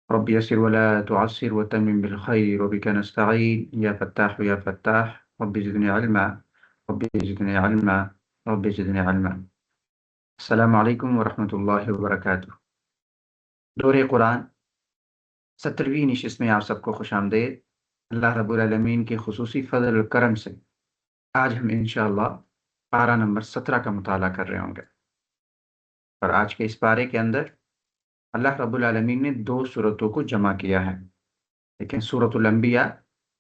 رب يسر ولا تعسر وتمم بالخير وبك نستعين يا فتاح يا فتاح رب زدني علما رب زدني علما رب زدني علما. السلام علیکم ورحمۃ اللہ وبرکاتہ. دورہ قرآن 17ویں نشست میں آپ سب کو خوش آمدید. اللہ رب العالمین کے خصوصی فضل و کرم سے آج ہم انشاءاللہ پارہ نمبر 17 کا مطالعہ کر رہے ہوں گے. اور آج کے اس پارے کے اندر اللہ رب العالمین نے 2 صورتوں کو جمع کیا ہے، لیکن سورۃ الانبیاء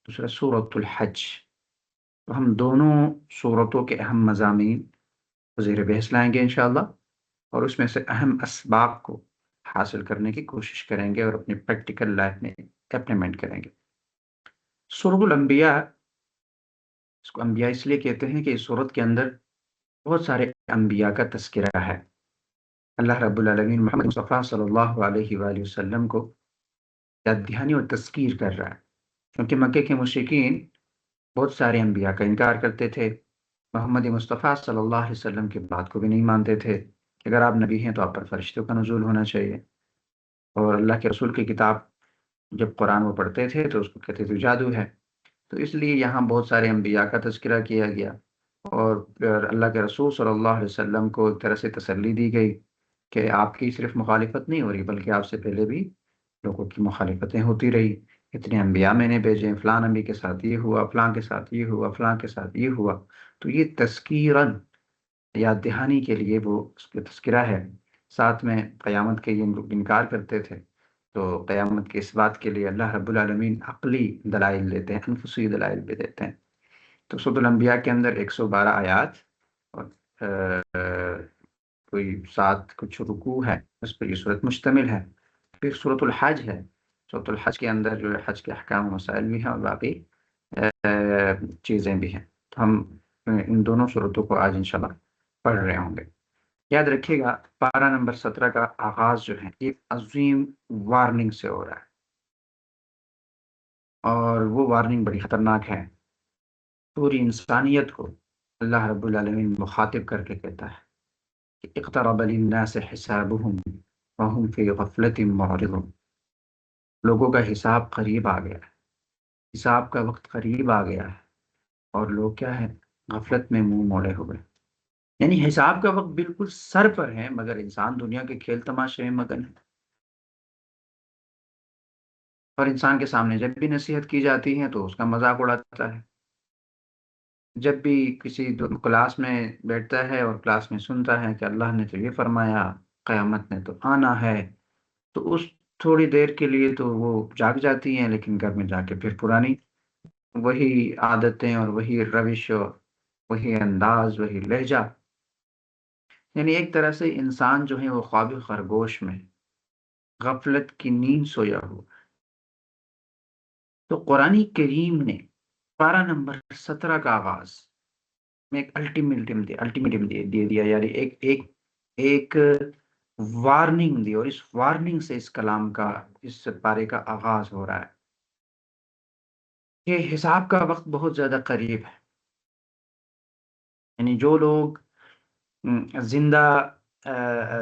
دوسرا سورۃ الحج. تو ہم دونوں صورتوں کے اہم مضامین زیر بحث لائیں گے انشاءاللہ، اور اس میں سے اہم اسباق کو حاصل کرنے کی کوشش کریں گے اور اپنی پریکٹیکل لائف میں امپلیمنٹ کریں گے. سورۃ الانبیاء، اس کو انبیاء اس لیے کہتے ہیں کہ اس سورت کے اندر بہت سارے انبیاء کا تذکرہ ہے. اللہ رب العالمین محمد مصطفیٰ صلی اللہ علیہ وآلہ وسلم کو یاد دہانی اور تذکیر کر رہا ہے، کیونکہ مکے کے مشرکین بہت سارے انبیاء کا انکار کرتے تھے. محمد مصطفیٰ صلی اللہ علیہ وسلم کی بات کو بھی نہیں مانتے تھے کہ اگر آپ نبی ہیں تو آپ پر فرشتوں کا نزول ہونا چاہیے. اور اللہ کے رسول کی کتاب جب قرآن وہ پڑھتے تھے تو اس کو کہتے تھے جادو ہے. تو اس لیے یہاں بہت سارے انبیاء کا تذکرہ کیا گیا، اور اللہ کے رسول صلی اللہ علیہ وسلم کو ایک طرح سے تسلی دی گئی کہ آپ کی صرف مخالفت نہیں ہو رہی بلکہ آپ سے پہلے بھی لوگوں کی مخالفتیں ہوتی رہی. اتنے انبیاء میں نے بھیجے، فلاں نبی کے ساتھ یہ ہوا، فلاں کے ساتھ یہ ہوا، فلاں کے ساتھ یہ ہوا. تو یہ تذکیراً یاد دہانی کے لیے وہ اس کا تذکرہ ہے. ساتھ میں قیامت کے یہ لوگ انکار کرتے تھے، تو قیامت کے اس بات کے لیے اللہ رب العالمین عقلی دلائل دیتے ہیں، انفسی دلائل بھی دیتے ہیں. تو سورۃ الانبیاء کے اندر 112 آیات اور کوئی 7 کچھ رکوع ہے، اس پر یہ صورت مشتمل ہے. پھر سورۃ الحج ہے. سورۃ الحج کے اندر جو ہے حج کے احکام و مسائل بھی ہیں اور باقی چیزیں بھی ہیں. تو ہم ان دونوں صورتوں کو آج انشاءاللہ پڑھ رہے ہوں گے. یاد رکھیے گا پارہ نمبر 17 کا آغاز جو ہے ایک عظیم وارننگ سے ہو رہا ہے، اور وہ وارننگ بڑی خطرناک ہے. پوری انسانیت کو اللہ رب العالمین مخاطب کر کے کہتا ہے کہ اقترب للناس حسابهم وهم فی غفلۃ معرضون. لوگوں کا حساب قریب آ گیا ہے، حساب کا وقت قریب آ گیا ہے، اور لوگ کیا ہے؟ غفلت میں منہ موڑے ہوئے. یعنی حساب کا وقت بالکل سر پر ہے، مگر انسان دنیا کے کھیل تماشے میں مگن ہے. اور انسان کے سامنے جب بھی نصیحت کی جاتی ہے تو اس کا مذاق اڑاتا ہے. جب بھی کسی کلاس میں بیٹھتا ہے اور کلاس میں سنتا ہے کہ اللہ نے تو یہ فرمایا، قیامت نے تو آنا ہے، تو اس تھوڑی دیر کے لیے تو وہ جاگ جاتی ہیں، لیکن گھر میں جا کے پھر پرانی وہی عادتیں اور وہی روش اور وہی انداز، وہی لہجہ. یعنی ایک طرح سے انسان جو ہے وہ خواب خرگوش میں غفلت کی نیند سویا ہوا. تو قرآن کریم نے پارہ نمبر 17 کا آغاز میں ایک الٹیمیٹم دے دیا، یعنی ایک وارننگ دی، اور اس وارننگ سے اس کلام کا، اس پارے کا آغاز ہو رہا ہے کہ حساب کا وقت بہت زیادہ قریب ہے. یعنی جو لوگ زندہ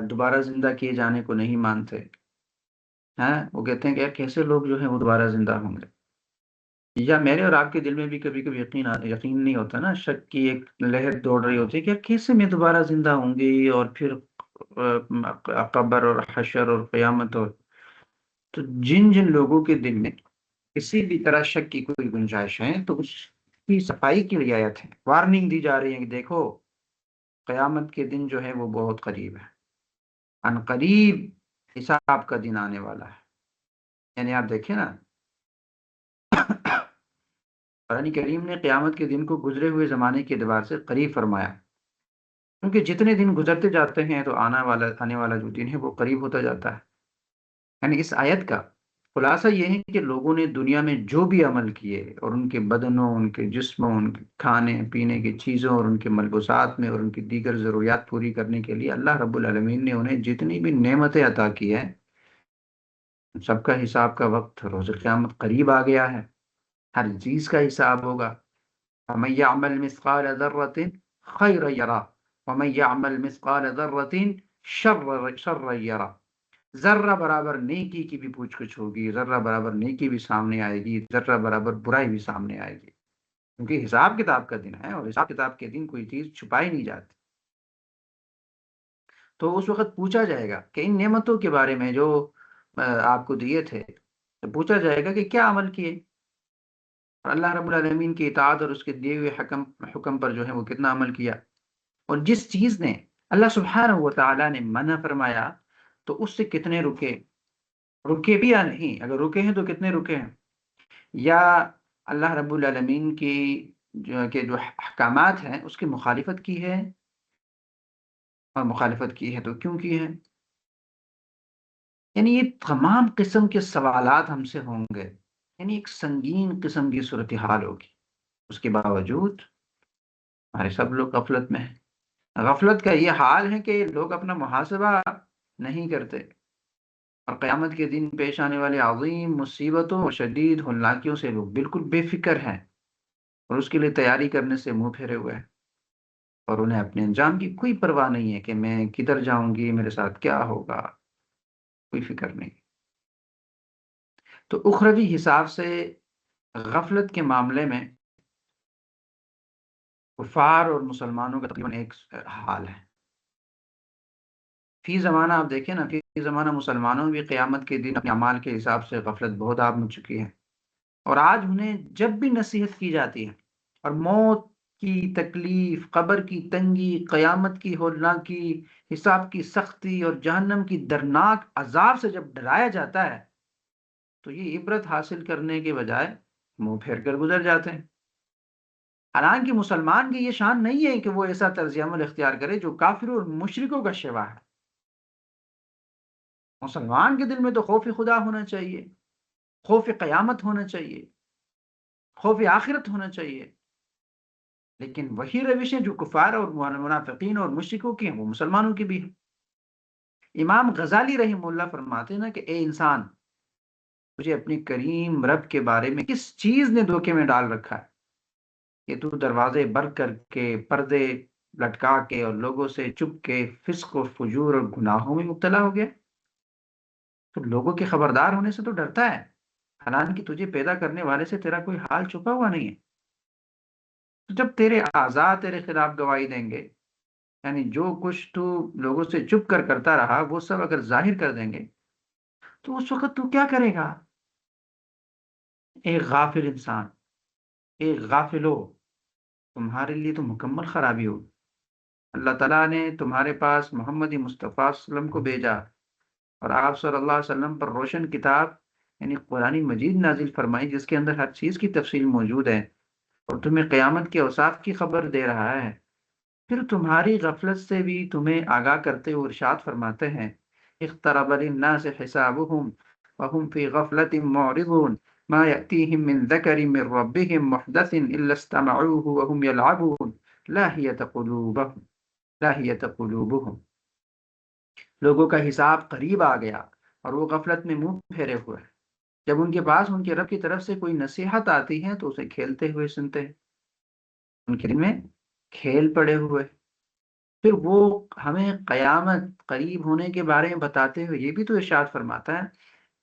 دوبارہ زندہ کیے جانے کو نہیں مانتے ہیں، وہ کہتے ہیں کہ یار کیسے لوگ جو ہیں وہ دوبارہ زندہ ہوں گے. یا میرے اور آپ کے دل میں بھی کبھی کبھی یقین نہیں ہوتا نا، شک کی ایک لہر دوڑ رہی ہوتی ہے کہ یار کیسے میں دوبارہ زندہ ہوں گی، اور پھر قبر اور حشر اور قیامت. اور تو جن جن لوگوں کے دل میں کسی بھی طرح شک کی کوئی گنجائش ہے تو اس کی صفائی کی رعایت ہے. وارننگ دی جا رہی ہے کہ دیکھو قیامت کے دن جو ہے وہ بہت قریب ہے، ان قریب حساب کا دن آنے والا ہے. یعنی آپ دیکھیں نا، قرآن کریم نے قیامت کے دن کو گزرے ہوئے زمانے کے اعتبار سے قریب فرمایا، کیونکہ جتنے دن گزرتے جاتے ہیں تو آنے والا جو دن ہے وہ قریب ہوتا جاتا ہے. یعنی اس آیت کا خلاصہ یہ ہے کہ لوگوں نے دنیا میں جو بھی عمل کیے، اور ان کے بدنوں، ان کے جسموں، ان کے کھانے پینے کی چیزوں اور ان کے ملبوسات میں اور ان کی دیگر ضروریات پوری کرنے کے لیے اللہ رب العالمین نے انہیں جتنی بھی نعمتیں عطا کی ہیں، سب کا حساب کا وقت روز قیامت قریب آ گیا ہے. ہر چیز کا حساب ہوگا. وَمَن يَعْمَلْ مِثْقَالَ ذَرَّةٍ خَيْرًا يَرَهُ وَمَن يَعْمَلْ مِثْقَالَ ذَرَّةٍ شَرًّا يَرَهُ. ذرہ برابر نیکی کی بھی پوچھ گچھ ہوگی، ذرہ برابر نیکی بھی سامنے آئے گی، ذرہ برابر برائی بھی سامنے آئے گی، کیونکہ حساب کتاب کا دن ہے، اور حساب کتاب کے دن کوئی چیز چھپائی نہیں جاتی۔ تو اس وقت پوچھا جائے گا کہ ان نعمتوں کے بارے میں جو آپ کو دیے تھے، تو پوچھا جائے گا کہ کیا عمل کیے، اور اللہ رب العالمین کی اطاعت اور اس کے دیے ہوئے حکم پر جو ہے وہ کتنا عمل کیا، اور جس چیز نے اللہ سبحانہ و تعالیٰ نے منع فرمایا تو اس سے کتنے رکے، رکے بھی یا نہیں، اگر رکے ہیں تو کتنے رکے ہیں، یا اللہ رب العالمین کی جو احکامات ہیں اس کی مخالفت کی ہے، اور مخالفت کی ہے تو کیوں کی ہے۔ یعنی یہ تمام قسم کے سوالات ہم سے ہوں گے، یعنی ایک سنگین قسم کی صورتحال ہوگی، اس کے باوجود ہمارے سب لوگ غفلت میں ہیں۔ غفلت کا یہ حال ہے کہ لوگ اپنا محاسبہ نہیں کرتے، اور قیامت کے دن پیش آنے والے عظیم مصیبتوں اور شدید ہولناکیوں سے لوگ بالکل بے فکر ہیں، اور اس کے لیے تیاری کرنے سے منہ پھیرے ہوئے ہیں، اور انہیں اپنے انجام کی کوئی پرواہ نہیں ہے کہ میں کدھر جاؤں گی، میرے ساتھ کیا ہوگا، کوئی فکر نہیں۔ تو اخروی حساب سے غفلت کے معاملے میں کفار اور مسلمانوں کا تقریباً ایک حال ہے۔ فی زمانہ آپ دیکھیں نا، فی زمانہ مسلمانوں میں بھی قیامت کے دن اپنے اعمال کے حساب سے غفلت بہت عام ہو چکی ہے، اور آج انہیں جب بھی نصیحت کی جاتی ہے اور موت کی تکلیف، قبر کی تنگی، قیامت کی ہولناکی، حساب کی سختی اور جہنم کی درناک عذاب سے جب ڈرایا جاتا ہے تو یہ عبرت حاصل کرنے کے بجائے منہ پھیر کر گزر جاتے ہیں۔ حالانکہ مسلمان کی یہ شان نہیں ہے کہ وہ ایسا طرز عمل اختیار کرے جو کافروں اور مشرکوں کا شیوا ہے۔ مسلمان کے دل میں تو خوف خدا ہونا چاہیے، خوف قیامت ہونا چاہیے، خوف آخرت ہونا چاہیے، لیکن وہی روشیں جو کفار اور منافقین اور مشرکوں کی ہیں وہ مسلمانوں کی بھی ہیں۔ امام غزالی رحمہ اللہ فرماتے ہیں نا کہ اے انسان، تجھے اپنی کریم رب کے بارے میں کس چیز نے دھوکے میں ڈال رکھا ہے کہ تو دروازے بند کر کے، پردے لٹکا کے اور لوگوں سے چپ کے فسق و فجور اور گناہوں میں مبتلا ہو گیا؟ تو لوگوں کے خبردار ہونے سے تو ڈرتا ہے، حالانکہ تجھے پیدا کرنے والے سے تیرا کوئی حال چھپا ہوا نہیں ہے۔ تو جب تیرے اعضاء تیرے خلاف گواہی دیں گے، یعنی جو کچھ تو لوگوں سے چھپ کر کرتا رہا وہ سب اگر ظاہر کر دیں گے تو اس وقت تو کیا کرے گا؟ ایک غافل انسان، ایک غافلو، تمہارے لیے تو مکمل خرابی ہو۔ اللہ تعالیٰ نے تمہارے پاس محمد مصطفیٰ صلی اللہ علیہ وسلم کو بھیجا، اور آپ صلی اللہ علیہ وسلم پر روشن کتاب یعنی قرآن مجید نازل فرمائی، جس کے اندر ہر چیز کی تفصیل موجود ہے، اور تمہیں قیامت کے اوصاف کی خبر دے رہا ہے۔ پھر تمہاری غفلت سے بھی تمہیں آگاہ کرتے ہوئے ارشاد فرماتے ہیں، اقترب للناس حسابهم وهم في غفلة معرضون ما يأتيهم من ذكر من ربهم محدث إلا استمعوه وهم يلعبون لاهية قلوبهم لاهية قلوبهم۔ لوگوں کا حساب قریب آ گیا اور وہ غفلت میں منہ پھیرے ہوئے ہیں۔ جب ان کے پاس ان کے رب کی طرف سے کوئی نصیحت آتی ہے تو اسے کھیلتے ہوئے سنتے ہیں، ان کے دل میں کھیل پڑے ہوئے۔ پھر وہ ہمیں قیامت قریب ہونے کے بارے میں بتاتے ہوئے یہ بھی تو ارشاد فرماتا ہے،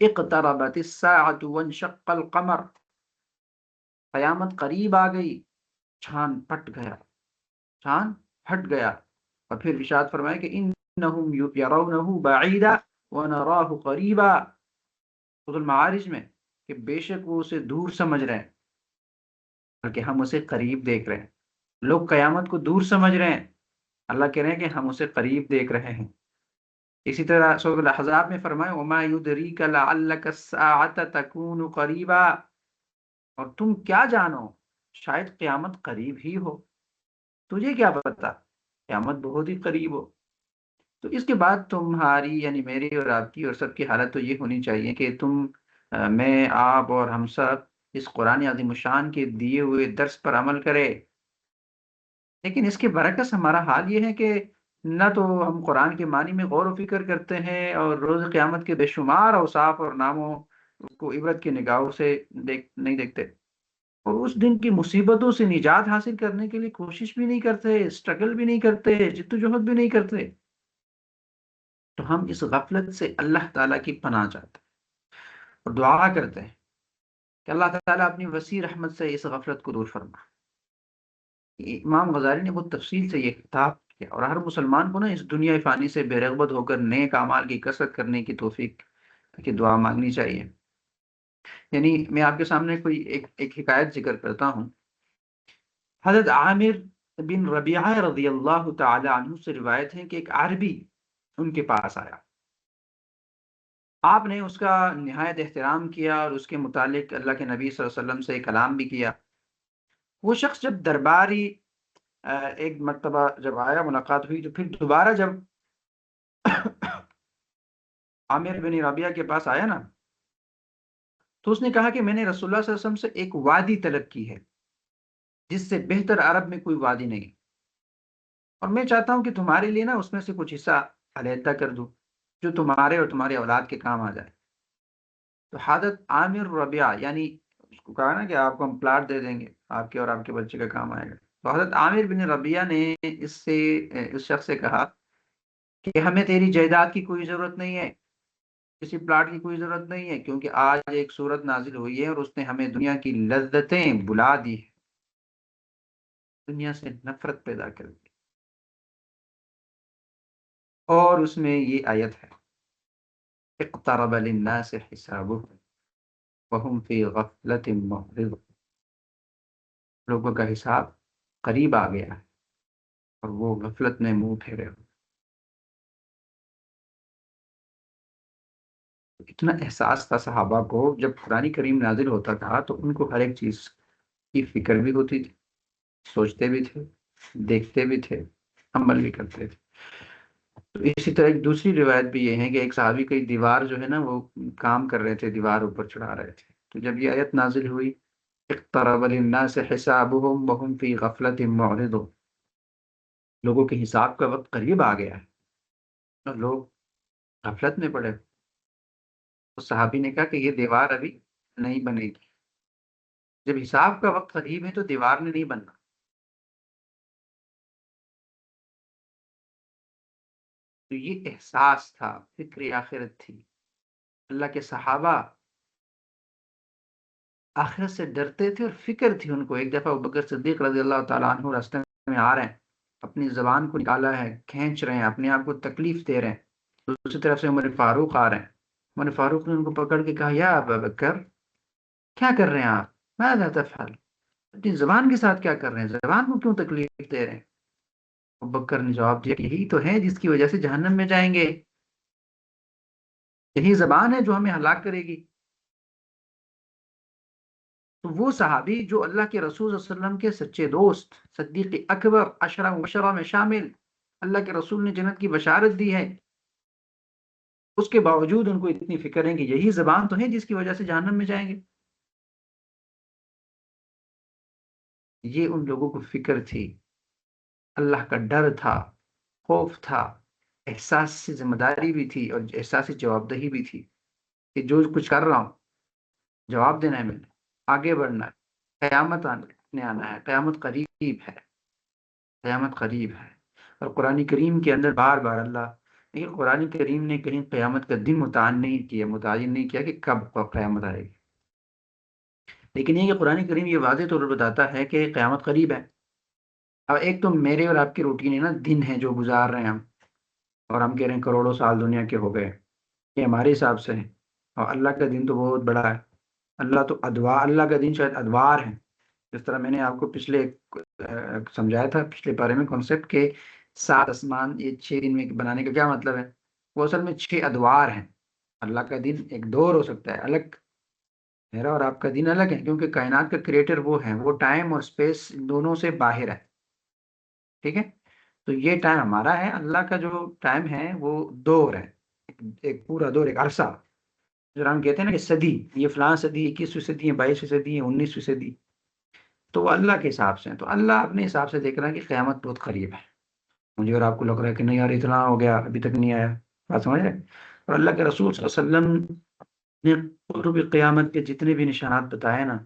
اقتربت الساعة وانشق القمر، قیامت قریب آ گئی، چاند پھٹ گیا، چاند پھٹ گیا، اور پھر ارشاد فرمایا کہ انہم یرونہ بعیدا ونراہ قریبا، سورۃ المعارج میں، کہ بے شک وہ اسے دور سمجھ رہے ہیں بلکہ ہم اسے قریب دیکھ رہے ہیں۔ لوگ قیامت کو دور سمجھ رہے ہیں، اللہ کہہ رہے ہیں کہ ہم اسے قریب دیکھ رہے ہیں۔ اسی طرح سورۃ الاحزاب میں فرمایا وما یدریک لعلک الساعة تکون قریبا، اور تم کیا جانو شاید قیامت قریب ہی ہو، تجھے کیا پتا قیامت بہت ہی قریب ہو۔ تو اس کے بعد تمہاری یعنی میری اور آپ کی اور سب کی حالت تو یہ ہونی چاہیے کہ میں، آپ اور ہم سب اس قرآن عظیم الشان کے دیے ہوئے درس پر عمل کرے۔ لیکن اس کے برعکس ہمارا حال یہ ہے کہ نہ تو ہم قرآن کے معنی میں غور و فکر کرتے ہیں، اور روز قیامت کے بے شمار اوصاف اور ناموں کو عبرت کی نگاہوں سے نہیں دیکھتے، اور اس دن کی مصیبتوں سے نجات حاصل کرنے کے لیے کوشش بھی نہیں کرتے، اسٹرگل بھی نہیں کرتے، جدوجہد بھی نہیں کرتے۔ تو ہم اس غفلت سے اللہ تعالیٰ کی پناہ چاہتے ہیں اور دعا کرتے ہیں کہ اللہ تعالیٰ اپنی وسیع رحمت سے اس غفلت کو دور فرما۔ امام غزالی نے بہت تفصیل سے یہ خطاب کیا، اور ہر مسلمان کو نا اس دنیا فانی سے بے رغبت ہو کر نیک اعمال کی کثرت کرنے کی توفیق کی دعا مانگنی چاہیے۔ یعنی میں آپ کے سامنے کوئی ایک حکایت ذکر کرتا ہوں۔ حضرت عامر بن ربیعہ رضی اللہ تعالی عنہ سے روایت ہے کہ ایک عربی ان کے پاس آیا، آپ نے اس کا نہایت احترام کیا اور اس کے متعلق اللہ کے نبی صلی اللہ علیہ وسلم سے کلام بھی کیا۔ وہ شخص جب درباری ایک مرتبہ جب آیا، ملاقات ہوئی، تو پھر دوبارہ جب عامر بن ربیعہ کے پاس آیا نا، تو اس نے کہا کہ میں نے رسول اللہ صلی اللہ علیہ وسلم سے ایک وادی طلب کی ہے جس سے بہتر عرب میں کوئی وادی نہیں، اور میں چاہتا ہوں کہ تمہارے لیے نا اس میں سے کچھ حصہ علیحدہ کر دوں جو تمہارے اور تمہاری اولاد کے کام آ جائے۔ تو حضرت عامر ربیعہ، یعنی اس کو کہا نا کہ آپ کو ہم پلاٹ دے دیں گے، آپ کے اور آپ کے بچے کا کام آئے گا۔ تو حضرت عامر بن ربیعہ نے اس شخص سے کہا کہ ہمیں تیری جائیداد کی کوئی ضرورت نہیں ہے، کسی پلاٹ کی کوئی ضرورت نہیں ہے، کیونکہ آج ایک سورت نازل ہوئی ہے اور اس نے ہمیں دنیا کی لذتیں بلا دی ہے، دنیا سے نفرت پیدا کر دی، اور اس میں یہ آیت ہے، اقترب للناس حسابهم وهم فی غفلت معرضون، لوگوں کا حساب قریب آ گیا ہے اور وہ غفلت میں منہ پھیرے ہوئے۔ اتنا احساس تھا صحابہ کو، جب قرآن کریم نازل ہوتا تھا تو ان کو ہر ایک چیز کی فکر بھی ہوتی تھی، سوچتے بھی تھے، دیکھتے بھی تھے، عمل بھی کرتے تھے۔ تو اسی طرح ایک دوسری روایت بھی یہ ہے کہ ایک صحابی کی دیوار جو ہے نا، وہ کام کر رہے تھے، دیوار اوپر چڑھا رہے تھے، تو جب یہ آیت نازل ہوئی، اقترب للناس حسابهم وهم فی غفلت معرضون، لوگوں کے حساب کا وقت قریب آ گیا ہے اور لوگ غفلت میں پڑے۔ تو صحابی نے کہا کہ یہ دیوار ابھی نہیں بنے گی، جب حساب کا وقت قریب ہے تو دیوار نے نہیں بننا۔ تو یہ احساس تھا، فکر آخرت تھی۔ اللہ کے صحابہ آخرت سے ڈرتے تھے اور فکر تھی ان کو۔ ایک دفعہ ابوبکر صدیق رضی اللہ تعالیٰ عنہ راستے میں آ رہے ہیں، اپنی زبان کو نکالا ہے، کھینچ رہے ہیں، اپنے آپ کو تکلیف دے رہے ہیں۔ دوسری طرف سے عمر فاروق آ رہے ہیں، عمر فاروق نے ان کو پکڑ کے کہا، یا ابوبکر، کیا کر رہے ہیں آپ؟ ماذا تفعل؟ اپنی زبان کے ساتھ کیا کر رہے ہیں؟ زبان کو کیوں تکلیف دے رہے ہیں؟ ابوبکر نے جواب دیا کہ یہی تو ہے جس کی وجہ سے جہنم میں جائیں گے، یہی زبان ہے جو ہمیں ہلاک کرے گی۔ تو وہ صحابی جو اللہ کے رسول صلی اللہ علیہ وسلم کے سچے دوست، صدیق اکبر، عشرہ مبشرہ میں شامل، اللہ کے رسول نے جنت کی بشارت دی ہے، اس کے باوجود ان کو اتنی فکر ہے کہ یہی زبان تو ہے جس کی وجہ سے جہنم میں جائیں گے۔ یہ ان لوگوں کو فکر تھی، اللہ کا ڈر تھا، خوف تھا، احساس سے ذمہ داری بھی تھی اور احساس سے جواب دہی بھی تھی کہ جو کچھ کر رہا ہوں جواب دینا ہے، میں نے آگے بڑھنا ہے، قیامت نے آنا ہے، قیامت قریب ہے، قیامت قریب ہے۔ اور قرآن کریم کے اندر بار بار اللہ، لیکن قرآن کریم نے کہیں قیامت کا دن متعین نہیں کیا کہ کب قیامت آئے گی، لیکن یہ کہ قرآن کریم یہ واضح طور پر بتاتا ہے کہ قیامت قریب ہے۔ اب ایک تو میرے اور آپ کی روٹین ہے نا، دن ہے جو گزار رہے ہیں ہم، اور ہم کہہ رہے ہیں کروڑوں سال دنیا کے ہو گئے، یہ ہمارے حساب سے ہے، اور اللہ کا دن تو بہت بڑا ہے۔ اللہ کا دن شاید ادوار ہے، جس طرح میں نے آپ کو پچھلے سمجھایا تھا پچھلے بارے میں کنسپٹ کے 7 آسمان یہ 6 دن میں بنانے کا کیا مطلب ہے، وہ اصل میں 6 ادوار ہیں۔ اللہ کا دن ایک دور ہو سکتا ہے الگ، میرا اور آپ کا دن الگ ہے، کیونکہ کائنات کا کریٹر وہ ہے، وہ ٹائم اور اسپیس دونوں سے باہر ہے، ٹھیک ہے؟ تو یہ ٹائم ہمارا ہے، اللہ کا جو ٹائم ہے وہ دور ہے، ایک پورا دور، ایک عرصہ، جو ہم کہتے ہیں نا کہ صدی، یہ فلاں صدی، 21ویں صدی ہے، 22ویں صدی ہے، 19ویں صدی، تو وہ اللہ کے حساب سے ہیں۔ تو اللہ اپنے حساب سے دیکھ رہا ہے کہ قیامت بہت قریب ہے، مجھے اور آپ کو لگ رہا ہے کہ نہیں یار اتنا ہو گیا ابھی تک نہیں آیا، بات سمجھ رہے؟ اور اللہ کے رسول صلی اللہ علیہ وسلم نے قرب قیامت کے جتنے بھی نشانات بتائے نا،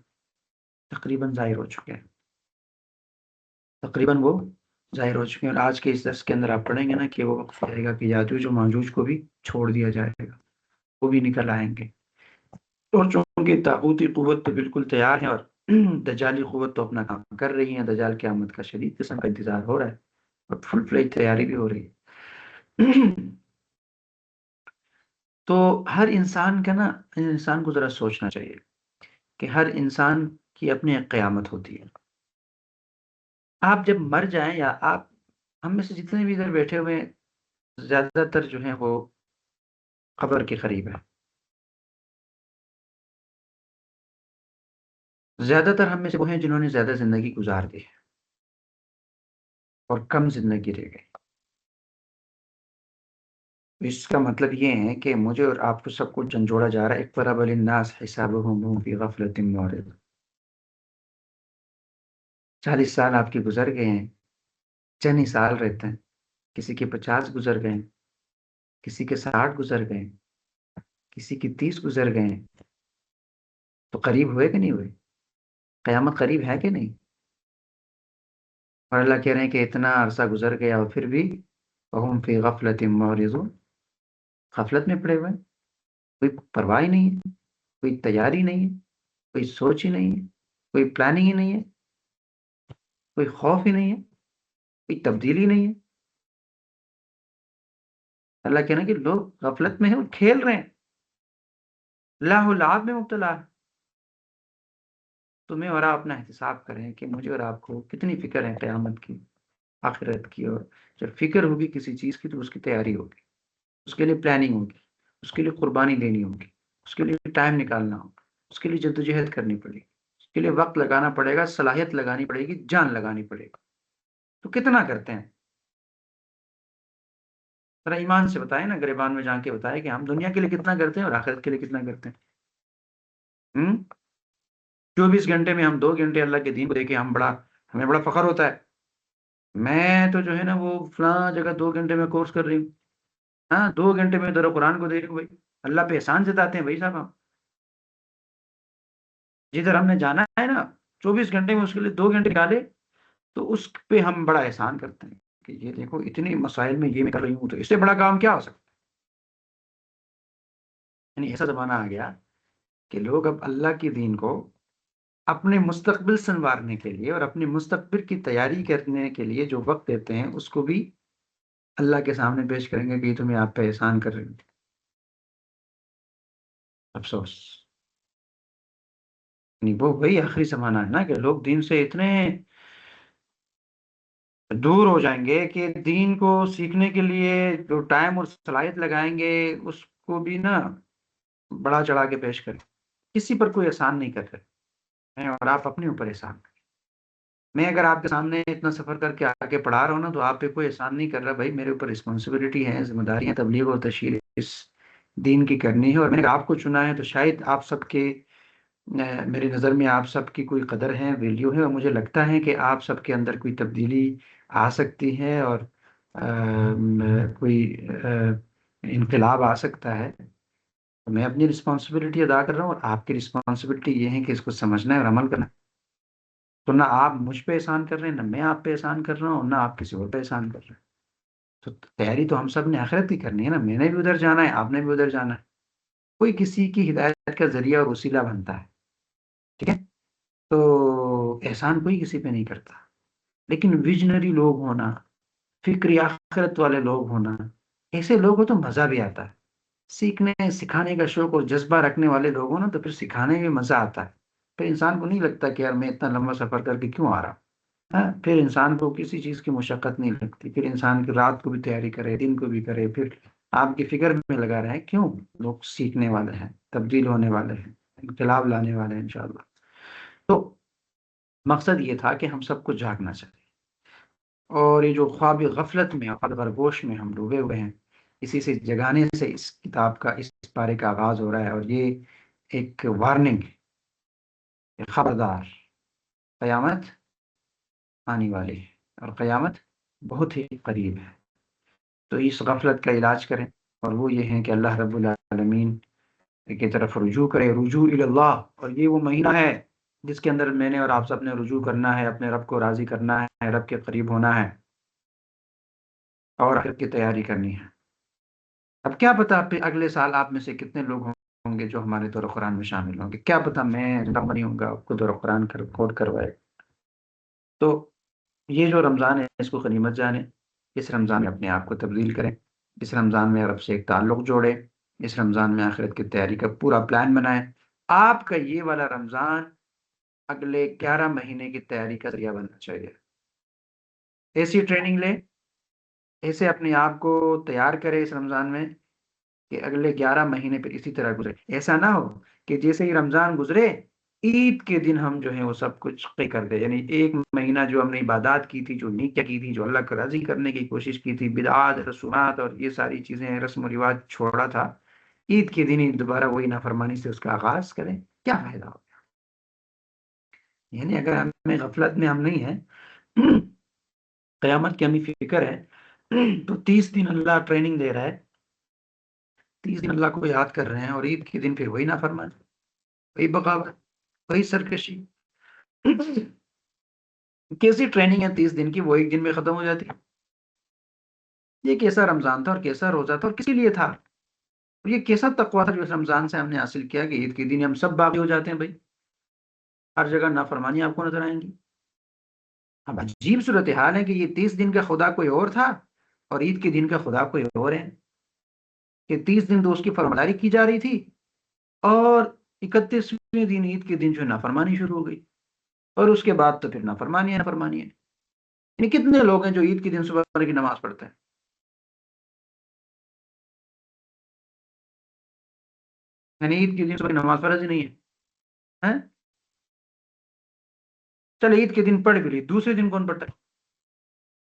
تقریباً ظاہر ہو چکے ہیں، تقریباً وہ ظاہر ہو چکے ہیں، اور آج کے اس درس کے اندر آپ پڑھیں گے نا کہ وہ وقت آئے گا کہ یاجوج و ماجوج کو بھی چھوڑ دیا جائے گا، وہ بھی نکل آئیں گے، اور چونکہ طاغوتی قوت تو بالکل تیار ہے، اور دجالی قوت تو اپنا کام کر رہی ہے، دجال قیامت کا شدید قسم کا انتظار ہو رہا ہے، اور فل فلیج تیاری بھی ہو رہی ہے۔ تو ہر انسان کا نا، انسان کو ذرا سوچنا چاہیے کہ ہر انسان کی اپنی ایک قیامت ہوتی ہے۔ آپ جب مر جائیں، یا آپ، ہم میں سے جتنے بھی ادھر بیٹھے ہوئے ہیں، زیادہ تر جو ہیں وہ قبر کے قریب ہے، زیادہ تر ہم میں سے وہ ہیں جنہوں نے زیادہ زندگی گزار دی ہے اور کم زندگی رہ گئی۔ اس کا مطلب یہ ہے کہ مجھے اور آپ کو سب کو جھنجھوڑا جا رہا ہے، اقترب للناس حسابهم وهم فی غفلۃ معرضون۔ 40 سال آپ کے گزر گئے ہیں، چند ہی سال رہتے ہیں، کسی کے 50 گزر گئے ہیں، کسی کے 60 گزر گئے ہیں، کسی کی 30 گزر گئے ہیں، تو قریب ہوئے کہ نہیں ہوئے؟ قیامت قریب ہے کہ نہیں؟ اور اللہ کہہ رہے ہیں کہ اتنا عرصہ گزر گیا اور پھر بھی وهم فی غفلۃ معرضون، غفلت میں پڑے ہوئے ہیں، کوئی پرواہ ہی نہیں ہے، کوئی تیاری نہیں ہے، کوئی سوچ ہی نہیں ہے، کوئی پلاننگ ہی نہیں ہے، کوئی خوف ہی نہیں ہے، کوئی تبدیلی نہیں ہے۔ اللہ کہنا کہ لوگ غفلت میں ہیں اور کھیل رہے ہیں، لاہ و لعب میں مبتلا ہے۔ تمہیں اور آپ اپنا احتساب کریں کہ مجھے اور آپ کو کتنی فکر ہے قیامت کی، آخرت کی، اور جب فکر ہوگی کسی چیز کی تو اس کی تیاری ہوگی، اس کے لیے پلاننگ ہوگی، اس کے لیے قربانی دینی ہوگی، اس کے لیے ٹائم نکالنا ہوگا، اس کے لیے جدوجہد کرنی پڑے گی، اس کے لیے وقت لگانا پڑے گا، صلاحیت لگانی پڑے گی، جان لگانی پڑے گی۔ تو کتنا کرتے ہیں؟ ذرا ایمان سے بتائیں نا، گریبان میں جا کے بتائیں کہ ہم دنیا کے لیے کتنا کرتے ہیں اور آخرت کے لیے کتنا کرتے ہیں۔ 24 گھنٹے میں ہم 2 گھنٹے اللہ کے دین کو دیکھیں، ہمیں بڑا فخر ہوتا ہے، میں تو جو ہے نا وہ فلاں جگہ 2 گھنٹے میں کورس کر رہی ہوں، ہاں 2 گھنٹے میں در قرآن کو دیکھ رہی ہوں۔ بھائی اللہ پہ احسان جتاتے ہیں بھائی صاحب ہم، جدھر ہم نے جانا ہے نا 24 گھنٹے میں اس کے لیے 2 گھنٹے نکالے، تو اس پہ ہم بڑا احسان کرتے ہیں کہ یہ دیکھو اتنی مسائل میں یہ میں کر رہی ہوں، تو اس سے بڑا کام کیا ہو سکتا ہے؟ یعنی ایسا زمانہ آ گیا کہ لوگ اب اللہ کے دین کو اپنے مستقبل سنوارنے کے لیے اور اپنے مستقبل کی تیاری کرنے کے لیے جو وقت دیتے ہیں، اس کو بھی اللہ کے سامنے پیش کریں گے کہ یہ تمہیں آپ پہ احسان کر رہی ہوں۔ افسوس، نہیں وہ وہی آخری زمانہ ہے نا کہ لوگ دین سے اتنے دور ہو جائیں گے کہ دین کو سیکھنے کے لیے جو ٹائم اور صلاحیت لگائیں گے، اس کو بھی نا بڑا چڑھا کے پیش کریں، کسی پر کوئی احسان نہیں کر رہے ہیں، اور آپ اپنے اوپر احسان کریں۔ میں اگر آپ کے سامنے اتنا سفر کر کے آگے پڑھا رہا ہوں نا، تو آپ پہ کوئی احسان نہیں کر رہا، بھائی میرے اوپر رسپانسبلٹی ہے، ذمہ داریاں تبلیغ اور تشہیر اس دین کی کرنی ہے، اور میں نے آپ کو چنا ہے تو شاید آپ سب کے میری نظر میں آپ سب کی کوئی قدر ہے، ویلیو ہے، اور مجھے لگتا ہے کہ آپ سب کے اندر کوئی تبدیلی آ سکتی ہے، اور کوئی انقلاب آ سکتا ہے۔ تو میں اپنی رسپانسبلٹی ادا کر رہا ہوں، اور آپ کی رسپانسبلٹی یہ ہے کہ اس کو سمجھنا ہے اور عمل کرنا ہے۔ تو نہ آپ مجھ پہ احسان کر رہے ہیں، نہ میں آپ پہ احسان کر رہا ہوں، اور نہ آپ کسی اور پہ احسان کر رہے ہیں۔ تو تیاری تو ہم سب نے آخرت کی کرنی ہے نا، میں نے بھی ادھر جانا ہے، آپ نے بھی ادھر جانا ہے، کوئی کسی کی ہدایت کا ذریعہ اور وسیلہ بنتا ہے، ٹھیک ہے؟ تو احسان کوئی کسی پہ نہیں کرتا، لیکن ویژنری لوگ ہونا، فکری آخرت والے لوگ ہونا، ایسے لوگ ہو تو مزہ بھی آتا ہے، سیکھنے سکھانے کا شوق اور جذبہ رکھنے والے لوگ ہوں نا، تو پھر سکھانے میں مزہ آتا ہے، پھر انسان کو نہیں لگتا کہ یار میں اتنا لمبا سفر کر کے کیوں آ رہا ہوں، ہاں پھر انسان کو کسی چیز کی مشقت نہیں لگتی، پھر انسان کی رات کو بھی تیاری کرے، دن کو بھی کرے، پھر آپ کی فکر میں لگا رہے ہیں، کیوں؟ لوگ سیکھنے والے ہیں، تبدیل ہونے والے ہیں، انقلاب لانے والے ہیں انشاءاللہ۔ تو مقصد یہ تھا کہ ہم سب کو جاگنا چاہیے، اور یہ جو خواب غفلت میں اور خرگوش میں ہم ڈوبے ہوئے ہیں، اسی سے جگانے سے اس کتاب کا، اس پارے کا آغاز ہو رہا ہے، اور یہ ایک وارننگ، ایک خبردار، قیامت آنے والی ہے، اور قیامت بہت ہی قریب ہے۔ تو اس غفلت کا علاج کریں، اور وہ یہ ہے کہ اللہ رب العالمین کی طرف رجوع کریں، رجوع اللہ، اور یہ وہ مہینہ ہے جس کے اندر میں نے اور آپ سب نے رجوع کرنا ہے، اپنے رب کو راضی کرنا ہے، رب کے قریب ہونا ہے۔ اور آخرت کی تیاری کرنی ہے۔ اب کیا پتا اگلے سال آپ میں سے کتنے لوگ ہوں گے جو ہمارے دور قرآن میں شامل ہوں گے، کیا پتا میں نہیں ہوں گا، آپ کو دور قرآن کوٹ کروائے۔ تو یہ جو رمضان ہے اس کو غنیمت جانیں، اس رمضان میں اپنے آپ کو تبدیل کریں، اس رمضان میں رب سے ایک تعلق جوڑیں، اس رمضان میں آخرت کی تیاری کا پورا پلان بنائیں۔ آپ کا یہ والا رمضان اگلے 11 مہینے کی تیاری کا ذریعہ بننا چاہیے۔ ایسی ٹریننگ لیں، ایسے اپنے آپ کو تیار کرے اس رمضان میں کہ اگلے 11 مہینے پہ اسی طرح گزرے۔ ایسا نہ ہو کہ جیسے ہی رمضان گزرے عید کے دن ہم جو ہے وہ سب کچھ کر دے، یعنی 1 مہینہ جو ہم نے عبادات کی تھی، جو نیکیاں کی تھی، جو اللہ کو راضی کرنے کی کوشش کی تھی، بدعات رسومات اور یہ ساری چیزیں رسم و رواج چھوڑا تھا، عید کے دن ہی دوبارہ وہی نافرمانی سے اس کا آغاز کریں، کیا فائدہ ہو؟ یعنی اگر ہمیں غفلت میں ہم نہیں ہیں، قیامت کی ہمیں فکر ہے، تو 30 دن اللہ ٹریننگ دے رہا ہے، 30 دن اللہ کو یاد کر رہے ہیں، اور عید کے دن پھر وہی نافرمانی، وہی بغاوت، وہی سرکشی۔ کیسی ٹریننگ ہے 30 دن کی، وہ ایک دن میں ختم ہو جاتی ہے۔ یہ کیسا رمضان تھا اور کیسا روزہ تھا اور کسی لیے تھا، اور یہ کیسا تقویٰ تھا جو اس رمضان سے ہم نے حاصل کیا کہ عید کے دن ہم سب باغی ہو جاتے ہیں بھائی، ہر جگہ نافرمانی آپ کو نظر آئیں گی۔ اب عجیب صورتحال ہے کہ یہ 30 دن کا خدا کوئی اور تھا اور عید کے دن کا خدا کوئی اور ہے، کہ 30 دن تو اس کی فرمانبرداری کی جا رہی تھی، اور 31ویں دن عید کے دن جو نافرمانی شروع ہو گئی، اور اس کے بعد تو پھر نافرمانی ہے۔ یعنی کتنے لوگ ہیں جو عید کے دن صبح کی نماز پڑھتے ہیں؟ یعنی عید کے دن صبح کی نماز فرض ہی نہیں ہے، ہیں؟ چل عید کے دن پڑھ بھی لی، دوسرے دن کون پڑھتا ہے؟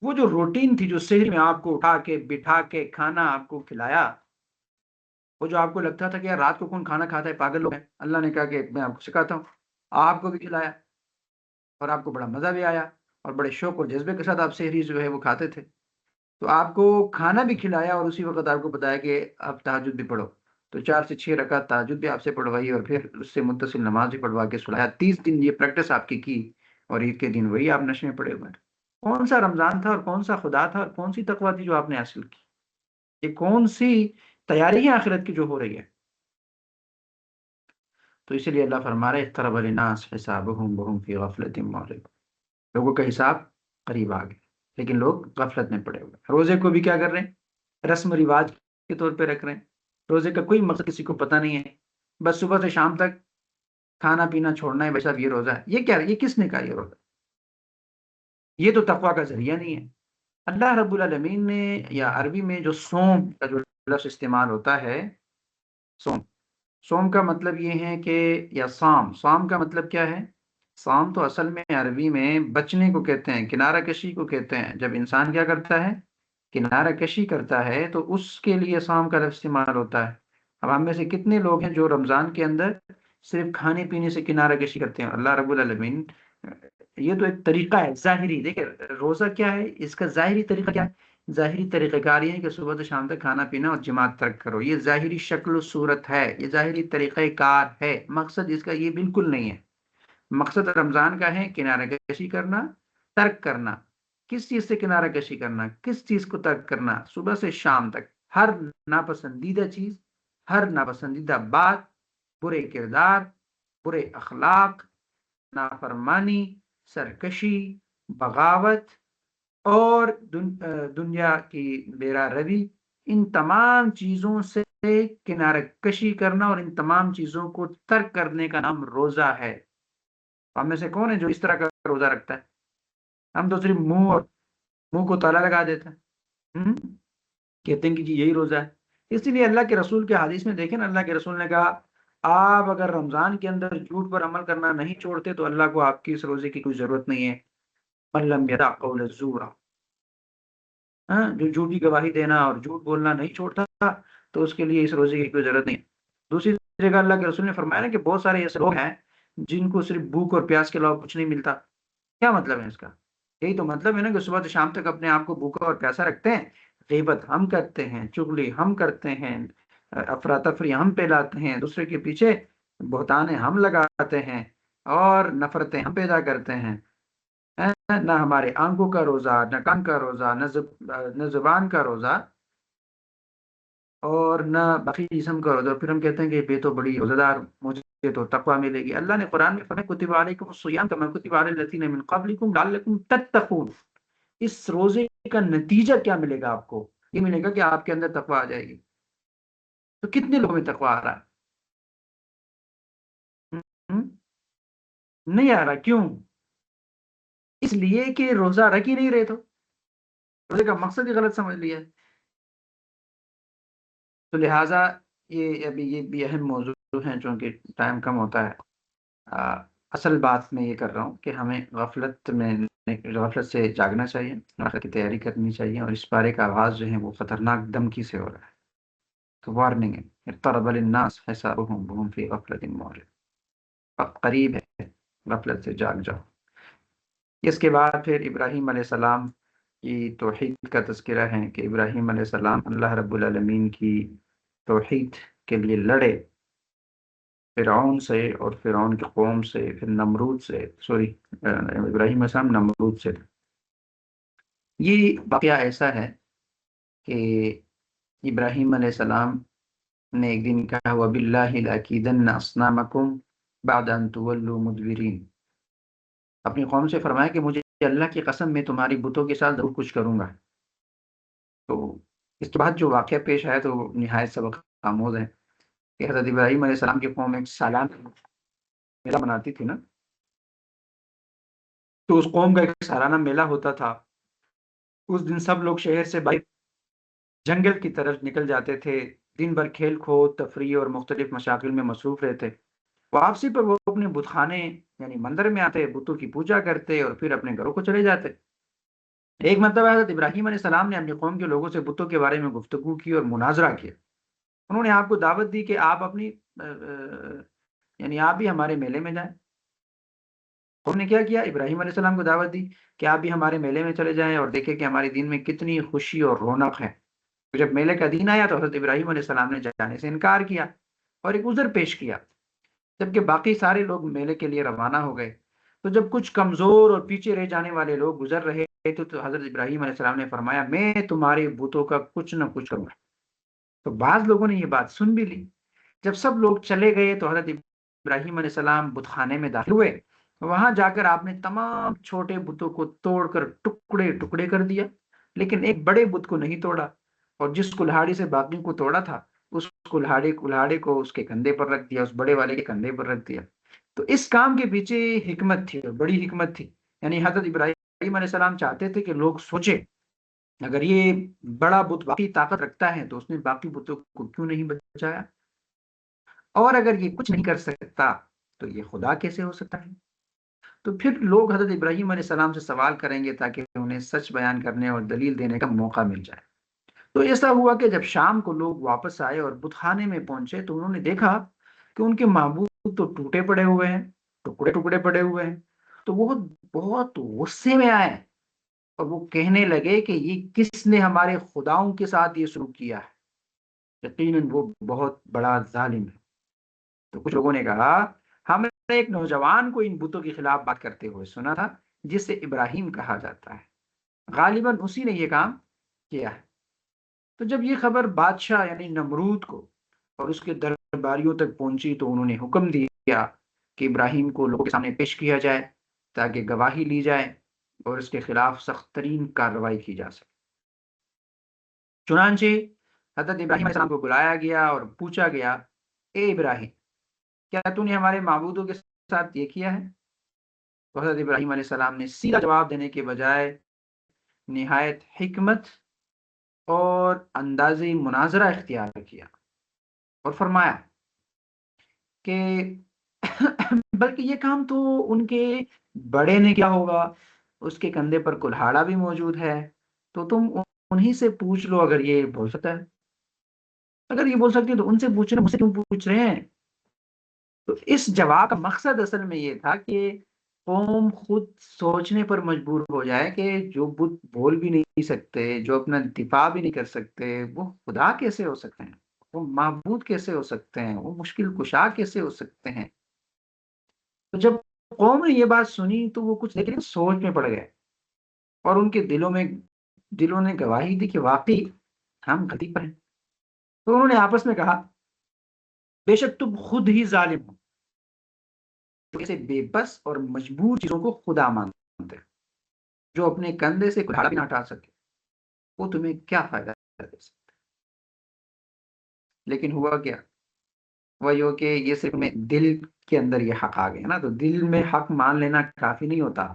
وہ جو روٹین تھی، جو شہر میں آپ کو اٹھا کے بٹھا کے کھانا آپ کو کھلایا، وہ جو آپ کو لگتا تھا کہ یار رات کو کون کھانا کھاتا ہے، پاگل لوگ ہیں، اللہ نے کہا کہ میں آپ کو سکھاتا ہوں، آپ کو بھی کھلایا اور آپ کو بڑا مزہ بھی آیا، اور بڑے شوق اور جذبے کے ساتھ آپ سحری جو ہے وہ کھاتے تھے، تو آپ کو کھانا بھی کھلایا اور اسی وقت آپ کو بتایا کہ آپ تہجد بھی پڑھو، تو 4 سے 6 رکعت تہجد بھی آپ سے پڑھوائی اور پھر اس سے متصل نماز بھی پڑھوا کے سلایا۔ 30 دن یہ پریکٹس آپ کی، اور عید کے دن وہی آپ نشے میں پڑے ہوئے ہیں۔ کون سا رمضان تھا اور کون سا خدا تھا اور کون سی تقویٰ تھی جو آپ نے حاصل کی؟ یہ کون سی تیاری ہے آخرت کی جو ہو رہی ہے؟ تو اسی لیے اللہ فرما رہے اقترب للناس حسابهم وهم فی غفلۃ معرضون، لوگوں کا حساب قریب آ گیا لیکن لوگ غفلت میں پڑے ہوئے۔ روزے کو بھی کیا کر رہے ہیں؟ رسم و رواج کے طور پہ رکھ رہے ہیں، روزے کا کوئی مقصد کسی کو پتہ نہیں ہے، بس صبح سے شام تک کھانا پینا چھوڑنا ہے، بھائی صاحب یہ روزہ ہے۔ یہ کیا، یہ کس نے کہا یہ روزہ؟ یہ تو تقویٰ کا ذریعہ نہیں ہے۔ اللہ رب العالمین نے، یا عربی میں جو سوم کا جو لفظ استعمال ہوتا ہے، سوم، سوم کا مطلب یہ ہے کہ، یا سام کا مطلب کیا ہے؟ سام تو اصل میں عربی میں بچنے کو کہتے ہیں، کنارہ کشی کو کہتے ہیں۔ جب انسان کیا کرتا ہے؟ کنارہ کشی کرتا ہے تو اس کے لیے سام کا لفظ استعمال ہوتا ہے۔ اب ہم میں سے کتنے لوگ ہیں جو رمضان کے اندر صرف کھانے پینے سے کنارہ کشی کرتے ہیں؟ اللہ رب العالمین، یہ تو ایک طریقہ ہے ظاہری، دیکھیں روزہ کیا ہے، اس کا ظاہری طریقہ کیا ہے؟ ظاہری طریقہ کار یہ ہے کہ صبح سے شام تک کھانا پینا اور جماعت ترک کرو، یہ ظاہری شکل و صورت ہے، یہ ظاہری طریقہ کار ہے، مقصد اس کا یہ بالکل نہیں ہے۔ مقصد رمضان کا ہے کنارہ کشی کرنا، ترک کرنا۔ کس چیز سے کنارہ کشی کرنا، کس چیز کو ترک کرنا؟ صبح سے شام تک ہر ناپسندیدہ چیز، ہر ناپسندیدہ بات، برے کردار، برے اخلاق، نافرمانی، سرکشی، بغاوت اور دنیا کی بیرا روی، ان تمام چیزوں سے کنارہ کشی کرنا اور ان تمام چیزوں کو ترک کرنے کا نام روزہ ہے۔ ہم میں سے کون ہے جو اس طرح کا روزہ رکھتا ہے؟ ہم تو صرف منہ کو تالا لگا دیتے ہیں، کہتے ہیں کہ جی یہی روزہ ہے۔ اسی لیے اللہ کے رسول کے حدیث میں دیکھیں نا، اللہ کے رسول نے کہا آپ اگر رمضان کے اندر جھوٹ پر عمل کرنا نہیں چھوڑتے تو اللہ کو آپ کی اس روزے کی کوئی ضرورت نہیں ہے۔ من لم یدع قول الزور، جو جھوٹی گواہی دینا اور جھوٹ بولنا نہیں چھوڑتا تو اس کے لیے اس روزے کی کوئی ضرورت نہیں ہے۔ دوسری جگہ اللہ کے رسول نے فرمایا نا کہ بہت سارے ایسے لوگ ہیں جن کو صرف بھوک اور پیاس کے علاوہ کچھ نہیں ملتا۔ کیا مطلب ہے اس کا؟ یہی تو مطلب ہے نا کہ صبح سے شام تک اپنے آپ کو بھوکا اور پیاسا رکھتے ہیں، غیبت ہم کرتے ہیں، چغلی ہم کرتے ہیں، افراتفری ہم پھیلاتے ہیں، دوسرے کے پیچھے بہتانے ہم لگاتے ہیں، اور نفرتیں ہم پیدا کرتے ہیں۔ نہ ہمارے آنکھوں کا روزہ، نہ کان کا روزہ، نہ زبان کا روزہ، اور نہ باقی جسم کا روزہ، پھر ہم کہتے ہیں کہ یہ تو بڑی روزہ دار، مجھے تو تقویٰ ملے گی۔ اللہ نے قرآن میں فرمایا کتب علیکم الصیام کما کتب علی الذین من قبلکم لعلکم تتقون۔ اس روزے کا نتیجہ کیا ملے گا آپ کو؟ یہ ملے گا کہ آپ کے اندر تقویٰ آ جائے گی۔ تو کتنے لوگوں میں تقویٰ آ رہا ہے؟ نہیں آ رہا، کیوں؟ اس لیے کہ روزہ رکھ ہی نہیں رہے، تو روزے کا مقصد ہی غلط سمجھ لیا ہے۔ تو لہٰذا یہ ابھی یہ بھی اہم موضوع ہیں، چونکہ ٹائم کم ہوتا ہے۔ آ، اصل بات میں یہ کر رہا ہوں کہ ہمیں غفلت سے جاگنا چاہیے، آخرت کی تیاری کرنی چاہیے، اور اس پارے کا آغاز جو ہے وہ خطرناک دھمکی سے ہو رہا ہے۔ تو وارننگ ہے، اقترب للناس حسابهم وهم في غفلة معرضون، اب قریب ہے، غفلت سے جاگ جاؤ۔ اس کے بعد پھر ابراہیم علیہ السلام کی توحید کا تذکرہ ہے کہ ابراہیم علیہ السلام اللہ رب العالمین کی توحید کے لیے لڑے، فرعون سے اور فرعون کی قوم سے، پھر نمرود سے، ابراہیم علیہ السلام نمرود سے۔ یہ واقعہ ایسا ہے کہ ابراہیم علیہ السلام نے ایک دن کہا وَبِاللَّهِ لَأَكِيدَنَّ أَصْنَامَكُمْ بَعْدَ أَن تُوَلُّوا مُدْبِرِينَ، اپنی قوم سے فرمایا کہ مجھے اللہ کی قسم میں تمہاری بتوں کے ساتھ ضرور کچھ کروں گا۔ تو اس کے بعد جو واقعہ پیش آیا تو نہایت سبق آموز ہے کہ حضرت ابراہیم علیہ السلام کی قوم ایک سالانہ میلہ مناتی تھی نا، تو اس قوم کا ایک سالانہ میلہ ہوتا تھا۔ اس دن سب لوگ شہر سے باہر جنگل کی طرف نکل جاتے تھے، دن بھر کھیل کود، تفریح اور مختلف مشاغل میں مصروف رہتے۔ واپسی پر وہ اپنے بت خانے یعنی مندر میں آتے، بتوں کی پوجا کرتے اور پھر اپنے گھروں کو چلے جاتے۔ ایک مرتبہ حضرت ابراہیم علیہ السلام نے اپنی قوم کے لوگوں سے بتوں کے بارے میں گفتگو کی اور مناظرہ کیا۔ انہوں نے آپ کو دعوت دی کہ آپ اپنی یعنی آپ بھی ہمارے میلے میں جائیں۔ انہوں نے کیا کیا؟ ابراہیم علیہ السلام کو دعوت دی کہ آپ بھی ہمارے میلے میں چلے جائیں اور دیکھیں کہ ہمارے دین میں کتنی خوشی اور رونق ہے۔ جب میلے کا دن آیا تو حضرت ابراہیم علیہ السلام نے جانے سے انکار کیا اور ایک عذر پیش کیا، جبکہ باقی سارے لوگ میلے کے لیے روانہ ہو گئے۔ تو جب کچھ کمزور اور پیچھے رہ جانے والے لوگ گزر رہے تھے تو حضرت ابراہیم علیہ السلام نے فرمایا میں تمہارے بتوں کا کچھ نہ کچھ کروں گا۔ تو بعض لوگوں نے یہ بات سن بھی لی۔ جب سب لوگ چلے گئے تو حضرت ابراہیم علیہ السلام بت خانے میں داخل ہوئے۔ وہاں جا کر آپ نے تمام چھوٹے بتوں کو توڑ کر ٹکڑے ٹکڑے کر دیا، لیکن ایک بڑے بت کو نہیں توڑا، اور جس کلہاڑی سے باقی کو توڑا تھا اس کلہاڑے کو اس کے کندھے پر رکھ دیا، اس بڑے والے کے کندھے پر رکھ دیا۔ تو اس کام کے پیچھے حکمت تھی، بڑی حکمت تھی۔ یعنی حضرت ابراہیم علیہ السلام چاہتے تھے کہ لوگ سوچیں اگر یہ بڑا بت واقعی طاقت رکھتا ہے تو اس نے باقی بتوں کو کیوں نہیں بچایا، اور اگر یہ کچھ نہیں کر سکتا تو یہ خدا کیسے ہو سکتا ہے۔ تو پھر لوگ حضرت ابراہیم علیہ السلام سے سوال کریں گے تاکہ انہیں سچ بیان کرنے اور دلیل دینے کا موقع مل جائے۔ تو ایسا ہوا کہ جب شام کو لوگ واپس آئے اور بت خانے میں پہنچے تو انہوں نے دیکھا کہ ان کے معبود تو ٹوٹے پڑے ہوئے ہیں، ٹکڑے ٹکڑے پڑے ہوئے ہیں۔ تو وہ بہت غصے میں آئے اور وہ کہنے لگے کہ یہ کس نے ہمارے خداؤں کے ساتھ یہ سلوک کیا ہے، یقیناً وہ بہت بڑا ظالم ہے۔ تو کچھ لوگوں نے کہا ہم نے ایک نوجوان کو ان بتوں کے خلاف بات کرتے ہوئے سنا تھا جسے ابراہیم کہا جاتا ہے، غالباً اسی نے یہ کام کیا ہے۔ تو جب یہ خبر بادشاہ یعنی نمرود کو اور اس کے درباریوں تک پہنچی تو انہوں نے حکم دیا کہ ابراہیم کو لوگوں کے سامنے پیش کیا جائے تاکہ گواہی لی جائے اور اس کے خلاف سخت ترین کارروائی کی جا سکے۔ چنانچہ حضرت ابراہیم علیہ السلام کو بلایا گیا اور پوچھا گیا اے ابراہیم، کیا تو نے ہمارے معبودوں کے ساتھ یہ کیا ہے؟ تو حضرت ابراہیم علیہ السلام نے سیدھا جواب دینے کے بجائے نہایت حکمت اور انداز مناظرہ اختیار کیا اور فرمایا کہ بلکہ یہ کام تو ان کے بڑے نے کیا ہوگا، اس کے کندھے پر کلہاڑا بھی موجود ہے، تو تم انہی سے پوچھ لو اگر یہ بول سکتا ہے، اگر یہ بول سکتے ہیں تو ان سے پوچھ رہے، مجھ سے کیوں پوچھ رہے ہیں؟ تو اس جواب کا مقصد اصل میں یہ تھا کہ قوم خود سوچنے پر مجبور ہو جائے کہ جو بت بول بھی نہیں سکتے، جو اپنا دفاع بھی نہیں کر سکتے، وہ خدا کیسے ہو سکتے ہیں، وہ معبود کیسے ہو سکتے ہیں، وہ مشکل کشا کیسے ہو سکتے ہیں۔ تو جب قوم نے یہ بات سنی تو وہ کچھ لیکن سوچ میں پڑ گئے اور ان کے دلوں نے گواہی دی کہ واقعی ہم غلطی پر ہیں، تو انہوں نے آپس میں کہا بے شک تم خود ہی ظالم ہو، تو ایسے بے بس اور مجبور چیزوں کو خدا مانتے ہیں، جو اپنے کندھے سے کھاڑا بھی نہ ہٹا سکے، وہ تمہیں کیا فائدہ دے سکتے؟ لیکن ہوا کیا؟ وہ یہ کہ یہ صرف میں دل کے اندر یہ حق آ گیا نا، تو دل میں حق مان لینا کافی نہیں ہوتا،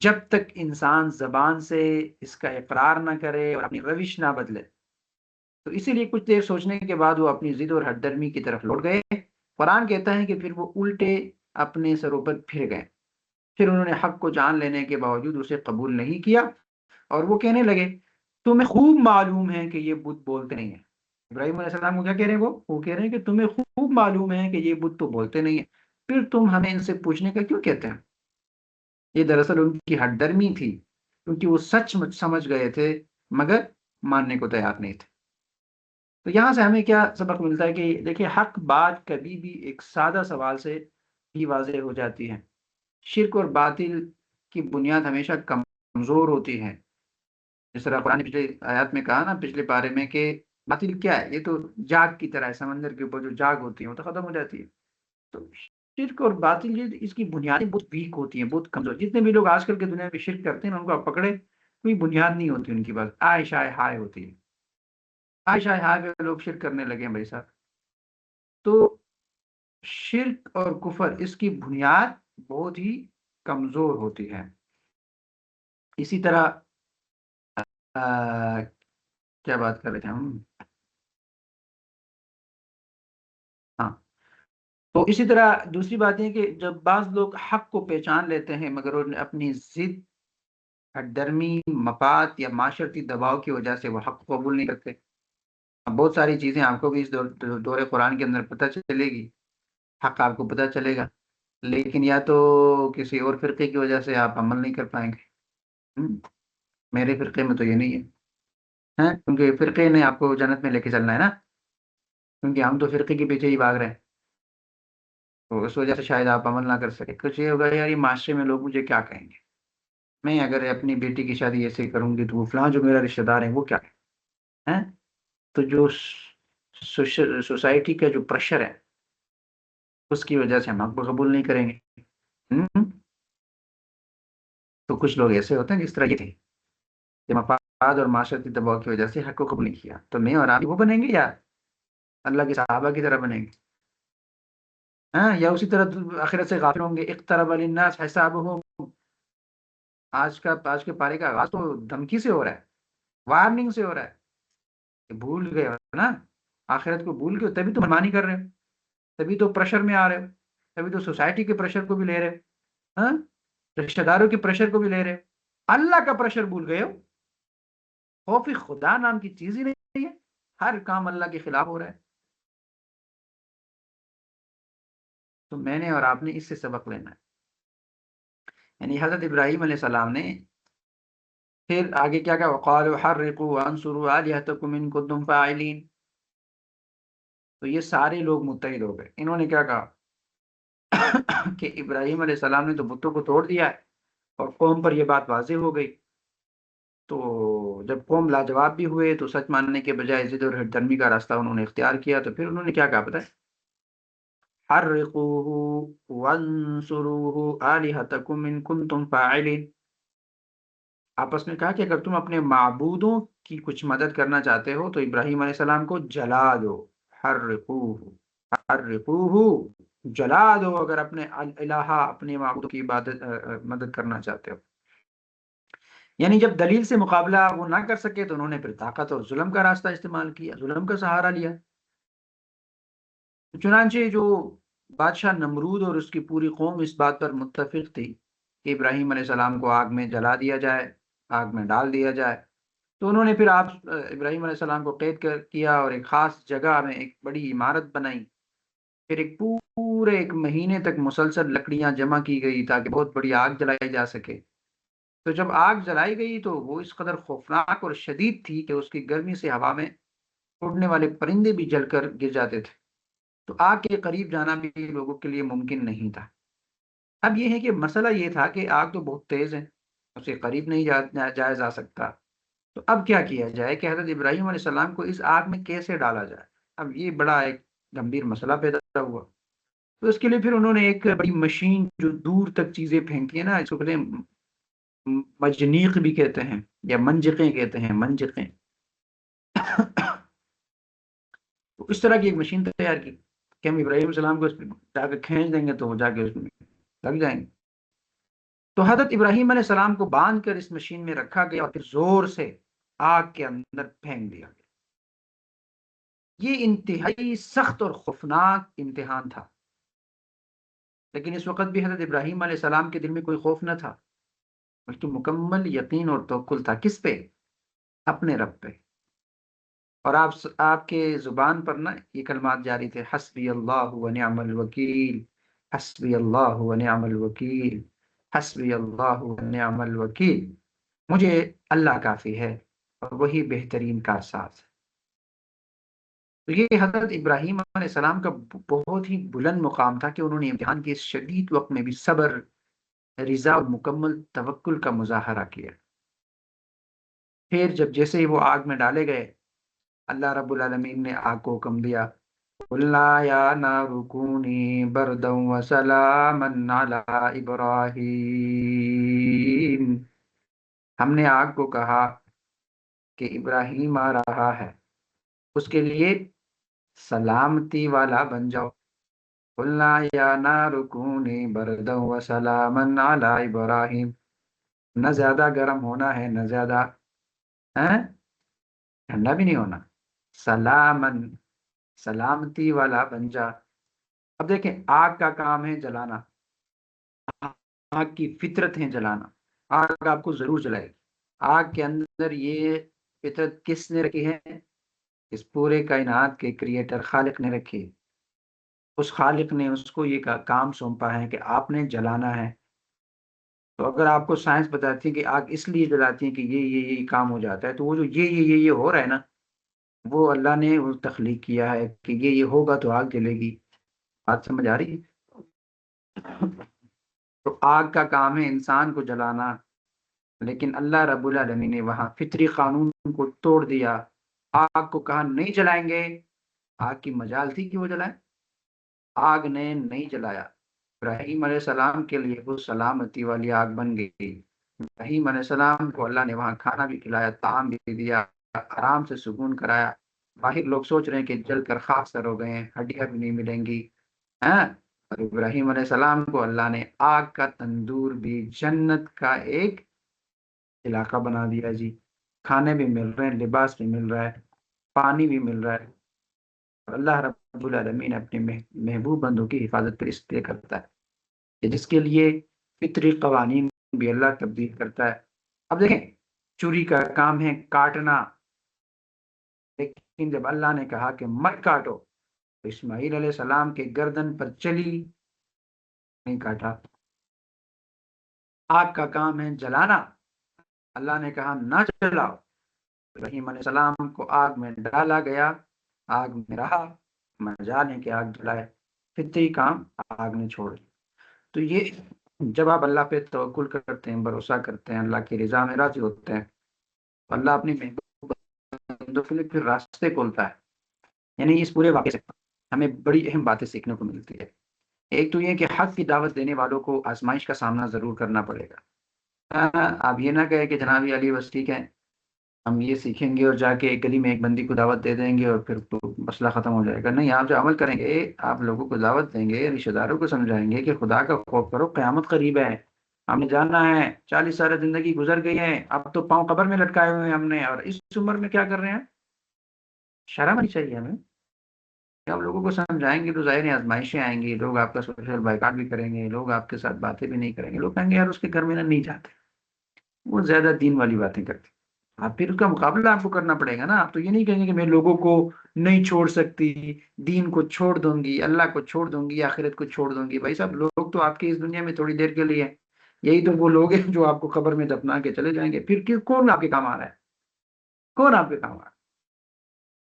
جب تک انسان زبان سے اس کا اقرار نہ کرے اور اپنی روش نہ بدلے۔ تو اسی لیے کچھ دیر سوچنے کے بعد وہ اپنی ضد اور ہٹ درمی کی طرف لوٹ گئے۔ قرآن کہتا ہے کہ پھر وہ الٹے اپنے سروں پر پھر گئے، پھر انہوں نے حق کو جان لینے کے باوجود اسے قبول نہیں کیا، اور وہ کہنے لگے تمہیں خوب معلوم ہے کہ یہ بت بولتے نہیں ہیں۔ ابراہیم علیہ السلام کو کیا کہہ رہے ہیں؟ وہ کہہ رہے ہیں کہ تمہیں خوب معلوم ہے کہ یہ بت تو بولتے نہیں ہیں، پھر تم ہمیں ان سے پوچھنے کا کیوں کہتے ہیں؟ یہ دراصل ان کی ہٹ درمی تھی، کیونکہ وہ سچ سمجھ گئے تھے مگر ماننے کو تیار نہیں تھے۔ تو یہاں سے ہمیں کیا سبق ملتا ہے کہ دیکھیں، حق بات کبھی بھی ایک سادہ سوال سے بھی واضح ہو جاتی ہے۔ شرک اور باطل کی بنیاد ہمیشہ کمزور ہوتی ہے، جس طرح قرآن نے پچھلے آیات میں کہا نا، پچھلے پارے میں، کہ باطل کیا ہے؟ یہ تو جاگ کی طرح ہے، سمندر کے اوپر جو جاگ ہوتی ہے وہ تو ختم ہو جاتی ہے۔ تو شرک اور باطل یہ اس کی بنیادیں بہت ویک ہوتی ہیں، بہت کمزور۔ جتنے بھی لوگ آج کل کے دنیا میں شرک کرتے ہیں ان کو آپ پکڑے، کوئی بنیاد نہیں ہوتی ان کی، بس آئے شائے ہائے ہوتی ہے، آئے شائے ہائے پہ لوگ شرک کرنے لگے ہیں بھائی صاحب۔ تو شرک اور کفر اس کی بنیاد بہت ہی کمزور ہوتی ہے۔ اسی طرح کیا بات کر رہے تھے ہم؟ ہاں، تو اسی طرح دوسری بات یہ کہ جب بعض لوگ حق کو پہچان لیتے ہیں مگر انہیں اپنی ضد، ہٹ درمی، مفاد یا معاشرتی دباؤ کی وجہ سے وہ حق کو قبول نہیں کرتے۔ اب بہت ساری چیزیں آپ کو بھی اس دور قرآن کے اندر پتہ چلے گی، حق آپ کو پتہ چلے گا، لیکن یا تو کسی اور فرقے کی وجہ سے آپ عمل نہیں کر پائیں گے۔ میرے فرقے میں تو یہ نہیں ہے، کیونکہ فرقے نے آپ کو جنت میں لے کے چلنا ہے نا، کیونکہ ہم تو فرقے کے پیچھے ہی بھاگ رہے ہیں، تو اس وجہ سے شاید آپ عمل نہ کر سکے۔ کچھ یہ ہوگا یار یہ معاشرے میں لوگ مجھے کیا کہیں گے، میں اگر اپنی بیٹی کی شادی ایسے کروں گی تو وہ فلاں جو میرا رشتہ دار ہے وہ کیا ہے؟ تو جو سوسائٹی کا جو پریشر ہے اس کی وجہ سے ہم حق کو قبول نہیں کریں گے۔ تو کچھ لوگ ایسے ہوتے ہیں جس طرح یہ تھے کہ مفاد اور معاشرتی دباؤ کی وجہ سے حق کو قبول نہیں کیا، تو میں اور آپ وہ بنیں گے یا اللہ کے صحابہ کی طرح بنیں گے؟ یا اسی طرح آخرت سے غافل ہوں گے؟ اقترب للناس حسابهم، آج کے پارے کا آغاز تو دھمکی سے ہو رہا ہے، وارننگ سے ہو رہا ہے کہ بھول گئے ہو نا، آخرت کو بھول گئے ہو، تبھی تو منمانی کر رہے ہو، تبھی تو پریشر میں آ رہے ہو، تبھی تو سوسائٹی کے پریشر کو بھی لے رہے ہو، رشتہ داروں کے پریشر کو بھی لے رہے ہو، اللہ کا پریشر بھول گئے ہو۔ خوف خدا نام کی چیز ہی نہیں ہے، ہر کام اللہ کے خلاف ہو رہا ہے۔ تو میں نے اور آپ نے اس سے سبق لینا ہے، یعنی حضرت ابراہیم علیہ السلام نے پھر آگے کیا کہا؟ وَقَالُوا حَرِّقُوا وَانصُرُوا آلِهَتَكُمْ إِن كُنتُمْ فَاعِلِينَ۔ تو یہ سارے لوگ متحد ہو گئے، انہوں نے کیا کہا کہ ابراہیم علیہ السلام نے تو بتوں کو توڑ دیا ہے اور قوم پر یہ بات واضح ہو گئی، تو جب قوم لاجواب بھی ہوئے تو سچ ماننے کے بجائے ضد اور ہٹ درمی کا راستہ انہوں نے اختیار کیا، تو پھر انہوں نے کیا کہا پتہ ہے؟ حَرِّقُوهُ وَانصُرُوهُ آلِهَتَكُمْ إِن كُنتُمْ فَاعِلِينَ۔ آپس میں کہا کہ اگر تم اپنے معبودوں کی کچھ مدد کرنا چاہتے ہو تو ابراہیم علیہ السلام کو جلا دو، حرقوہ، حرقوہ، جلا دو اگر اپنے الہ، اپنے معبودوں کی مدد کرنا چاہتے ہو۔ یعنی جب دلیل سے مقابلہ وہ نہ کر سکے تو انہوں نے پھر طاقت اور ظلم کا راستہ استعمال کیا، ظلم کا سہارا لیا۔ چنانچہ جو بادشاہ نمرود اور اس کی پوری قوم اس بات پر متفق تھی کہ ابراہیم علیہ السلام کو آگ میں جلا دیا جائے، آگ میں ڈال دیا جائے، تو انہوں نے پھر آپ ابراہیم علیہ السلام کو قید کیا اور ایک خاص جگہ میں ایک بڑی عمارت بنائی، پھر پورے ایک مہینے تک مسلسل لکڑیاں جمع کی گئی تاکہ بہت بڑی آگ جلائی جا سکے۔ تو جب آگ جلائی گئی تو وہ اس قدر خوفناک اور شدید تھی کہ اس کی گرمی سے ہوا میں اڑنے والے پرندے بھی جل کر گر جاتے تھے، تو آگ کے قریب جانا بھی لوگوں کے لیے ممکن نہیں تھا۔ اب یہ ہے کہ مسئلہ یہ تھا کہ آگ تو بہت تیز ہے، اس کے قریب نہیں جایا جا سکتا۔ تو اب کیا کیا جائے کہ حضرت ابراہیم علیہ السلام کو اس آگ میں کیسے ڈالا جائے؟ اب یہ بڑا ایک گمبھیر مسئلہ پیدا ہوا۔ تو اس کے لیے پھر انہوں نے ایک بڑی مشین جو دور تک چیزیں پھینکتی ہے نا، اس کو کہتے ہیں مجنیق بھی کہتے ہیں، یا منجقیں کہتے ہیں، منجقیں۔ تو اس طرح کی ایک مشین تیار کی کہ ہم ابراہیم علیہ السلام کو اس پہ جا کے کھینچ دیں گے تو وہ جا کے اس میں لگ جائیں گے۔ تو حضرت ابراہیم علیہ السلام کو باندھ کر اس مشین میں رکھا گیا اور پھر زور سے آگ کے اندر پھینک دیا گیا۔ یہ انتہائی سخت اور خوفناک امتحان تھا، لیکن اس وقت بھی حضرت ابراہیم علیہ السلام کے دل میں کوئی خوف نہ تھا، بلکہ مکمل یقین اور توکل تھا۔ کس پہ؟ اپنے رب پہ۔ اور آپ کے زبان پر نا یہ کلمات جاری تھے، حسبی اللہ و نعم الوکیل، حسبی اللہ و نعم الوکیل، حسبی اللہ و نعم الوکیل، مجھے اللہ کافی ہے اور وہی بہترین کارساز ہے۔ تو یہ حضرت ابراہیم علیہ السلام کا بہت ہی بلند مقام تھا کہ انہوں نے امتحان کے اس شدید وقت میں بھی صبر، رضا اور مکمل توکل کا مظاہرہ کیا۔ پھر جب جیسے ہی وہ آگ میں ڈالے گئے، اللہ رب العالمین نے آگ کو حکم دیا، قُلْنَا يَا نَارُ كُونِي بَرْدًا وَسَلَامًا عَلَىٰ إِبْرَاهِيمَ، ہم نے آگ کو کہا کہ ابراہیم آ رہا ہے، اس کے لیے سلامتی والا بن جاؤ۔ قُلْنَا يَا نَارُ كُونِي بَرْدًا وَسَلَامًا عَلَىٰ إِبْرَاهِيمَ، نہ زیادہ گرم ہونا ہے، نہ زیادہ ٹھنڈا بھی نہیں ہونا، سلامن، سلامتی والا بن جا۔ اب دیکھیں، آگ کا کام ہے جلانا، آگ کی فطرت ہے جلانا، آگ آپ کو ضرور جلائے گی۔ آگ کے اندر یہ فطرت کس نے رکھی ہے؟ اس پورے کائنات کے کریٹر خالق نے رکھی۔ اس خالق نے اس کو یہ کام سونپا ہے کہ آپ نے جلانا ہے۔ تو اگر آپ کو سائنس بتاتی ہے کہ آگ اس لیے جلاتی ہے کہ یہ کام ہو جاتا ہے، تو وہ جو یہ ہو رہا ہے نا، وہ اللہ نے وہ تخلیق کیا ہے کہ یہ ہوگا تو آگ جلے گی۔ بات سمجھ آ رہی ہے؟ تو آگ کا کام ہے انسان کو جلانا، لیکن اللہ رب العالمین نے وہاں فطری قانون کو توڑ دیا، آگ کو کہا نہیں جلائیں گے۔ آگ کی مجال تھی کہ وہ جلائیں، آگ نے نہیں جلایا۔ ابراہیم علیہ السلام کے لیے وہ سلامتی والی آگ بن گئی۔ ابراہیم علیہ السلام کو اللہ نے وہاں کھانا بھی کھلایا، طعام بھی دیا، آرام سے سکون کرایا۔ باہر لوگ سوچ رہے ہیں کہ جل کر خاک سر ہو گئے ہیں، ہڈیاں بھی نہیں ملیں گی، ہاں؟ اور ابراہیم علیہ السلام کو اللہ نے آگ کا تندور بھی جنت کا ایک علاقہ بنا دیا جی۔ کھانے بھی مل رہے ہیں، لباس بھی مل رہا ہے، پانی بھی مل رہا ہے۔ اور اللہ رب العالمین اپنے محبوب بندوں کی حفاظت پر اس لیے کرتا ہے کہ جس کے لیے فطری قوانین بھی اللہ تبدیل کرتا ہے۔ اب دیکھیں، چوری کا کام ہے کاٹنا، لیکن جب اللہ نے کہا کہ مت کاٹو تو اسماعیل علیہ السلام کے گردن پر چلی، نہیں کاٹا۔ آگ کا کام ہے جلانا، اللہ نے کہا نہ جلاؤ، ابراہیم علیہ السلام کو آگ میں ڈالا گیا، آگ میں رہا، مجال ہے کہ آگ جلائے، فطری کام آگ نے چھوڑ دیا۔ تو یہ جب آپ اللہ پہ توکل کرتے ہیں، بھروسہ کرتے ہیں، اللہ کی رضا میں راضی ہوتے ہیں، تو اللہ اپنی محبوب بندوں کے لیے پھر راستے کھولتا ہے۔ یعنی اس پورے واقعے سے ہمیں بڑی اہم باتیں سیکھنے کو ملتی ہے۔ ایک تو یہ کہ حق کی دعوت دینے والوں کو آزمائش کا سامنا ضرور کرنا پڑے گا۔ آپ یہ نہ کہیں کہ جناب علی بس ٹھیک ہے، ہم یہ سیکھیں گے اور جا کے ایک گلی میں ایک بندی کو دعوت دے دیں گے اور پھر تو مسئلہ ختم ہو جائے گا۔ نہیں، آپ جو عمل کریں گے، آپ لوگوں کو دعوت دیں گے، رشتہ داروں کو سمجھائیں گے کہ خدا کا خوف کرو، قیامت قریب ہے، ہم نے جانا ہے، 40 سال زندگی گزر گئی ہے، اب تو پاؤں قبر میں لٹکائے ہوئے ہیں ہم نے، اور اس عمر میں کیا کر رہے ہیں؟ شرم آنی چاہیے ہمیں۔ آپ لوگوں کو سمجھائیں گے تو ظاہر ہے آزمائشیں آئیں گی، لوگ آپ کا سوشل بائیکاٹ بھی کریں گے، لوگ آپ کے ساتھ باتیں بھی نہیں کریں گے، لوگ کہیں گے یار اس کے گھر میں نہیں جاتے، وہ زیادہ دین والی باتیں کرتے۔ آپ پھر اس کا مقابلہ آپ کو کرنا پڑے گا نا۔ آپ تو یہ نہیں کہیں گے کہ میں لوگوں کو نہیں چھوڑ سکتی، دین کو چھوڑ دوں گی، اللہ کو چھوڑ دوں گی، آخرت کو چھوڑ دوں گی۔ بھائی صاحب، لوگ تو آپ کی اس دنیا میں تھوڑی دیر کے لیے ہیں، یہی تو وہ لوگ ہیں جو آپ کو قبر میں دفنا کے چلے جائیں گے۔ پھر کون آپ کے کام آ رہا ہے؟ کون آپ کے کام آ رہا ہے؟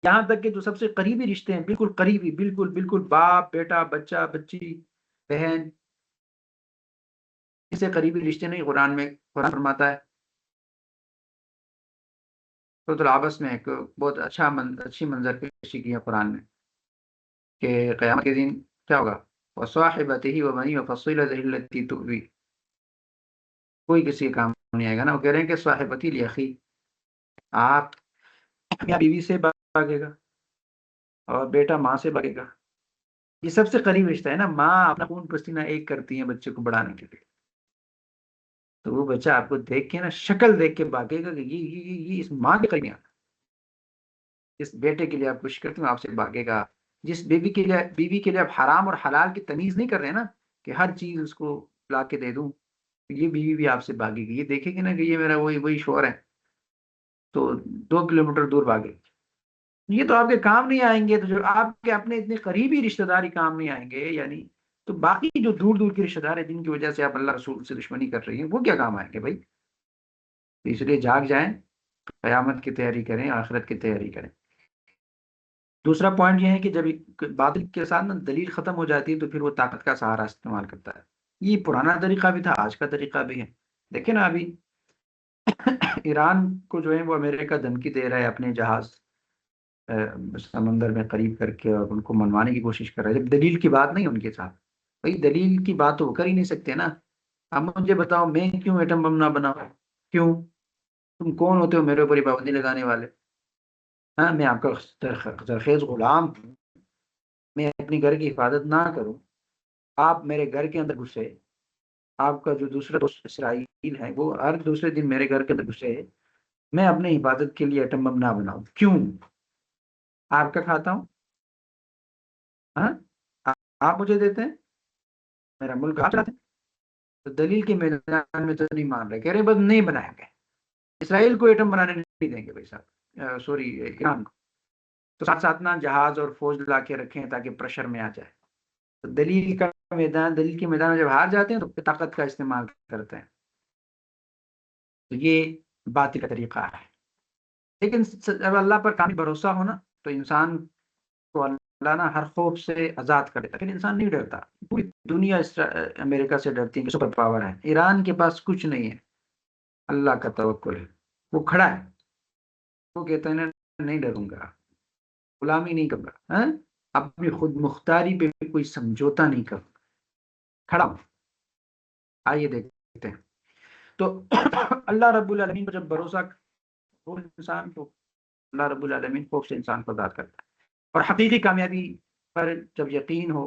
یہاں تک کہ جو سب سے قریبی رشتے ہیں، بالکل قریبی، بالکل بالکل باپ بیٹا، بچہ بچی، بہن، سے قریبی رشتے نہیں قرآن میں قرآن فرماتا ہے سورۃ العبس میں ایک بہت اچھی منظر پیشی کی ہے قرآن نے کہ قیامت کے دن کیا ہوگا وصاحبته وبنيه وفصيلته التي تؤوي، کوئی کسی کا کام نہیں آئے گا نا. وہ کہہ رہے ہیں کہ صاحبتی لیخی، آپ یا بیوی سے بھاگے گا اور بیٹا ماں سے بھاگے گا. یہ سب سے قریب رشتہ ہے نا. ماں اپنا خون پسینہ ایک کرتی ہے بچے کو بڑھانے کے لیے، تو وہ بچہ آپ کو دیکھ کے نا شکل دیکھ کے بھاگے گا کہ یہ اس ماں کے قریب نہیں آتا. جس بیٹے کے لیے آپ کوشش کرتے ہو آپ سے بھاگے گا. جس بیوی کے لیے آپ حرام اور حلال کی تمیز نہیں کر رہے نا کہ ہر چیز اس کو لا کے دے دوں، یہ بیوی بھی آپ سے بھاگے گی. یہ دیکھے گی نا کہ یہ میرا وہی شوہر ہے، تو 2 کلومیٹر دور بھاگے. یہ تو آپ کے کام نہیں آئیں گے. تو جو آپ کے اپنے اتنے قریبی رشتہ داری کام نہیں آئیں گے، یعنی تو باقی جو دور دور کے رشتہ دار ہیں جن کی وجہ سے آپ اللہ رسول سے دشمنی کر رہی ہیں، وہ کیا کام آئیں گے بھائی؟ تو اس لیے جاگ جائیں، قیامت کی تیاری کریں، آخرت کی تیاری کریں. دوسرا پوائنٹ یہ ہے کہ جب باطل کے ساتھ نا دلیل ختم ہو جاتی ہے تو پھر وہ طاقت کا سہارا استعمال کرتا ہے. یہ پرانا طریقہ بھی تھا، آج کا طریقہ بھی ہے. دیکھیں نا ابھی ایران کو جو ہے وہ امریکہ دھمکی دے رہا ہے اپنے جہاز سمندر میں قریب کر کے، اور ان کو منوانے کی کوشش کر رہا ہے جب دلیل کی بات نہیں ان کے ساتھ. بھائی دلیل کی بات تو وہ کر ہی نہیں سکتے نا. اب مجھے بتاؤ میں کیوں ایٹم بم نہ بناؤں؟ کیوں؟ تم کون ہوتے ہو میرے اوپر پابندی لگانے والے؟ ہاں، میں آپ کا زرخیز غلام ہوں. میں اپنی گھر کی حفاظت نہ کروں، آپ میرے گھر کے اندر گھسے. آپ کا جو دوسرا دوست اسرائیل ہے وہ ہر دوسرے دن میرے گھر کے اندر گھسے. میں اپنے حفاظت کے لیے ایٹم بم نہ بناؤں کیوں؟ آپ کا کھاتا ہوں؟ ہاں، آپ مجھے دیتے ہیں، میرا ملک آپ چلاتے ہیں. تو دلیل کے میدان میں تو نہیں مان رہے، کہہ رہے بس نہیں بنائیں گے. اسرائیل کو ایٹم بنانے نہیں دیں گے بھائی صاحب، سوری ایران کو. تو ساتھ ساتھ نا جہاز اور فوج لا کے رکھیں تاکہ پریشر میں آ جائے. تو دلیل کے میدان میں جب ہار جاتے ہیں تو طاقت کا استعمال کرتے ہیں. تو یہ باطل کا طریقہ ہے. لیکن جب اللہ پر کامل بھروسہ ہونا تو انسان کو اللہ نا ہر خوف سے آزاد کر دیتا. پھر انسان نہیں ڈرتا. پوری دنیا امریکہ سے ڈرتی ہے کہ سپر پاور ہے. ایران کے پاس کچھ نہیں ہے، اللہ کا توکل ہے. وہ کھڑا ہے، وہ کہتا ہے نا نہیں ڈروں گا، غلامی نہیں کروں گا، ہاں؟ اپنی خود مختاری پہ کوئی سمجھوتا نہیں کروں، کھڑا ہوں. آئیے دیکھتے ہیں. تو اللہ رب العالمین پر جب بھروسہ ہو انسان تو اللہ رب العالمین خوف سے انسان کو آزاد کرتا ہے. اور حقیقی کامیابی پر جب یقین ہو،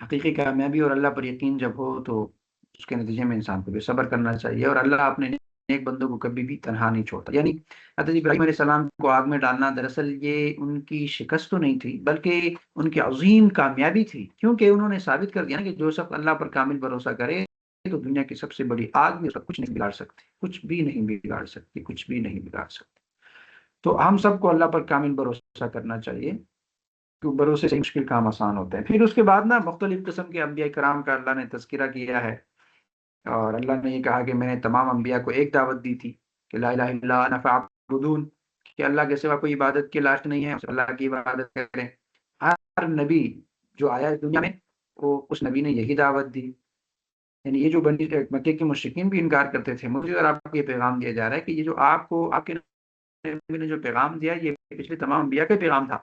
حقیقی کامیابی اور اللہ پر یقین جب ہو تو اس کے نتیجے میں انسان کو بھی صبر کرنا چاہیے. اور اللہ اپنے نیک بندوں کو کبھی بھی تنہا نہیں چھوڑتا. یعنی حضرت ابراہیم علیہ السلام کو آگ میں ڈالنا دراصل یہ ان کی شکست تو نہیں تھی بلکہ ان کی عظیم کامیابی تھی، کیونکہ انہوں نے ثابت کر دیا نا کہ جو شخص اللہ پر کامل بھروسہ کرے تو دنیا کی سب سے بڑی آگ بھی اس کا کچھ نہیں بگاڑ سکتی، کچھ بھی نہیں بگاڑ سکتی، کچھ بھی نہیں بگاڑ سکتی. تو ہم سب کو اللہ پر کامل بھروسہ کرنا چاہیے، تو بھروسے سے مشکل کام آسان ہوتے ہیں. پھر اس کے بعد نا مختلف قسم کے انبیاء کرام کا اللہ نے تذکرہ کیا ہے. اور اللہ نے یہ کہا کہ میں نے تمام انبیاء کو ایک دعوت دی تھی کہ لا الہ الا انا فاعبدون، کہ اللہ کے سوا کوئی عبادت کی لاش نہیں ہے، اللہ کی عبادت کریں. ہر نبی جو آیا اس دنیا میں وہ اس نبی نے یہی دعوت دی. یعنی یہ جو مکے کے مشرکین بھی انکار کرتے تھے، مجھے اور آپ کو یہ پیغام دیا جا رہا ہے کہ یہ جو آپ کے نبی نے جو پیغام دیا یہ پچھلے تمام انبیاء کا پیغام تھا.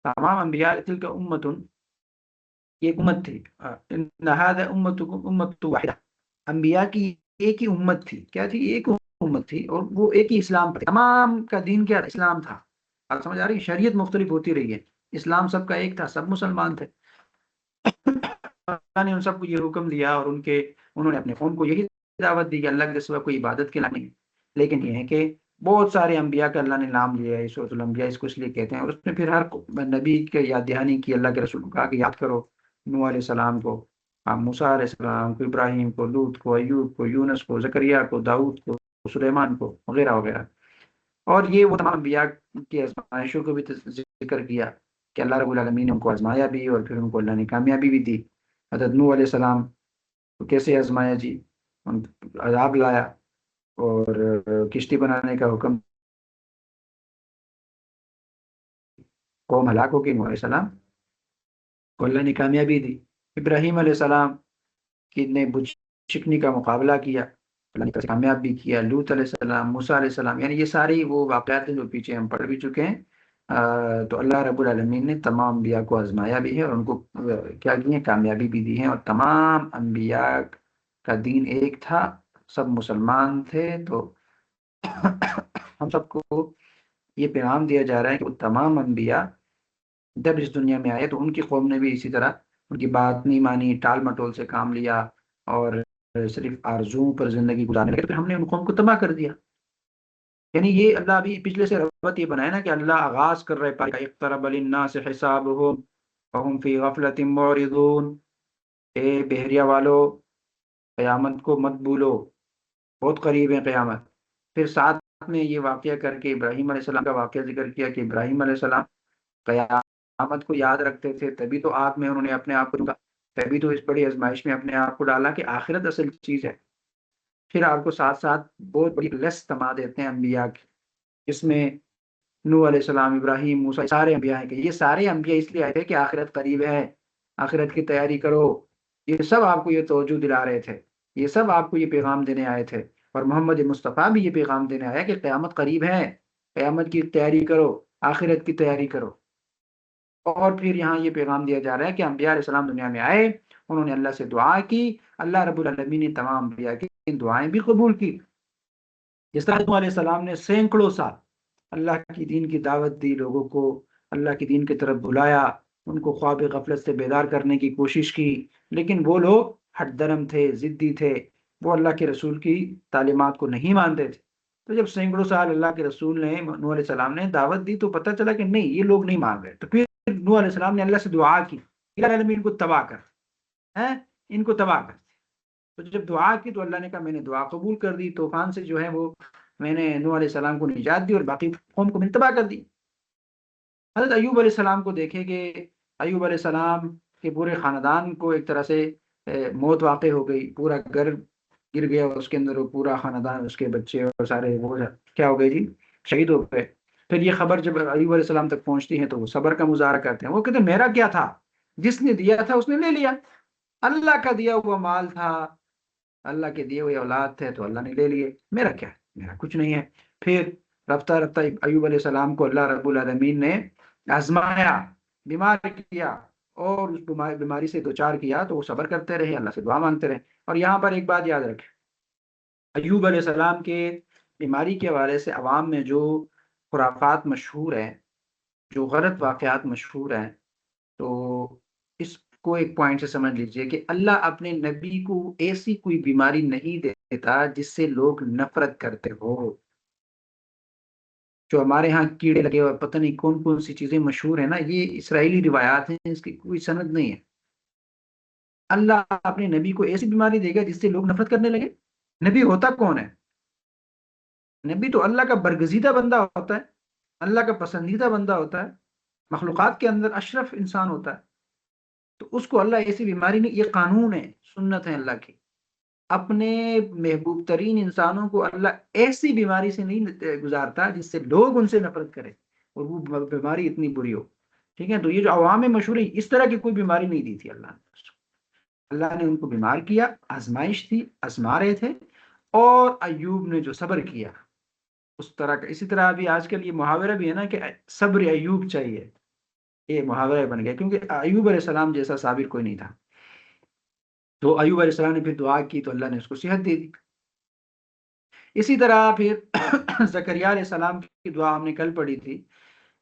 تمام انبیاء تلک امتن، یہ ایک امت تھی. ان ھذا امتکم امۃ واحدہ، انبیاء کی ایک ہی امت تھی. کیا تھی؟ ایک امت تھی، اور وہ ایک ہی اسلام پر. تمام کا دین کیا تھا؟ اسلام تھا. آپ سمجھ آ رہی ہے؟ شریعت مختلف ہوتی رہی ہے، اسلام سب کا ایک تھا، سب مسلمان تھے. اللہ نے ان سب کو یہ حکم دیا اور انہوں نے اپنے قوم کو یہی دعوت دی کہ اللہ کے سوا کوئی عبادت کے لائق نہیں. لیکن یہ ہے کہ بہت سارے انبیاء کا اللہ نے نام لیا ہے، سورۃ الانبیاء اس کو اس لیے کہتے ہیں. اور اس میں پھر ہر نبی کے یاد دہانی کی، اللہ کے رسول کو کہا کہ یاد کرو نوح علیہ السلام کو، موسیٰ علیہ السلام کو، ابراہیم کو، لوط کو، ایوب کو، یونس کو، زکریا کو، داؤد کو، سلیمان کو، وغیرہ وغیرہ. اور یہ وہ تمام انبیاء کی آزمائشوں کو بھی ذکر کیا کہ اللہ رب العالمین نے ان کو آزمایا بھی اور پھر ان کو اللہ نے کامیابی بھی دی. حضرت نوح علیہ السلام کو کیسے آزمایا جی؟ عذاب لایا اور کشتی بنانے کا حکم، قوم ہلاک ہو گئی. نوح علیہ السلام کو اللہ نے کامیابی دی. ابراہیم علیہ السلام کی نے شکنی کا مقابلہ کیا، اللہ نے کامیاب بھی کیا، لوط علیہ السلام، موسیٰ علیہ السلام، یعنی یہ ساری وہ واقعات ہیں جو پیچھے ہم پڑھ بھی چکے ہیں۔ تو اللہ رب العالمین نے تمام انبیاء کو آزمایا بھی ہے اور ان کو کیا کی ہے، کامیابی بھی دی ہے، اور تمام انبیاء کا دین ایک تھا، سب مسلمان تھے۔ تو ہم سب کو یہ پیغام دیا جا رہا ہے کہ وہ تمام انبیاء جب اس دنیا میں آئے تو ان کی قوم نے بھی اسی طرح ان کی بات نہیں مانی، ٹال مٹول سے کام لیا اور صرف آرزوؤں پر زندگی گزارنے لگے، پھر ہم نے ان قوم کو تباہ کر دیا۔ یعنی یہ اللہ ابھی پچھلے سے ربط یہ بنایا نا کہ اللہ آغاز کر رہے پارے کا، اقترب للناس حسابهم وهم فی غفلۃ معرضون، اے بحریہ والو قیامت کو مت بھولو، بہت قریب ہے قیامت۔ پھر ساتھ میں یہ واقعہ کر کے ابراہیم علیہ السلام کا واقعہ ذکر کیا کہ ابراہیم علیہ السلام قیامت کو یاد رکھتے تھے، تبھی تو آگ میں انہوں نے اپنے آپ کو ڈالا، تبھی تو اس بڑی آزمائش میں اپنے آپ کو ڈالا کہ آخرت اصل چیز ہے۔ پھر آپ کو ساتھ ساتھ بہت بڑی لسٹ تما دیتے ہیں انبیاء کی، جس میں نوح علیہ السلام، ابراہیم، موسیٰ، سارے انبیاء ہیں کہ یہ سارے انبیاء اس لیے آئے تھے کہ آخرت قریب ہے، آخرت کی تیاری کرو۔ یہ سب آپ کو یہ توجہ دلا رہے تھے، یہ سب آپ کو یہ پیغام دینے آئے تھے، اور محمد مصطفیٰ بھی یہ پیغام دینے آیا کہ قیامت قریب ہے، قیامت کی تیاری کرو، آخرت کی تیاری کرو۔ اور پھر یہاں یہ پیغام دیا جا رہا ہے کہ انبیاء علیہ السلام دنیا میں آئے، انہوں نے اللہ سے دعا کی، اللہ رب العالمین نے تمام انبیاء کی دعائیں بھی قبول کی۔ جس طرح نوح علیہ السلام نے سینکڑوں سال اللہ کی دین کی دعوت دی، لوگوں کو اللہ کی دین کی طرف بلایا، ان کو خواب غفلت سے بیدار کرنے کی کوشش کی، لیکن وہ لوگ ہٹ درم تھے، ضدی تھے، وہ اللہ کے رسول کی تعلیمات کو نہیں مانتے تھے۔ تو جب سینکڑوں سال اللہ کے رسول نے، نوح علیہ السلام نے دعوت دی، تو پتہ چلا کہ نہیں، یہ لوگ نہیں مان رہے۔ تو پھر نوح علیہ السلام نے اللہ سے دعا کی، اللہ العالمین ان کو تباہ کر، ان کو تباہ کر۔ تو جب دعا کی تو اللہ نے کہا میں نے دعا قبول کر دی، طوفان سے جو ہے وہ میں نے نوح علیہ السلام کو نجات دی اور باقی قوم کو میں نے تباہ کر دی۔ حضرت ایوب علیہ السلام کو دیکھیں کہ ایوب علیہ السلام کے پورے خاندان کو ایک طرح سے موت واقع ہو گئی، پورا گھر گر گیا، اس کے اندر وہ پورا خاندان، اس کے بچے اور سارے وہ کیا ہو گئے جی، شہید ہو گئے۔ پھر یہ خبر جب ایوب علیہ السلام تک پہنچتی ہے تو وہ صبر کا مظاہرہ کرتے ہیں، وہ کہتے ہیں میرا کیا تھا، جس نے دیا تھا اس نے لے لیا، اللہ کا دیا ہوا مال تھا، اللہ کے دیے ہوئے اولاد تھے تو اللہ نے لے لیے، میرا کیا ہے، میرا کچھ نہیں ہے۔ پھر رفتہ رفتہ ایوب علیہ السلام کو اللہ رب العالمین نے آزمایا، بیمار کیا، اور اس بیماری سے دوچار کیا تو وہ صبر کرتے رہے، اللہ سے دعا مانگتے رہے۔ اور یہاں پر ایک بات یاد رکھیں، ایوب علیہ السلام کے بیماری کے حوالے سے عوام میں جو خرافات مشہور ہیں، جو غلط واقعات مشہور ہیں، تو اس کو ایک پوائنٹ سے سمجھ لیجئے کہ اللہ اپنے نبی کو ایسی کوئی بیماری نہیں دیتا جس سے لوگ نفرت کرتے ہو۔ جو ہمارے ہاں کیڑے لگے ہوئے، پتہ نہیں کون کون سی چیزیں مشہور ہیں نا، یہ اسرائیلی روایات ہیں، اس کی کوئی سند نہیں ہے۔ اللہ اپنے نبی کو ایسی بیماری دے گا جس سے لوگ نفرت کرنے لگے؟ نبی ہوتا کون ہے؟ نبی تو اللہ کا برگزیدہ بندہ ہوتا ہے، اللہ کا پسندیدہ بندہ ہوتا ہے، مخلوقات کے اندر اشرف انسان ہوتا ہے، تو اس کو اللہ ایسی بیماری نہیں، یہ قانون ہے، سنت ہے اللہ کی، اپنے محبوب ترین انسانوں کو اللہ ایسی بیماری سے نہیں گزارتا جس سے لوگ ان سے نفرت کریں اور وہ بیماری اتنی بری ہو۔ ٹھیک ہے، تو یہ جو عوام میں مشہور ہے، اس طرح کی کوئی بیماری نہیں دی تھی اللہ نے، اللہ نے ان کو بیمار کیا، آزمائش تھی، آزما رہے تھے، اور ایوب نے جو صبر کیا اس طرح کا۔ اسی طرح ابھی آج کل یہ محاورہ بھی ہے نا کہ صبر ایوب چاہیے، یہ محاورہ بن گیا، کیونکہ ایوب علیہ السلام جیسا صابر کوئی نہیں تھا۔ تو ایوب علیہ السلام نے پھر دعا کی تو اللہ نے اس کو صحت دے دی۔ اسی طرح پھر زکریا علیہ السلام کی دعا ہم نے کل پڑھی تھی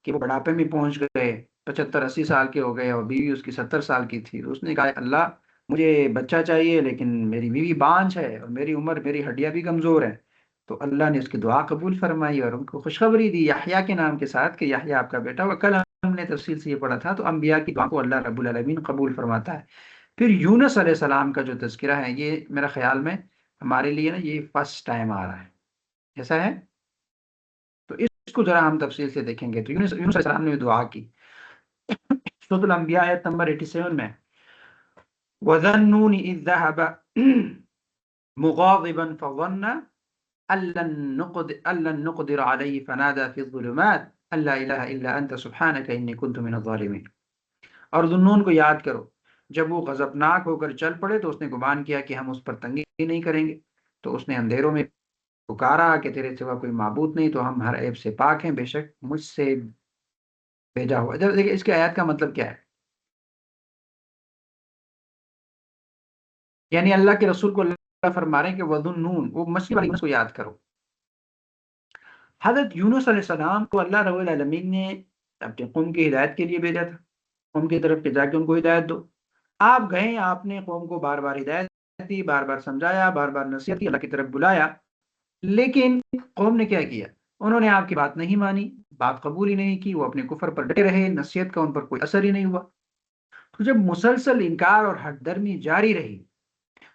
کہ وہ بڑھاپے میں پہنچ گئے، 75-80 سال کے ہو گئے، اور بیوی اس کی 70 سال کی تھی، تو اس نے کہا اللہ مجھے بچہ چاہیے، لیکن میری بیوی بانجھ ہے اور میری عمر، میری ہڈیاں بھی کمزور ہیں۔ تو اللہ نے اس کی دعا قبول فرمائی اور ان کو خوشخبری دی یحییٰ کے نام کے ساتھ کہ یحییٰ آپ کا بیٹا ہوا۔ کل ہم نے تفصیل سے یہ پڑھا تھا، تو انبیاء کی دعا کو اللہ رب العالمین قبول فرماتا ہے۔ پھر یونس علیہ السلام کا جو تذکرہ ہے، یہ میرا خیال میں ہمارے لیے نا یہ فرسٹ ٹائم آ رہا ہے، ایسا ہے؟ تو اس کو ذرا ہم تفصیل سے دیکھیں گے۔ تو یونس علیہ السلام نے دعا کی، سورۃ الانبیاء آیت نمبر 87 میں، وَذَنُّونِ إِذْ ذَهَبَ مُغَاضِبًا فَظَنَّ أَن لَّن نُّقْدِرَ عَلَيْهِ فَنَادَىٰ فِي الظُّلُمَاتِ أَن لَّا إِلَٰهَ إِلَّا أَنتَ سُبْحَانَكَ إِنِّي كُنتُ مِنَ الظَّالِمِينَ۔ اور ذُنُّون کو یاد کرو جب وہ غضبناک ہو کر چل پڑے تو اس نے گمان کیا کہ ہم اس پر تنگی نہیں کریں گے، تو اس نے اندھیروں میں پکارا کہ تیرے سوا کوئی معبود نہیں، تو ہم ہر عیب سے پاک ہیں، بے شک مجھ سے بھیجا ہوا۔ جب دیکھیں اس کی آیات کا مطلب کیا ہے، یعنی اللہ کے رسول کو اللہ فرما رہے ہیں کہ وَذُنُّونَ، وہ مچھلی والی یونس کو یاد کرو۔ حضرت یونس علیہ السلام کو اللہ رب العالمین نے اپنے قوم کی ہدایت کے لیے بھیجا تھا، قوم کی طرف کہ جا کے ان کو ہدایت دو۔ آپ گئے، آپ نے قوم کو بار بار ہدایت دی، بار بار سمجھایا، بار بار نصیحت کی، اللہ کی طرف بلایا، لیکن قوم نے کیا کیا؟ انہوں نے آپ کی بات نہیں مانی، بات قبول ہی نہیں کی، وہ اپنے کفر پر ڈٹے رہے، نصیحت کا ان پر کوئی اثر ہی نہیں ہوا۔ تو جب مسلسل انکار اور ہٹ درمی جاری رہی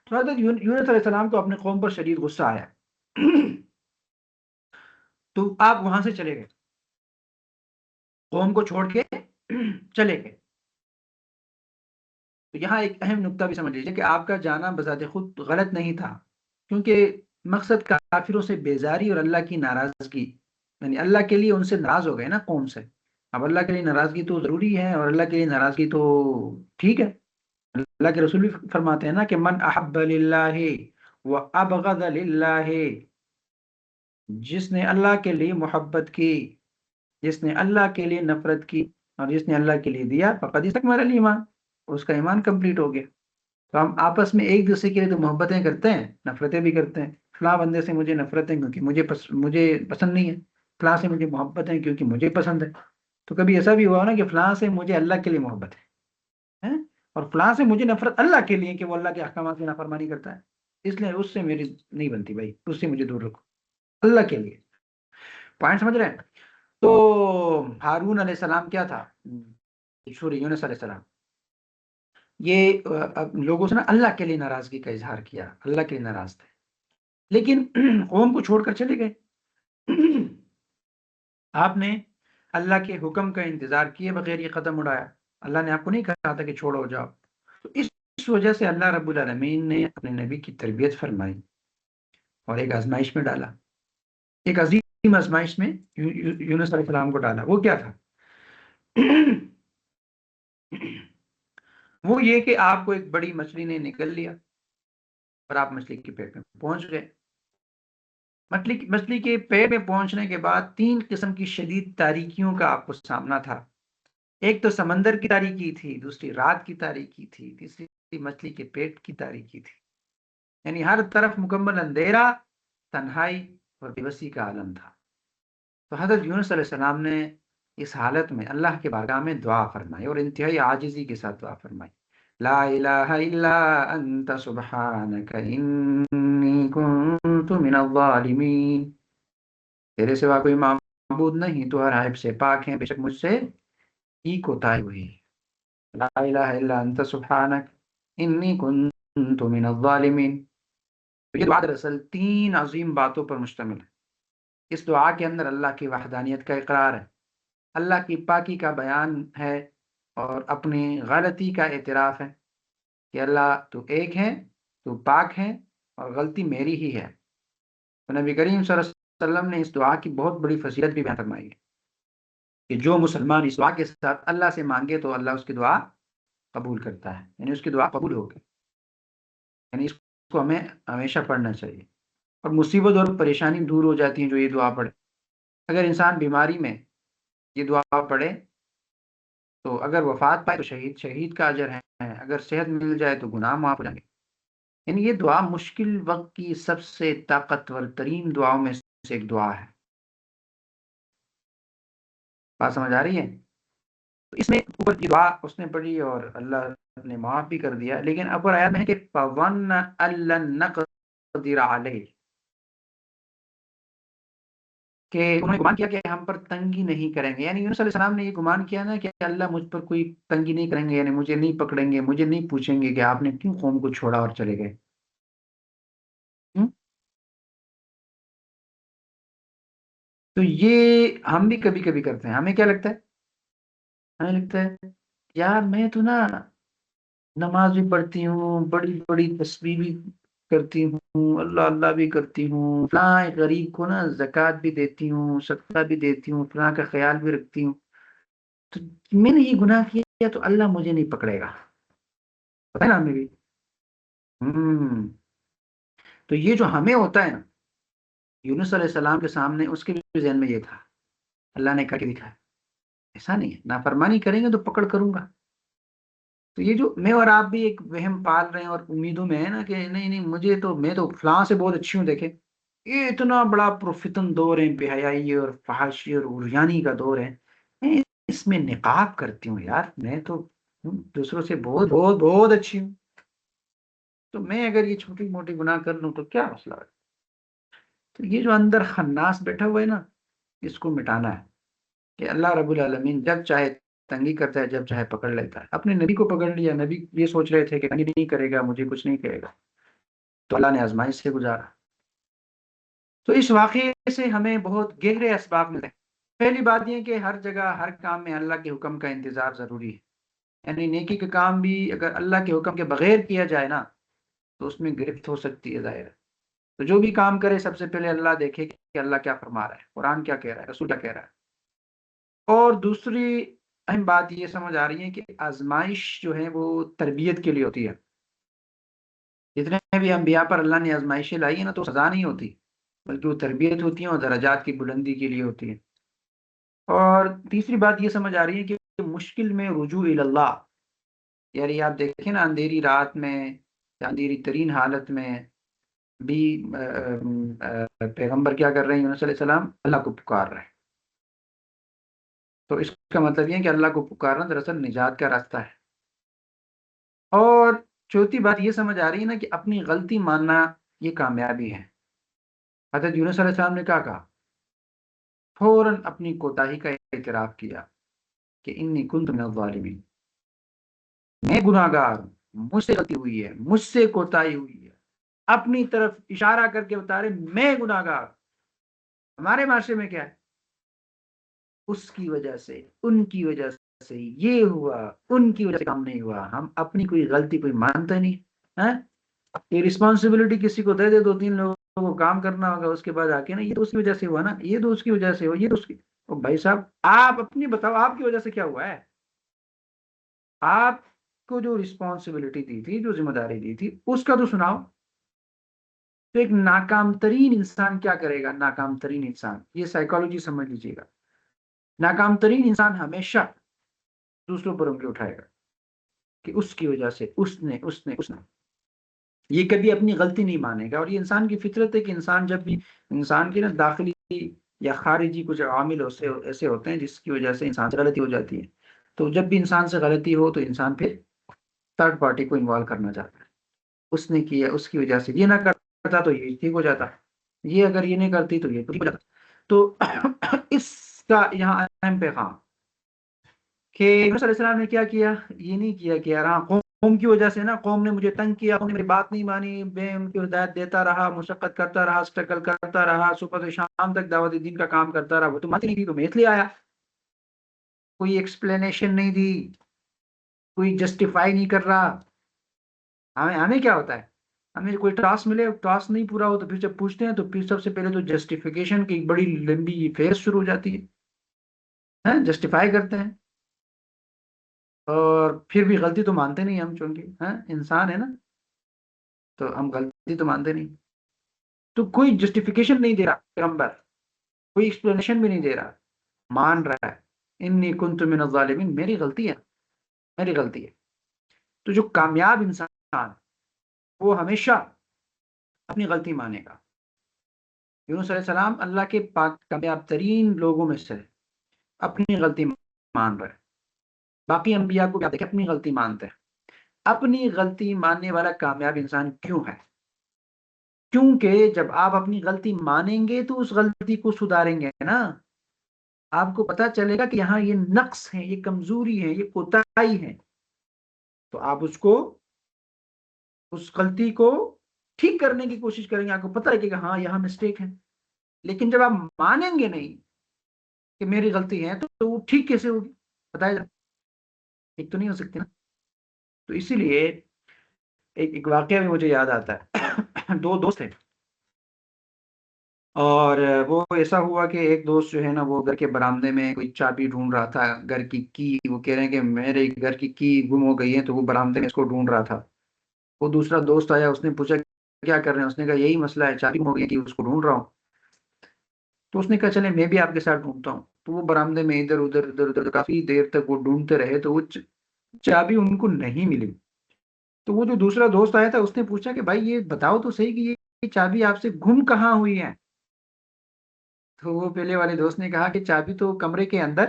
تو حضرت یونس علیہ السلام کو اپنے قوم پر شدید غصہ آیا تو آپ وہاں سے چلے گئے، قوم کو چھوڑ کے چلے گئے۔ تو یہاں ایک اہم نقطہ بھی سمجھ لیجیے کہ آپ کا جانا بذات خود غلط نہیں تھا، کیونکہ مقصد کافروں سے بیزاری اور اللہ کی ناراضگی، یعنی اللہ کے لیے ان سے ناراض ہو گئے نا قوم سے۔ اب اللہ کے لیے ناراضگی تو ضروری ہے، اور اللہ کے لیے ناراضگی تو ٹھیک ہے۔ اللہ کے رسول بھی فرماتے ہیں نا کہ من احب للہ و ابغض للہ، جس نے اللہ کے لیے محبت کی، جس نے اللہ کے لیے نفرت کی، اور جس نے اللہ کے لیے دیا، فقد استکمل الایمان، اس کا ایمان کمپلیٹ ہو گیا۔ تو ہم آپس میں ایک دوسرے کے لیے تو محبتیں کرتے ہیں، نفرتیں بھی کرتے ہیں۔ فلاں بندے سے مجھے نفرت ہے کیونکہ مجھے پسند نہیں ہے، فلاں سے مجھے محبت ہے کیونکہ مجھے پسند ہے۔ تو کبھی ایسا بھی ہوا نا کہ فلاں سے مجھے اللہ کے لیے محبت ہے، اور فلاں سے مجھے نفرت اللہ کے لیے کہ وہ اللہ کے احکامات کی نافرمانی کرتا ہے، اس لیے اس سے میری نہیں بنتی بھائی، اس سے مجھے دور رکھو، اللہ کے لیے۔ پوائنٹ سمجھ رہے ہیں؟ تو ہارون علیہ السلام کیا تھا، سوری یونس علیہ السلام، یہ لوگوں سے نا اللہ کے لیے ناراضگی کا اظہار کیا، اللہ کے لیے ناراض تھے، لیکن قوم کو چھوڑ کر چلے گئے۔ آپ نے اللہ کے حکم کا انتظار کیے بغیر یہ قدم اڑایا، اللہ نے آپ کو نہیں کہا تھا کہ چھوڑو جاؤ۔ تو اس وجہ سے اللہ رب العالمین نے اپنے نبی کی تربیت فرمائی اور ایک آزمائش میں ڈالا، ایک عظیم آزمائش میں یونس علیہ السلام کو ڈالا۔ وہ کیا تھا؟ وہ یہ کہ آپ کو ایک بڑی مچھلی نے نکل لیا اور آپ مچھلی کے پیٹ میں پہنچ گئے۔ مچھلی کے پیٹ میں پہنچنے کے بعد تین قسم کی شدید تاریکیوں کا آپ کو سامنا تھا۔ ایک تو سمندر کی تاریکی تھی، دوسری رات کی تاریکی تھی، تیسری مچھلی کے پیٹ کی تاریکی تھی، یعنی ہر طرف مکمل اندھیرا، تنہائی اور بے بسی کا عالم تھا۔ تو حضرت یونس علیہ السلام نے اس حالت میں اللہ کے بارگاہ میں دعا فرمائی اور انتہائی عاجزی کے ساتھ دعا فرمائی، لا الہ الا انت سبحانک انی کنت من الظالمین، تیرے سوا کوئی معبود نہیں، تو ہر عیب سے پاک ہیں، بے شک مجھ سے ہی کوتاہی ہوئی ہے۔ لا الہ الا انت سبحانک انی کنت من الظالمین۔ تو یہ دعا دراصل تین عظیم باتوں پر مشتمل ہے۔ اس دعا کے اندر اللہ کی وحدانیت کا اقرار ہے، اللہ کی پاکی کا بیان ہے، اور اپنی غلطی کا اعتراف ہے کہ اللہ تو ایک ہے، تو پاک ہے، اور غلطی میری ہی ہے۔ تو نبی کریم صلی اللہ علیہ وسلم نے اس دعا کی بہت بڑی فضیلت بھی بیان فرمائی ہے کہ جو مسلمان اس دعا کے ساتھ اللہ سے مانگے تو اللہ اس کی دعا قبول کرتا ہے، یعنی اس کی دعا قبول ہو گئی، یعنی اس کو ہمیں ہمیشہ پڑھنا چاہیے، اور مصیبت اور پریشانی دور ہو جاتی ہیں جو یہ دعا پڑھے۔ اگر انسان بیماری میں یہ دعا پڑھے تو اگر وفات پائے تو شہید کا اجر ہے، اگر صحت مل جائے تو گناہ معاف ہو جائیں گے۔ یعنی یہ دعا مشکل وقت کی سب سے طاقتور ترین دعاؤں میں سے ایک دعا ہے۔ بات سمجھ آ رہی ہے؟ تو اس میں اوپر کی دعا اس نے پڑھی اور اللہ نے معاف بھی کر دیا، لیکن اوپر آیات میں ہے کہ فَظَنَّ أَن لَّن نَّقْدِرَ عَلَيْهِ، کہ انہوں نے گمان کیا کہ ہم پر تنگی نہیں کریں گے، یعنی یونس علیہ السلام نے یہ گمان کیا نا کہ اللہ مجھ پر کوئی تنگی نہیں کریں گے، یعنی مجھے نہیں پکڑیں گے، مجھے نہیں پوچھیں گے کہ آپ نے کیوں قوم کو چھوڑا اور چلے گئے۔ ہم؟ تو یہ ہم بھی کبھی کبھی کرتے ہیں۔ ہمیں کیا لگتا ہے؟ ہمیں لگتا ہے یار میں تو نا نماز بھی پڑھتی ہوں، بڑی بڑی تسبیح بھی کرتی ہوں، اللہ اللہ بھی کرتی ہوں، فلاں غریب کو نا زکوٰۃ بھی دیتی ہوں، صدقہ بھی دیتی ہوں، فلاں کا خیال بھی رکھتی ہوں، تو میں نے یہ گناہ کیا تو اللہ مجھے نہیں پکڑے گا۔ پتہ ہے نا ہمیں بھی؟ ہوں تو یہ جو ہمیں ہوتا ہے نا، یونس علیہ السلام کے سامنے اس کے بھی ذہن میں یہ تھا، اللہ نے کر کے دکھایا، ایسا نہیں ہے نافرمانی کریں گے تو پکڑ کروں گا۔ تو یہ جو میں اور آپ بھی ایک وہم پال رہے ہیں اور امیدوں میں ہے نا کہ نہیں نہیں مجھے تو، میں تو فلاں سے بہت اچھی ہوں، دیکھیں یہ اتنا بڑا پرفتن دور ہے، بے حیائی اور فحاشی اور عریانی کا دور ہے، میں اس میں نقاب کرتی ہوں یار، میں تو دوسروں سے بہت بہت بہت اچھی ہوں، تو میں اگر یہ چھوٹی موٹی گناہ کر لوں تو کیا مسئلہ ہے؟ تو یہ جو اندر خناس بیٹھا ہوا ہے نا، اس کو مٹانا ہے کہ اللہ رب العالمین جب چاہے تنگی کرتا ہے، جب چاہے پکڑ لیتا ہے۔ اپنے نبی کو پکڑ لیا، نبی یہ سوچ رہے تھے کہ تنگی نہیں کرے گا، مجھے کچھ نہیں کہے گا، تو اللہ نے آزمائش سے گزارا۔ تو اس واقعے سے ہمیں بہت گہرے اسباب ملتے ہیں۔ پہلی بات یہ کہ ہر جگہ ہر کام میں اللہ کے حکم کا انتظار ضروری ہے، یعنی نیکی کا کام بھی اگر اللہ کے حکم کے بغیر کیا جائے نا تو اس میں گرفت ہو سکتی ہے، ظاہر ہے۔ تو جو بھی کام کرے سب سے پہلے اللہ دیکھے کہ اللہ کیا فرما رہا ہے، قرآن کیا کہہ رہا ہے، رسول کیا کہہ رہا ہے۔ اور دوسری اہم بات یہ سمجھ آ رہی ہے کہ آزمائش جو ہے وہ تربیت کے لیے ہوتی ہے۔ جتنے بھی انبیاء پر اللہ نے آزمائشیں لائی ہیں نا تو سزا نہیں ہوتی، بلکہ وہ تربیت ہوتی ہیں اور درجات کی بلندی کے لیے ہوتی ہے۔ اور تیسری بات یہ سمجھ آ رہی ہے کہ مشکل میں رجوع اللہ، یعنی آپ دیکھیں نا اندھیری رات میں یا اندھیری ترین حالت میں بھی پیغمبر کیا کر رہے ہیں، یونس علیہ السلام اللہ کو پکار رہے ہیں۔ تو اس کا مطلب یہ ہے کہ اللہ کو پکارنا دراصل نجات کا راستہ ہے۔ اور چوتھی بات یہ سمجھ آ رہی ہے نا کہ اپنی غلطی ماننا یہ کامیابی ہے۔ حضرت یونس علیہ السلام نے کیا کہا؟ فوراً اپنی کوتاہی کا اعتراف کیا کہ انی کنت من الظالمین، میں گناہ گار ہوں، مجھ سے غلطی ہوئی ہے، مجھ سے کوتاہی ہوئی ہے، اپنی طرف اشارہ کر کے بتا رہے میں گناہ گار۔ ہمارے معاشرے میں کیا ہے؟ اس کی وجہ سے، ان کی وجہ سے یہ ہوا، ان کی وجہ سے کام نہیں ہوا، ہم اپنی کوئی غلطی کوئی مانتا نہیں ہے۔ یہ رسپانسبلٹی کسی کو دے دے، دو تین لوگوں کو کام کرنا ہوگا، اس کے بعد آ کے نا یہ تو اس کی وجہ سے ہوا نا، یہ تو اس کی وجہ سے ہوا، یہ تو اس کی، بھائی صاحب آپ اپنی بتاؤ آپ کی وجہ سے کیا ہوا ہے؟ آپ کو جو رسپانسبلٹی دی تھی، جو ذمہ داری دی تھی، اس کا تو سناؤ۔ تو ایک ناکام ترین انسان کیا کرے گا؟ ناکام ترین انسان، یہ سائیکالوجی سمجھ لیجیے گا، ناکام ترین انسان ہمیشہ دوسروں پر انگلی اٹھائے گا کہ اس کی وجہ سے، اس نے یہ کبھی اپنی غلطی نہیں مانے گا۔ اور یہ انسان کی فطرت ہے کہ انسان جب بھی، انسان کی نا داخلی یا خارجی کچھ عوامل ایسے ہوتے ہیں جس کی وجہ سے انسان سے غلطی ہو جاتی ہے، تو جب بھی انسان سے غلطی ہو تو انسان پھر تھرڈ پارٹی کو انوالو کرنا چاہتا ہے، اس نے کیا، اس کی وجہ سے، یہ نہ کرتا تو یہ ٹھیک ہو جاتا، یہ اگر یہ نہیں کرتی تو یہ ٹھیک ہو جاتا۔ تو اس کا یہاں اہم پیغام کہ یونس علیہ السلام نے کیا کیا، یہ نہیں کیا کہ یار ہاں قوم کی وجہ سے نا، قوم نے مجھے تنگ کیا، قوم نے میری بات نہیں مانی، میں ان کی ہدایت دیتا رہا، مشقت کرتا رہا، اسٹرگل کرتا رہا، صبح سے شام تک دعوت دین کا کام کرتا رہا، وہ تو مانتی نہیں تھی تو میں اس لیے آیا۔ کوئی ایکسپلینیشن نہیں دی، کوئی جسٹیفائی نہیں کر رہا۔ ہمیں کیا ہوتا ہے، ہمیں کوئی ٹاسک ملے، ٹاسک نہیں پورا ہو تو پھر جب پوچھتے ہیں تو پھر سب سے پہلے تو جسٹیفیکیشن کی ایک بڑی لمبی فیس شروع ہو جاتی ہے، جسٹیفائی کرتے ہیں، اور پھر بھی غلطی تو مانتے نہیں ہم، چونکہ انسان ہے نا تو ہم غلطی تو مانتے نہیں۔ تو کوئی جسٹیفیکیشن نہیں دے رہا پیغمبر، کوئی ایکسپلینیشن بھی نہیں دے رہا، مان رہا ہے انی کنت من الظالمین، میری غلطی ہے، میری غلطی ہے۔ تو جو کامیاب انسان وہ ہمیشہ اپنی غلطی مانے گا۔ یونس علیہ السلام اللہ کے پاک کامیاب ترین لوگوں میں سے اپنی غلطی مان رہے، باقی انبیاء کو کیا دیکھیں اپنی غلطی مانتے ہیں۔ اپنی غلطی ماننے والا کامیاب انسان کیوں ہے؟ کیونکہ جب آپ اپنی غلطی مانیں گے تو اس غلطی کو سدھاریں گے نا، آپ کو پتا چلے گا کہ یہاں یہ نقص ہے، یہ کمزوری ہے، یہ کوتاہی ہے، تو آپ اس غلطی کو ٹھیک کرنے کی کوشش کریں گے، آپ کو پتا ہے کہ ہاں یہاں مسٹیک ہے۔ لیکن جب آپ مانیں گے نہیں کہ میری غلطی ہے تو وہ ٹھیک کیسے ہوگی؟ بتایا جائے، ٹھیک تو نہیں ہو سکتی نا۔ تو اسی لیے ایک واقعہ بھی مجھے یاد آتا ہے، دو دوست تھے، اور وہ ایسا ہوا کہ ایک دوست جو ہے نا وہ گھر کے برآمدے میں کوئی چابی ڈھونڈ رہا تھا گھر کی وہ کہہ رہے ہیں کہ میرے گھر کی گم ہو گئی ہے، تو وہ برآمدے میں اس کو ڈھونڈ رہا تھا۔ وہ دوسرا دوست آیا، اس نے پوچھا کیا کر رہے ہیں؟ اس نے کہا یہی مسئلہ ہے، چابی گم ہو گئی تھی، اس کو ڈھونڈ رہا ہوں۔ تو اس نے کہا چلے میں بھی آپ کے ساتھ ڈھونڈتا ہوں۔ تو وہ برآمدے میں ادھر ادھر ادھر ادھر کافی دیر تک وہ ڈھونڈتے رہے، تو وہ چابی ان کو نہیں ملی۔ تو وہ جو دوسرا دوست آیا تھا اس نے پوچھا کہ بھائی یہ بتاؤ تو صحیح کہ یہ چابی آپ سے گم کہاں ہوئی ہے؟ تو وہ پہلے والے دوست نے کہا کہ چابی تو کمرے کے اندر،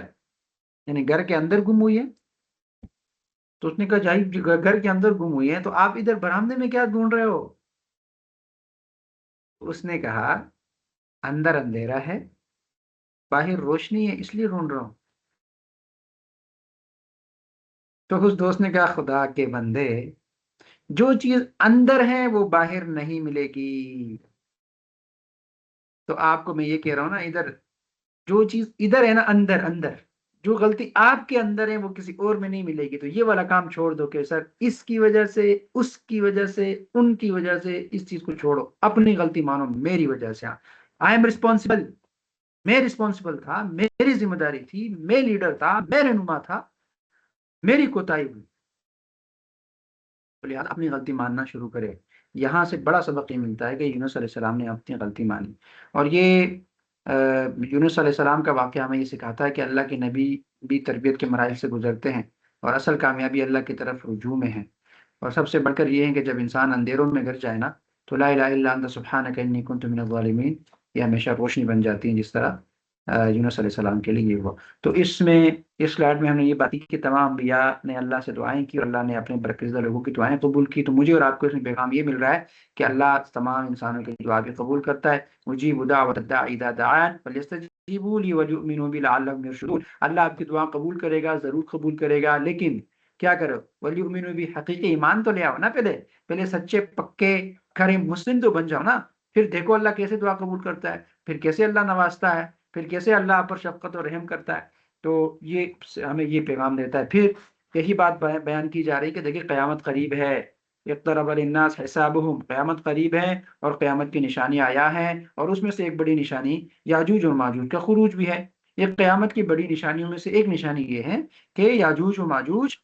یعنی گھر کے اندر گم ہوئی ہے۔ تو اس نے کہا جائی گھر کے اندر گم ہوئی ہے تو آپ ادھر برآمدے میں کیا ڈھونڈ رہے ہو؟ اس نے کہا اندر اندھیرا ہے، باہر روشنی ہے، اس لیے ڈھونڈ رہا ہوں۔ تو اس دوست نے کہا خدا کے بندے، جو چیز اندر ہے وہ باہر نہیں ملے گی۔ تو آپ کو میں یہ کہہ رہا ہوں نا، ادھر جو چیز ادھر ہے نا، اندر اندر جو غلطی آپ کے اندر ہے وہ کسی اور میں نہیں ملے گی۔ تو یہ والا کام چھوڑ دو کہ سر اس کی وجہ سے، اس کی وجہ سے، ان کی وجہ سے، اس چیز کو چھوڑو، اپنی غلطی مانو میری وجہ سے۔ آئی ایم رسپانسبل، میں رسپانسبل تھا، میری ذمہ داری تھی، میں لیڈر تھا، میں رہنما تھا، میری کوتاہی ہوئی۔ تو لہٰذا اپنی غلطی ماننا شروع کرے۔ یہاں سے بڑا سبق یہ ملتا ہے کہ یونس علیہ السلام نے اپنی غلطی مانی، اور یہ یونس علیہ السلام کا واقعہ ہمیں یہ سکھاتا ہے کہ اللہ کے نبی بھی تربیت کے مراحل سے گزرتے ہیں، اور اصل کامیابی اللہ کی طرف رجوع میں ہے۔ اور سب سے بڑھ کر یہ ہے کہ جب انسان اندھیروں میں گر جائے نا، تو لا الہ الا انت سبحانک انی کنت من الظالمین یہ ہمیشہ روشنی بن جاتی ہیں، جس طرح یونس علیہ السلام کے لیے یہ ہوا۔ تو اس سلائڈ میں ہم نے یہ بات کی کہ تمام انبیاء نے اللہ سے دعائیں کی، اور اللہ نے اپنے برگزیدہ لوگوں کی دعائیں قبول کی۔ تو مجھے اور آپ کو اس میں پیغام یہ مل رہا ہے کہ اللہ تمام انسانوں کی دعا بھی قبول کرتا ہے۔ مجیب دعوت الداعی اذا دعان فلیستجیبوا لی ولیؤمنوا بی لعلہم یرشدون۔ اللہ آپ کی دعا قبول کرے گا، ضرور قبول کرے گا، لیکن کیا کرو؟ ولیؤمنوا بی، حقیقی ایمان تو لے آؤ نا، پہلے سچے پکے کھڑے مسلم تو بن جاؤ نا، پھر دیکھو اللہ کیسے دعا قبول کرتا ہے، پھر کیسے اللہ نوازتا ہے، پھر کیسے اللہ آپ پر شفقت اور رحم کرتا ہے۔ تو یہ ہمیں یہ پیغام دیتا ہے۔ پھر یہی بات بیان کی جا رہی کہ دیکھیں قیامت قریب ہے، اقترب للناس حسابہم، قیامت قریب ہے اور قیامت کی نشانی آیا ہے، اور اس میں سے ایک بڑی نشانی یاجوج اور ماجوج کا خروج بھی ہے۔ یہ قیامت کی بڑی نشانیوں میں سے ایک نشانی یہ ہے کہ یاجوج و ماجوج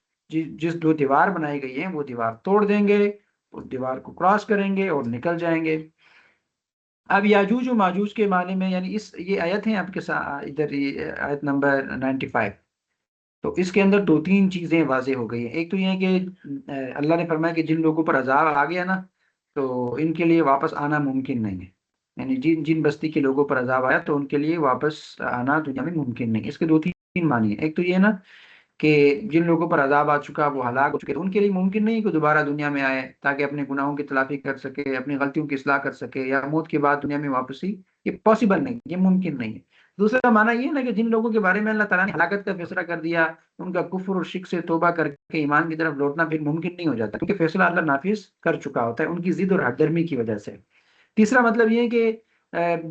جس دو دیوار بنائی گئی ہیں وہ دیوار توڑ دیں گے، اس دیوار کو کراس کریں گے اور نکل جائیں گے۔ اب یاجوج و ماجوج کے معنی میں، یعنی یہ آیت ہے آپ کے ساتھ ادھر، یہ آیت نمبر 95۔ تو اس کے اندر دو تین چیزیں واضح ہو گئی ہیں۔ ایک تو یہ ہے کہ اللہ نے فرمایا کہ جن لوگوں پر عذاب آ گیا نا، تو ان کے لیے واپس آنا ممکن نہیں ہے، یعنی جن جن بستی کے لوگوں پر عذاب آیا تو ان کے لیے واپس آنا دنیا میں ممکن نہیں۔ اس کے دو تین معنی ہیں۔ ایک تو یہ نا کہ جن لوگوں پر عذاب آ چکا، وہ ہلاک ہو چکے، ان کے لیے ممکن نہیں کہ دوبارہ دنیا میں آئے تاکہ اپنے گناہوں کی تلافی کر سکے، اپنی غلطیوں کی اصلاح کر سکے، یا موت کے بعد دنیا میں واپسی، یہ پاسبل نہیں، یہ ممکن نہیں ہے۔ دوسرا معنی یہ ہے نا کہ جن لوگوں کے بارے میں اللہ تعالیٰ نے ہلاکت کا فیصلہ کر دیا، ان کا کفر اور شرک سے توبہ کر کے ایمان کی طرف لوٹنا پھر ممکن نہیں ہو جاتا، کیونکہ فیصلہ اللہ نافذ کر چکا ہوتا ہے ان کی ضد اور ہٹ درمی کی وجہ سے۔ تیسرا مطلب یہ ہے کہ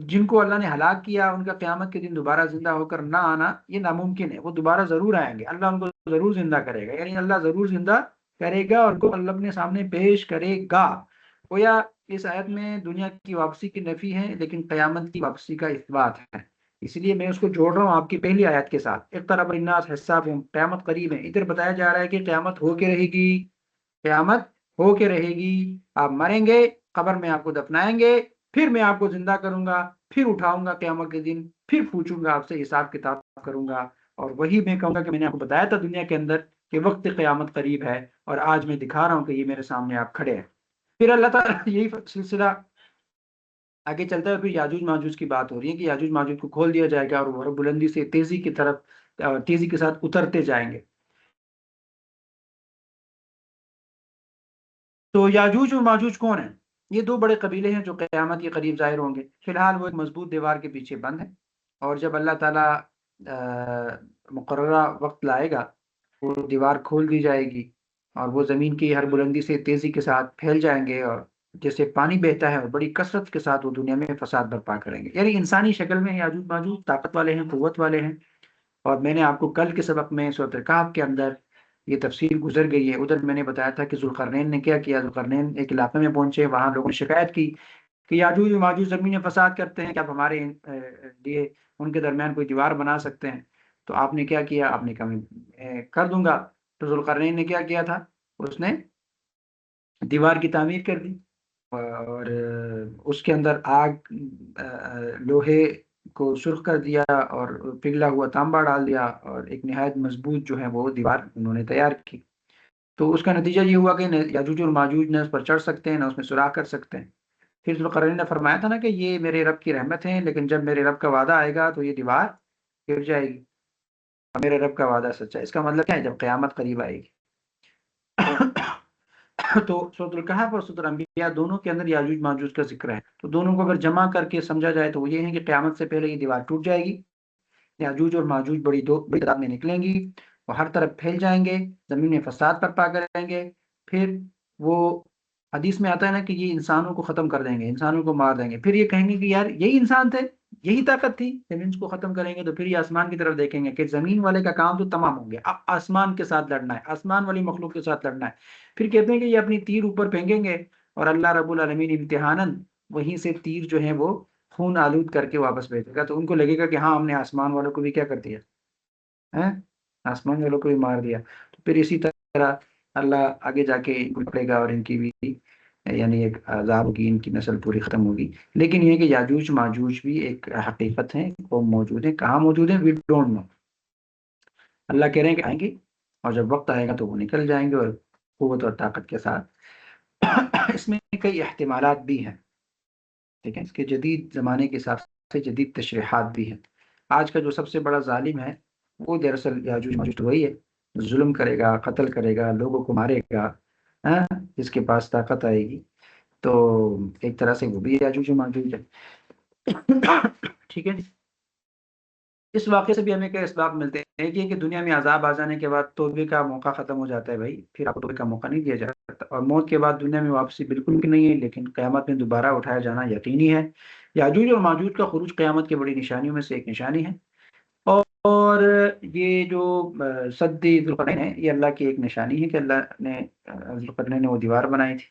جن کو اللہ نے ہلاک کیا، ان کا قیامت کے دن دوبارہ زندہ ہو کر نہ آنا یہ ناممکن ہے، وہ دوبارہ ضرور آئیں گے، اللہ ان کو ضرور زندہ کرے گا، یعنی اللہ ضرور زندہ کرے گا اور ان کو اللہ اپنے سامنے پیش کرے گا۔ گویا اس آیت میں دنیا کی واپسی کی نفی ہے، لیکن قیامت کی واپسی کا اثبات ہے۔ اس لیے میں اس کو جوڑ رہا ہوں آپ کی پہلی آیت کے ساتھ، اقترب للناس حسابہم، قیامت قریب ہے۔ ادھر بتایا جا رہا ہے کہ قیامت ہو کے رہے گی، قیامت ہو کے رہے گی، آپ مریں گے، قبر میں آپ کو دفنائیں گے، پھر میں آپ کو زندہ کروں گا، پھر اٹھاؤں گا قیامت کے دن، پھر پوچھوں گا آپ سے، حساب کتاب کروں گا، اور وہی میں کہوں گا کہ میں نے آپ کو بتایا تھا دنیا کے اندر کہ وقت قیامت قریب ہے، اور آج میں دکھا رہا ہوں کہ یہ میرے سامنے آپ کھڑے ہیں۔ پھر اللہ تعالیٰ یہی سلسلہ آگے چلتا ہے، پھر یاجوج ماجوج کی بات ہو رہی ہے کہ یاجوج ماجوج کو کھول دیا جائے گا، اور وہ بلندی سے تیزی کی طرف تیزی کے ساتھ اترتے جائیں گے۔ تو یاجوج و ماجوج کون ہیں؟ یہ دو بڑے قبیلے ہیں جو قیامت کے قریب ظاہر ہوں گے۔ فی الحال وہ ایک مضبوط دیوار کے پیچھے بند ہے، اور جب اللہ تعالیٰ مقررہ وقت لائے گا، وہ دیوار کھول دی جائے گی، اور وہ زمین کی ہر بلندی سے تیزی کے ساتھ پھیل جائیں گے، اور جیسے پانی بہتا ہے اور بڑی کثرت کے ساتھ وہ دنیا میں فساد برپا کریں گے۔ یعنی انسانی شکل میں یاجوج ماجوج طاقت والے ہیں، قوت والے ہیں، اور میں نے آپ کو کل کے سبق میں سورۃ الکہف کے اندر یہ تفصیل گزر گئی ہے۔ ادھر میں نے بتایا تھا کہ ذوالقرنین نے کیا کیا۔ ذوالقرنین ایک علاقے میں پہنچے، وہاں لوگوں نے شکایت کی کہ یاجوج و ماجوج زمین میں فساد کرتے ہیں کہ آپ ہمارے لیے ان کے درمیان کوئی دیوار بنا سکتے ہیں۔ تو آپ نے کیا کیا؟ آپ نے کہا میں کر دوں گا۔ تو ذوالقرنین نے کیا کیا تھا؟ اس نے دیوار کی تعمیر کر دی، اور اس کے اندر آگ، لوہے کو سرخ کر دیا اور پگھلا ہوا تانبا ڈال دیا، اور ایک نہایت مضبوط جو ہے وہ دیوار انہوں نے تیار کی۔ تو اس کا نتیجہ یہ ہوا کہ نہ یاجوج اور ماجوج نہ اس پر چڑھ سکتے ہیں نہ اس میں سوراخ کر سکتے ہیں۔ پھر ذوالقرنین نے فرمایا تھا نا کہ یہ میرے رب کی رحمت ہے، لیکن جب میرے رب کا وعدہ آئے گا تو یہ دیوار گر جائے گی، اور میرے رب کا وعدہ سچا ہے۔ اس کا مطلب کیا ہے؟ جب قیامت قریب آئے گی تو سورۃ الکہف اور سورۃ الانبیاء دونوں کے اندر یاجوج ماجوج کا ذکر ہے۔ تو دونوں کو اگر جمع کر کے سمجھا جائے تو وہ یہ ہے کہ قیامت سے پہلے یہ دیوار ٹوٹ جائے گی، یاجوج اور ماجوج بڑی تعداد میں نکلیں گی، وہ ہر طرف پھیل جائیں گے، زمین میں فساد برپا کریں گے۔ پھر وہ حدیث میں آتا ہے نا کہ یہ انسانوں کو ختم کر دیں گے، انسانوں کو مار دیں گے۔ پھر یہ کہیں گے کہ یار یہی انسان تھے، یہی طاقت تھی جب ان کو ختم کریں گے۔ تو پھر یہ آسمان کی طرف دیکھیں گے کہ زمین والے کا کام تو تمام ہو گیا، اب آسمان کے ساتھ لڑنا ہے، آسمان والی مخلوق کے ساتھ لڑنا ہے۔ پھر کہتے ہیں کہ یہ اپنی تیر اوپر پھینکیں گے، اور اللہ رب العالمین امتحاناً وہیں سے تیر جو ہے وہ خون آلود کر کے واپس بھیجے گا۔ تو ان کو لگے گا کہ ہاں ہم نے آسمان والوں کو بھی کیا کر دیا ہے، آسمان والوں کو بھی مار دیا۔ تو پھر اسی طرح اللہ آگے جا کے ان کو پڑے گا، اور ان کی بھی یعنی ایک عذاب ہوگی، ان کی نسل پوری ختم ہوگی۔ لیکن یہ کہ یاجوج ماجوج بھی ایک حقیقت ہے، وہ موجود ہیں۔ کہاں موجود ہیں؟ We don't know. اللہ کہہ رہے ہیں کہ آئیں گے، اور جب وقت آئے گا تو وہ نکل جائیں گے، اور قوت اور طاقت کے ساتھ۔ اس میں کئی احتمالات بھی ہیں، ٹھیک ہے، اس کے جدید زمانے کے حساب سے جدید تشریحات بھی ہیں۔ آج کا جو سب سے بڑا ظالم ہے وہ دراصل یاجوج ماجوج وہی ہے، ظلم کرے گا، قتل کرے گا، لوگوں کو مارے گا، ہاں، جس کے پاس طاقت آئے گی۔ تو ایک طرح سے وہ بھی یاجوج و ماجوج ہے، ٹھیک ہے جی۔ اس واقعے سے بھی ہمیں کیا اسباق ملتے ہیں؟ ایک یہ کہ دنیا میں عذاب آ جانے کے بعد توبے کا موقع ختم ہو جاتا ہے بھائی، پھر آپ کو توبے کا موقع نہیں دیا جاتا، اور موت کے بعد دنیا میں واپسی بالکل بھی نہیں ہے، لیکن قیامت میں دوبارہ اٹھایا جانا یقینی ہے۔ یاجوج اور ماجوج کا خروج قیامت کی بڑی نشانیوں میں سے ایک نشانی ہے، اور یہ جو سد ذوالقرنین ہے یہ اللہ کی ایک نشانی ہے کہ اللہ نے ذوالقرنین نے وہ دیوار بنائی تھی۔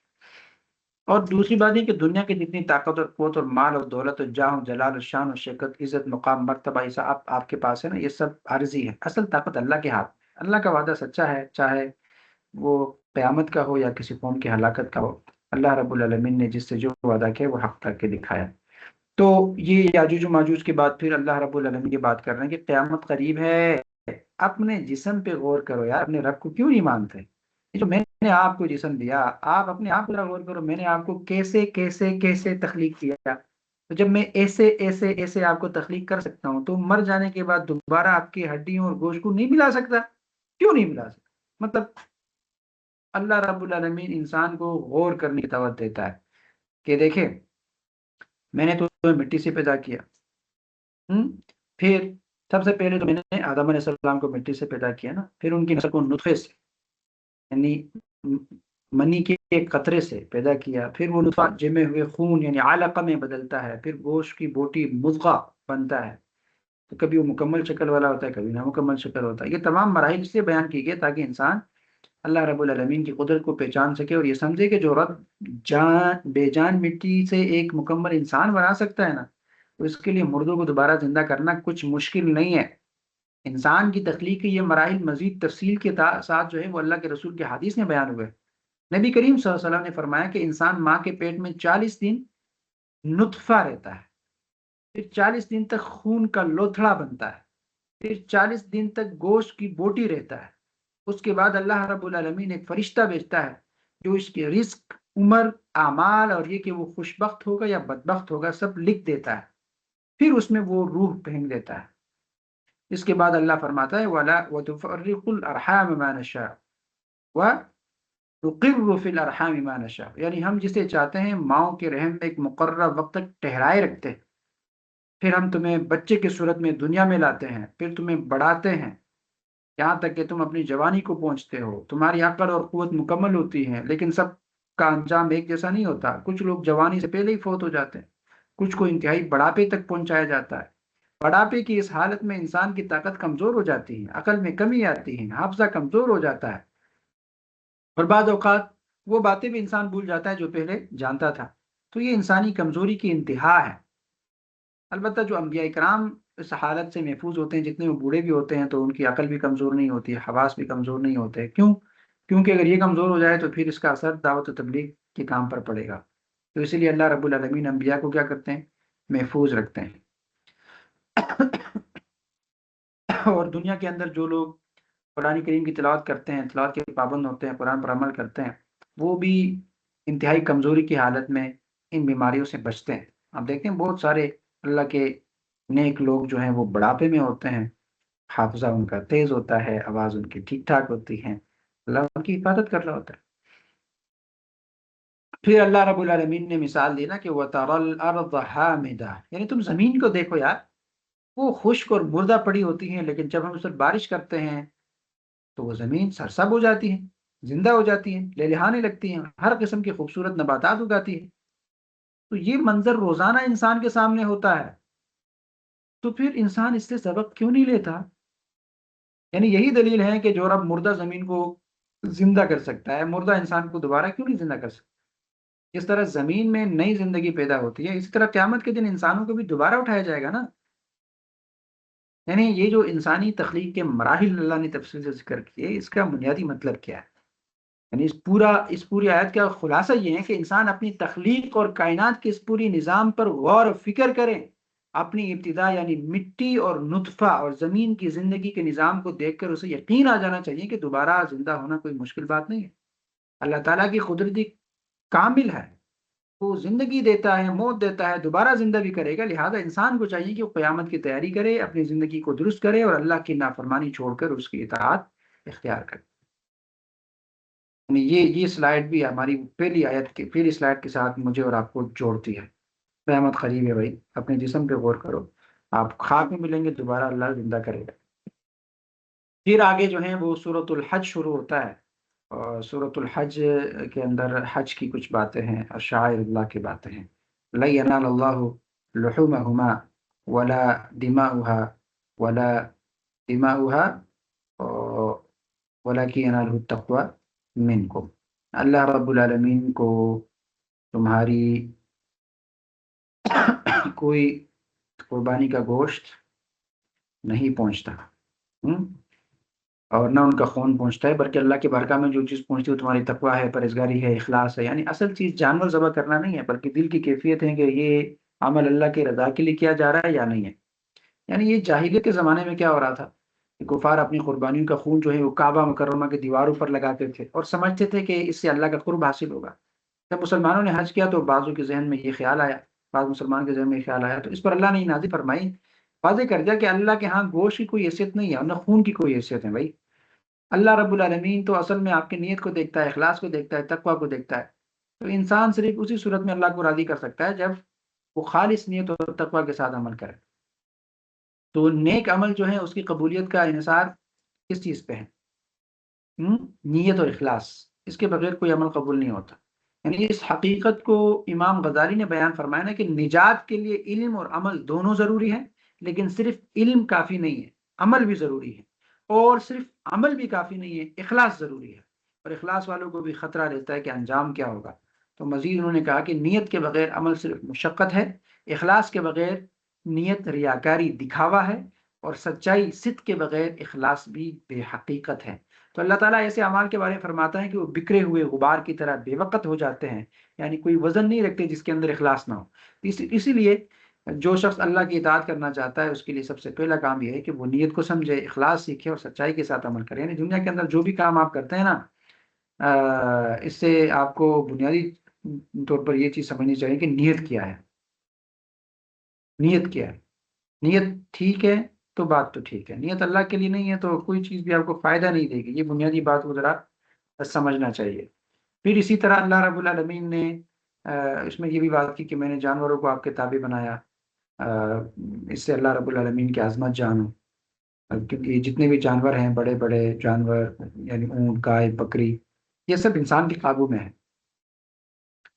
اور دوسری بات یہ کہ دنیا کی جتنی طاقت اور قوت اور مال اور دولت اور جاہ اور جلال اور شان اور شوکت، عزت، مقام، مرتبہ، یہ سب آپ کے پاس ہے نا، یہ سب عارضی ہے، اصل طاقت اللہ کے ہاتھ میں۔ اللہ کا وعدہ سچا ہے، چاہے وہ قیامت کا ہو یا کسی قوم کی ہلاکت کا ہو۔ اللہ رب العالمین نے جس سے جو وعدہ کیا وہ حق کر کے دکھایا۔ تو یہ یاجوج و ماجوج کے بعد پھر اللہ رب العالمین یہ بات کر رہے ہیں کہ قیامت قریب ہے، اپنے جسم پہ غور کرو یار، اپنے رب کو کیوں نہیں مانتے؟ یہ جو میں نے آپ کو جسم دیا، آپ اپنے آپ پر غور کرو، میں نے آپ کو کیسے کیسے کیسے تخلیق کیا۔ تو جب میں ایسے ایسے ایسے آپ کو تخلیق کر سکتا ہوں، تو مر جانے کے بعد دوبارہ آپ کی ہڈیوں اور گوشت کو نہیں ملا سکتا؟ کیوں نہیں ملا سکتا؟ مطلب اللہ رب العالمین انسان کو غور کرنے کی دعوت دیتا ہے کہ دیکھیں، میں نے تمہیں مٹی سے پیدا کیا، پھر سب سے پہلے تو میں نے آدم علیہ السلام کو مٹی سے پیدا کیا نا، پھر ان کی نسل کو نطفے سے یعنی منی کے ایک قطرے سے پیدا کیا، پھر وہ نطفہ جمے ہوئے خون یعنی علقہ میں بدلتا ہے، پھر گوشت کی بوٹی مضغہ بنتا ہے، تو کبھی وہ مکمل شکل والا ہوتا ہے، کبھی نامکمل شکل ہوتا ہے۔ یہ تمام مراحل اس لیے بیان کی گئی تاکہ انسان اللہ رب العالمین کی قدرت کو پہچان سکے، اور یہ سمجھے کہ جو رب بے جان مٹی سے ایک مکمل انسان بنا سکتا ہے نا، تو اس کے لیے مردوں کو دوبارہ زندہ کرنا کچھ مشکل نہیں ہے۔ انسان کی تخلیق کے یہ مراحل مزید تفصیل کے ساتھ جو ہے وہ اللہ کے رسول کے حدیث میں بیان ہوئے۔ نبی کریم صلی اللہ علیہ وسلم نے فرمایا کہ انسان ماں کے پیٹ میں 40 دن نطفہ رہتا ہے، پھر 40 دن تک خون کا لوتھڑا بنتا ہے، پھر 40 دن تک گوشت کی بوٹی رہتا ہے۔ اس کے بعد اللہ رب العالمین ایک فرشتہ بھیجتا ہے جو اس کے رزق، عمر، اعمال اور یہ کہ وہ خوشبخت ہوگا یا بدبخت ہوگا سب لکھ دیتا ہے، پھر اس میں وہ روح پھینک دیتا ہے۔ اس کے بعد اللہ فرماتا ہے وَتُفَرِّقُ الْأَرْحَامَ مَا نَشَاءُ وَنُقِرُّ فِي الْأَرْحَامِ مَا نَشَاءُ، یعنی ہم جسے چاہتے ہیں ماؤں کے رحم میں ایک مقررہ وقت تک ٹھہرائے رکھتے ہیں، پھر ہم تمہیں بچے کی صورت میں دنیا میں لاتے ہیں، پھر تمہیں بڑھاتے ہیں یہاں تک کہ تم اپنی جوانی کو پہنچتے ہو، تمہاری عقل اور قوت مکمل ہوتی ہے، لیکن سب کا انجام ایک جیسا نہیں ہوتا۔ کچھ لوگ جوانی سے پہلے ہی فوت ہو جاتے ہیں، کچھ کو انتہائی بڑھاپے تک پہنچایا جاتا ہے۔ بڑھاپے کی اس حالت میں انسان کی طاقت کمزور ہو جاتی ہے، عقل میں کمی آتی ہے، حافظہ کمزور ہو جاتا ہے، اور بعض اوقات وہ باتیں بھی انسان بھول جاتا ہے جو پہلے جانتا تھا۔ تو یہ انسانی کمزوری کی انتہا ہے۔ البتہ جو انبیاء کرام اس حالت سے محفوظ ہوتے ہیں، جتنے وہ بوڑھے بھی ہوتے ہیں تو ان کی عقل بھی کمزور نہیں ہوتی، حواس بھی کمزور نہیں ہوتے۔ کیوں؟ کیونکہ اگر یہ کمزور ہو جائے تو پھر اس کا اثر دعوت و تبلیغ کے کام پر پڑے گا۔ تو اسی لیے اللہ رب العالمین انبیاء کو کیا کرتے ہیں؟ محفوظ رکھتے ہیں۔ اور دنیا کے اندر جو لوگ قرآن کریم کی تلاوت کرتے ہیں، تلاوت کے پابند ہوتے ہیں، قرآن پر عمل کرتے ہیں، وہ بھی انتہائی کمزوری کی حالت میں ان بیماریوں سے بچتے ہیں۔ آپ دیکھتے ہیں بہت سارے اللہ کے نیک لوگ جو ہیں وہ بڑھاپے میں ہوتے ہیں، حافظہ ان کا تیز ہوتا ہے، آواز ان کی ٹھیک ٹھاک ہوتی ہے، اللہ ان کی حفاظت کر رہا ہوتا ہے۔ پھر اللہ رب العالمین نے مثال دی نا کہ وَتَرَى الْأَرْضَ حَامِدَةً، یعنی تم زمین کو دیکھو یار، وہ خشک اور مردہ پڑی ہوتی ہیں، لیکن جب ہم اس پر بارش کرتے ہیں تو وہ زمین سرسب ہو جاتی ہے، زندہ ہو جاتی ہے، لہلہانے لگتی ہیں، ہر قسم کی خوبصورت نباتات اگاتی ہے۔ تو یہ منظر روزانہ انسان کے سامنے ہوتا ہے، تو پھر انسان اس سے سبق کیوں نہیں لیتا؟ یعنی یہی دلیل ہے کہ جو رب مردہ زمین کو زندہ کر سکتا ہے، مردہ انسان کو دوبارہ کیوں نہیں زندہ کر سکتا؟ جس طرح زمین میں نئی زندگی پیدا ہوتی ہے، اسی طرح قیامت کے دن انسانوں کو بھی دوبارہ اٹھایا جائے گا نا۔ یعنی یہ جو انسانی تخلیق کے مراحل اللہ نے تفصیل سے ذکر کیے، اس کا بنیادی مطلب کیا ہے؟ یعنی اس پوری آیت کا خلاصہ یہ ہے کہ انسان اپنی تخلیق اور کائنات کے اس پوری نظام پر غور و فکر کرے۔ اپنی ابتدا یعنی مٹی اور نطفہ اور زمین کی زندگی کے نظام کو دیکھ کر اسے یقین آ جانا چاہیے کہ دوبارہ زندہ ہونا کوئی مشکل بات نہیں ہے۔ اللہ تعالیٰ کی قدرتی کامل ہے، وہ زندگی دیتا ہے، موت دیتا ہے، دوبارہ زندہ بھی کرے گا۔ لہذا انسان کو چاہیے کہ وہ قیامت کی تیاری کرے، اپنی زندگی کو درست کرے اور اللہ کی نافرمانی چھوڑ کر اس کی اطاعت اختیار کرے۔ یعنی یہ سلائیڈ بھی ہماری پہلی آیت کی پہلی سلائیڈ کے ساتھ مجھے اور آپ کو جوڑتی ہے۔ رحمت قریب ہے بھائی، اپنے جسم پہ غور کرو، آپ خاک میں ملیں گے، دوبارہ اللہ زندہ کرے گا۔ پھر آگے جو ہے وہ سورۃ الحج شروع ہوتا ہے، اور سورۃ الحج کے اندر حج کی کچھ باتیں ہیں اور شعائر اللہ کی باتیں ہیں۔ لَن يَنَالَ اللَّهُ لُحُومَهُمَا وَلَا دِمَاؤُهَا وَلَا دِمَاؤُهَا وَلَكِنْ يَنَالُهُ التَّقْوَى مِنْكُمْ۔ اللہ رب العالمین کو تمہاری کوئی قربانی کا گوشت نہیں پہنچتا، اور نہ ان کا خون پہنچتا ہے، بلکہ اللہ کی بارگاہ میں جو چیز پہنچتی ہے وہ تمہاری تقویٰ ہے، پرہیزگاری ہے، اخلاص ہے۔ یعنی اصل چیز جانور ذبح کرنا نہیں ہے، بلکہ دل کی کیفیت ہے کہ یہ عمل اللہ کی رضا کے لیے کیا جا رہا ہے یا نہیں ہے۔ یعنی یہ جاہلیت کے زمانے میں کیا ہو رہا تھا کہ کفار اپنی قربانیوں کا خون جو ہے وہ کعبہ مکرمہ کی دیواروں پر لگاتے تھے اور سمجھتے تھے کہ اس سے اللہ کا قرب حاصل ہوگا۔ جب مسلمانوں نے حج کیا تو بعضوں کے ذہن میں یہ خیال آیا، بعض مسلمان کے ذہن میں یہ خیال آیا، تو اس پر اللہ نے نازل فرمائی، واضح کر دیا کہ اللہ کے ہاں گوشت کی کوئی حیثیت نہیں ہے اور نہ خون کی کوئی حیثیت ہے بھائی۔ اللہ رب العالمین تو اصل میں آپ کی نیت کو دیکھتا ہے، اخلاص کو دیکھتا ہے، تقویٰ کو دیکھتا ہے۔ تو انسان صرف اسی صورت میں اللہ کو راضی کر سکتا ہے جب وہ خالص نیت اور تقویٰ کے ساتھ عمل کرے۔ تو نیک عمل جو ہے اس کی قبولیت کا انحصار کس چیز پہ ہے؟ نیت اور اخلاص، اس کے بغیر کوئی عمل قبول نہیں ہوتا۔ یعنی اس حقیقت کو امام غزالی نے بیان فرمایا نا کہ نجات کے لیے علم اور عمل دونوں ضروری ہیں، لیکن صرف علم کافی نہیں ہے، عمل بھی ضروری ہے، اور صرف عمل بھی کافی نہیں ہے، اخلاص ضروری ہے، اور اخلاص والوں کو بھی خطرہ رہتا ہے کہ انجام کیا ہوگا۔ تو مزید انہوں نے کہا کہ نیت کے بغیر عمل صرف مشقت ہے، اخلاص کے بغیر نیت ریاکاری دکھاوا ہے، اور سچائی صدق کے بغیر اخلاص بھی بے حقیقت ہے۔ تو اللہ تعالیٰ ایسے اعمال کے بارے میں فرماتا ہے کہ وہ بکھرے ہوئے غبار کی طرح بے وقت ہو جاتے ہیں، یعنی کوئی وزن نہیں رکھتے جس کے اندر اخلاص نہ ہو۔ اسی لیے جو شخص اللہ کی اطاعت کرنا چاہتا ہے اس کے لیے سب سے پہلا کام یہ ہے کہ وہ نیت کو سمجھے، اخلاص سیکھے اور سچائی کے ساتھ عمل کرے۔ یعنی دنیا کے اندر جو بھی کام آپ کرتے ہیں نا، اس سے آپ کو بنیادی طور پر یہ چیز سمجھنی چاہیے کہ نیت کیا ہے، نیت کیا ہے۔ نیت ٹھیک ہے تو بات تو ٹھیک ہے، نیت اللہ کے لیے نہیں ہے تو کوئی چیز بھی آپ کو فائدہ نہیں دے گی۔ یہ بنیادی بات کو ذرا سمجھنا چاہیے۔ پھر اسی طرح اللہ رب العالمین نے اس میں یہ بھی بات کی کہ میں نے جانوروں کو آپ کے تابع بنایا، اس سے اللہ رب العالمین کی عظمت جانو، کیونکہ جتنے بھی جانور ہیں، بڑے بڑے جانور یعنی اونٹ، گائے، بکری، یہ سب انسان کے قابو میں ہے،